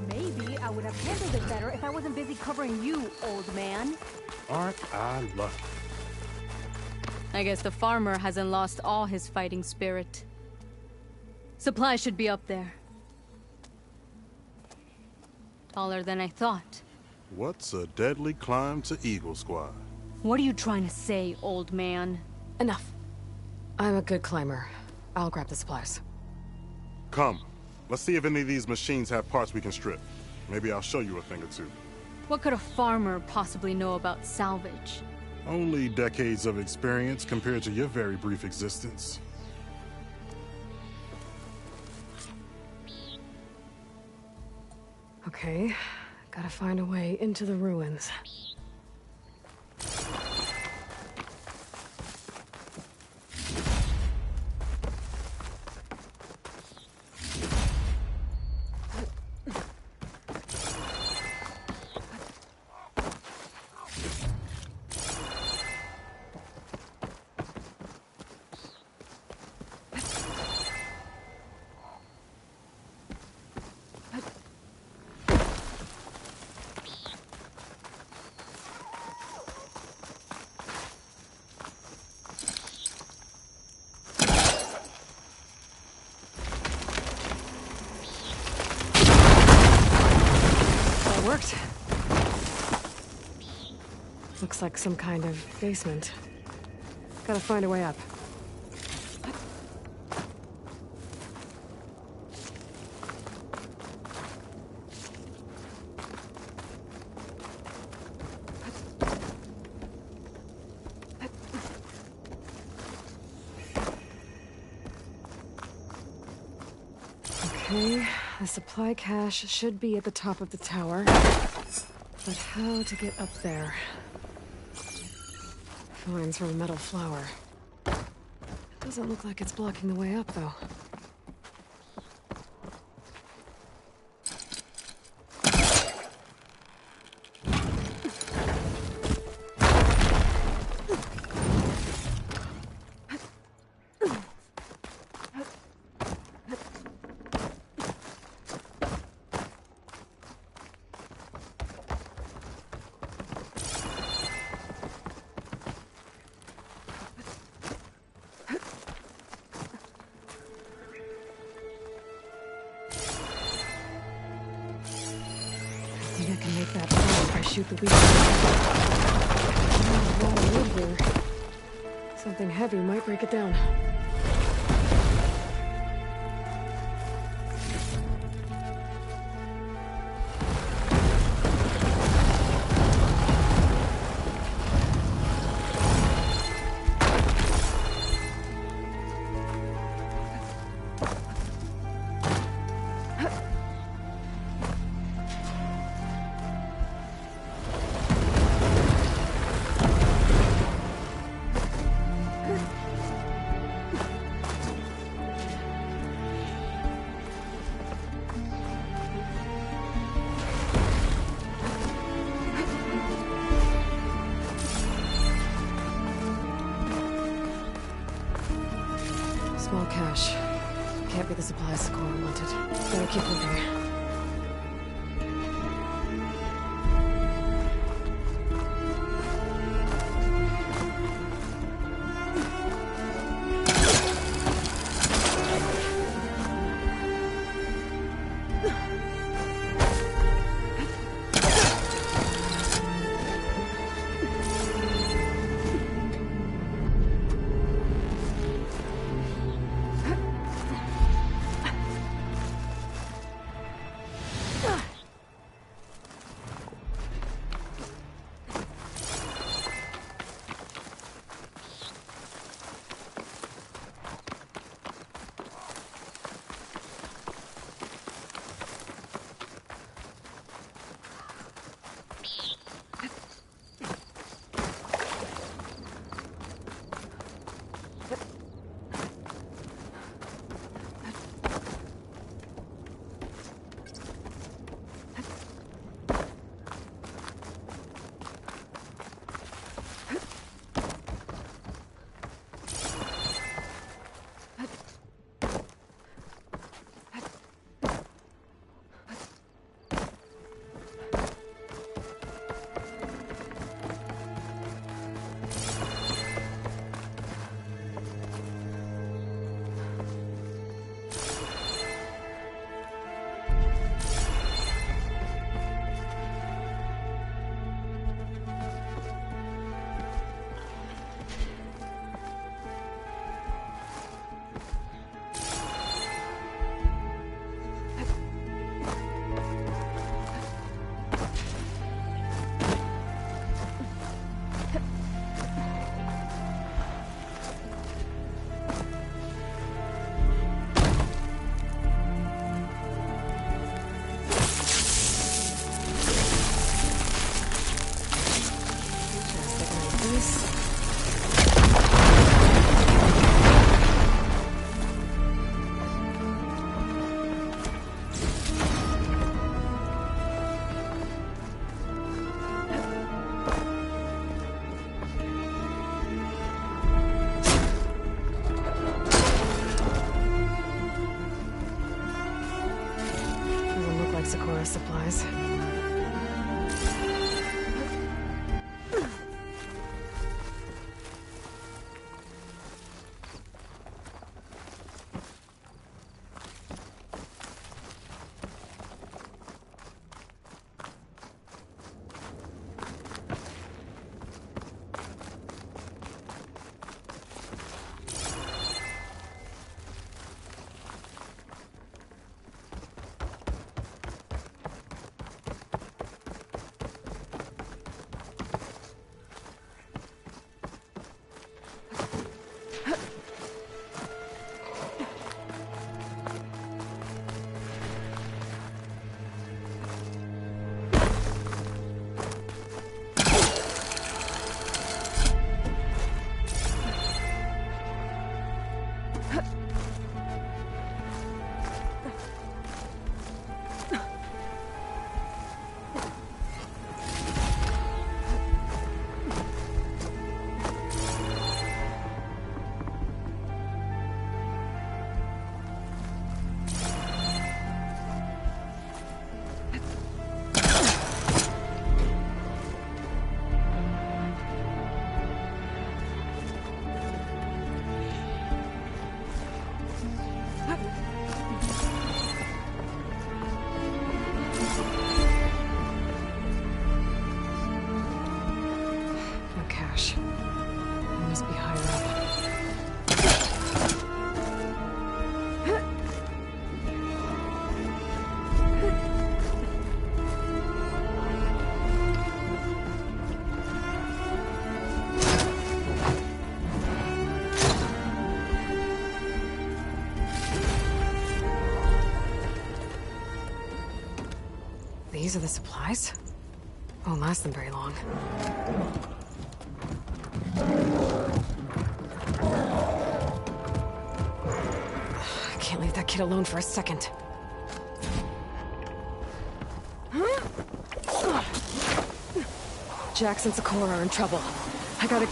Maybe I would have handled it better if I wasn't busy covering you, old man. Aren't I lucky? I guess the farmer hasn't lost all his fighting spirit. Supplies should be up there. Taller than I thought. What's a deadly climb to Eagle Squad? What are you trying to say, old man? Enough. I'm a good climber. I'll grab the supplies. Come. Let's see if any of these machines have parts we can strip. Maybe I'll show you a thing or two. What could a farmer possibly know about salvage? Only decades of experience compared to your very brief existence. Okay, gotta find a way into the ruins. Worked. Looks like some kind of basement. Gotta find a way up. Okay, the supply cache should be at the top of the tower. But how to get up there? Vines from a metal flower. It doesn't look like it's blocking the way up, though. I think I can make that fall if I shoot the weak spot. There's a lot of wood here. Something heavy might break it down. Small cache. Can't be the supplies the core wanted. Better keep moving. supplies. These are the supplies? Won't last them very long. I can't leave that kid alone for a second. Jax and Sakura are in trouble. I gotta...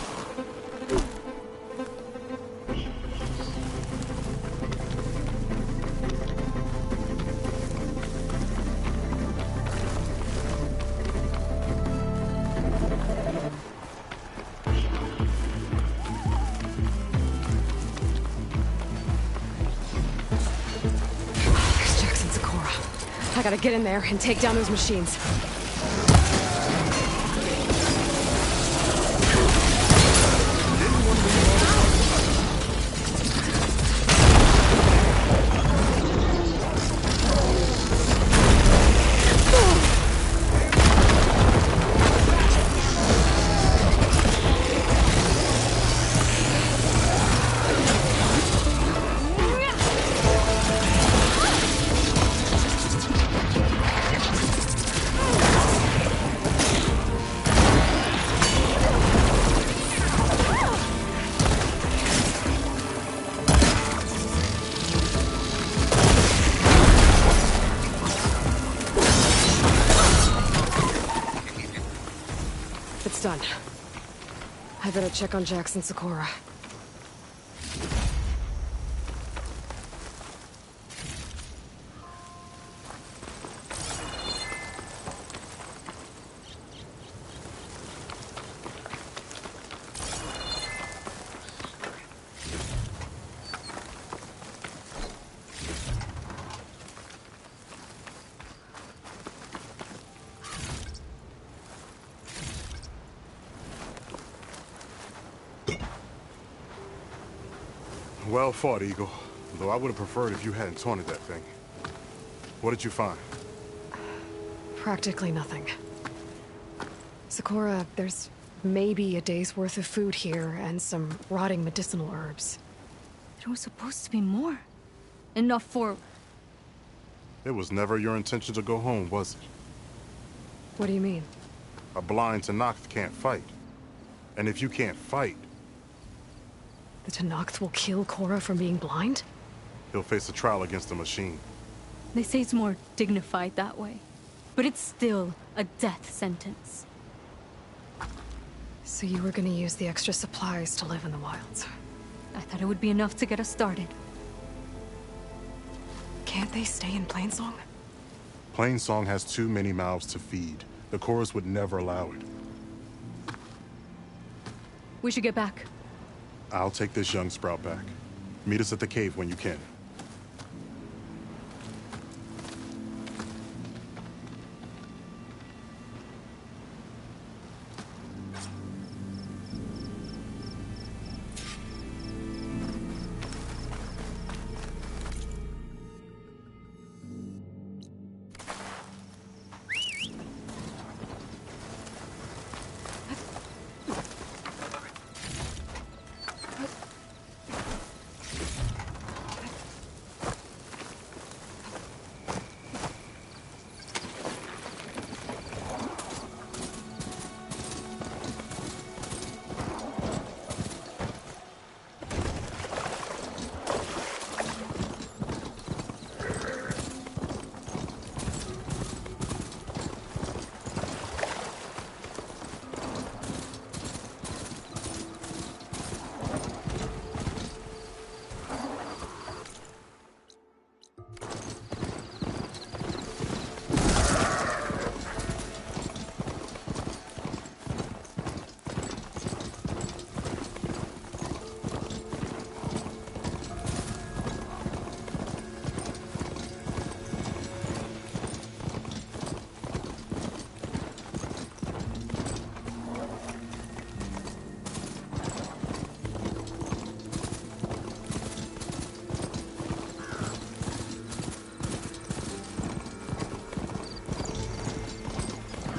I gotta get in there and take down those machines. It's done. I better check on Jax and Sakura. Well fought, Eagle. Though I would have preferred if you hadn't taunted that thing. What did you find? Practically nothing. Sakura, there's maybe a day's worth of food here and some rotting medicinal herbs. There was supposed to be more. Enough for... It was never your intention to go home, was it? What do you mean? A blind Tenakth can't fight. And if you can't fight... The Tenakth will kill Korra from being blind? He'll face a trial against the machine. They say it's more dignified that way. But it's still a death sentence. So you were gonna use the extra supplies to live in the wilds? I thought it would be enough to get us started. Can't they stay in Plainsong? Plainsong has too many mouths to feed. The chorus would never allow it. We should get back. I'll take this young sprout back. Meet us at the cave when you can.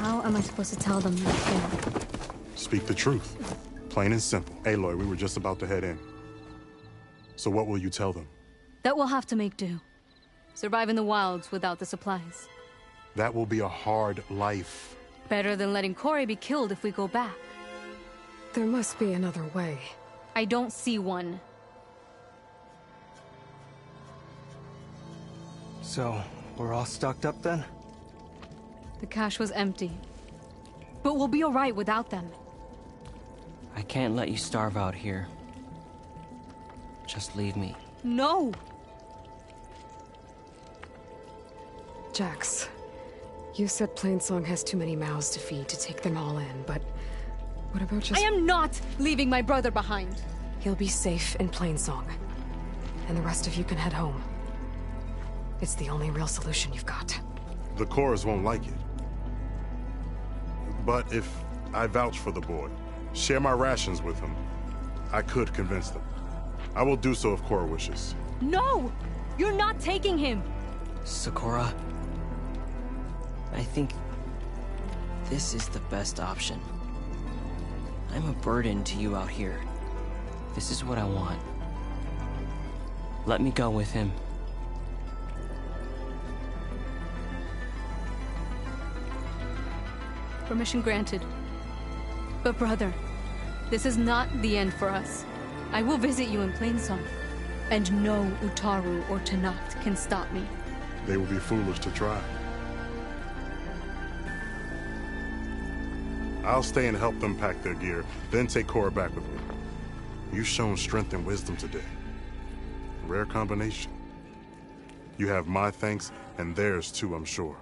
How am I supposed to tell them that? Speak the truth. Plain and simple. Aloy, we were just about to head in. So what will you tell them? That we'll have to make do. Survive in the wilds without the supplies. That will be a hard life. Better than letting Corey be killed if we go back. There must be another way. I don't see one. So, we're all stocked up then? The cache was empty. But we'll be alright without them. I can't let you starve out here. Just leave me. No! Jax, you said Plainsong has too many mouths to feed to take them all in, but what about just— I am not leaving my brother behind! He'll be safe in Plainsong, and the rest of you can head home. It's the only real solution you've got. The chorus won't like it. But if I vouch for the boy, share my rations with him, I could convince them. I will do so if Cora wishes. No! You're not taking him! Sakura, I think this is the best option. I'm a burden to you out here. This is what I want. Let me go with him. Permission granted. But brother, this is not the end for us. I will visit you in Plainsong, and no Utaru or Tanacht can stop me. They will be foolish to try. I'll stay and help them pack their gear, then take Cora back with me. You've shown strength and wisdom today. Rare combination. You have my thanks, and theirs too, I'm sure.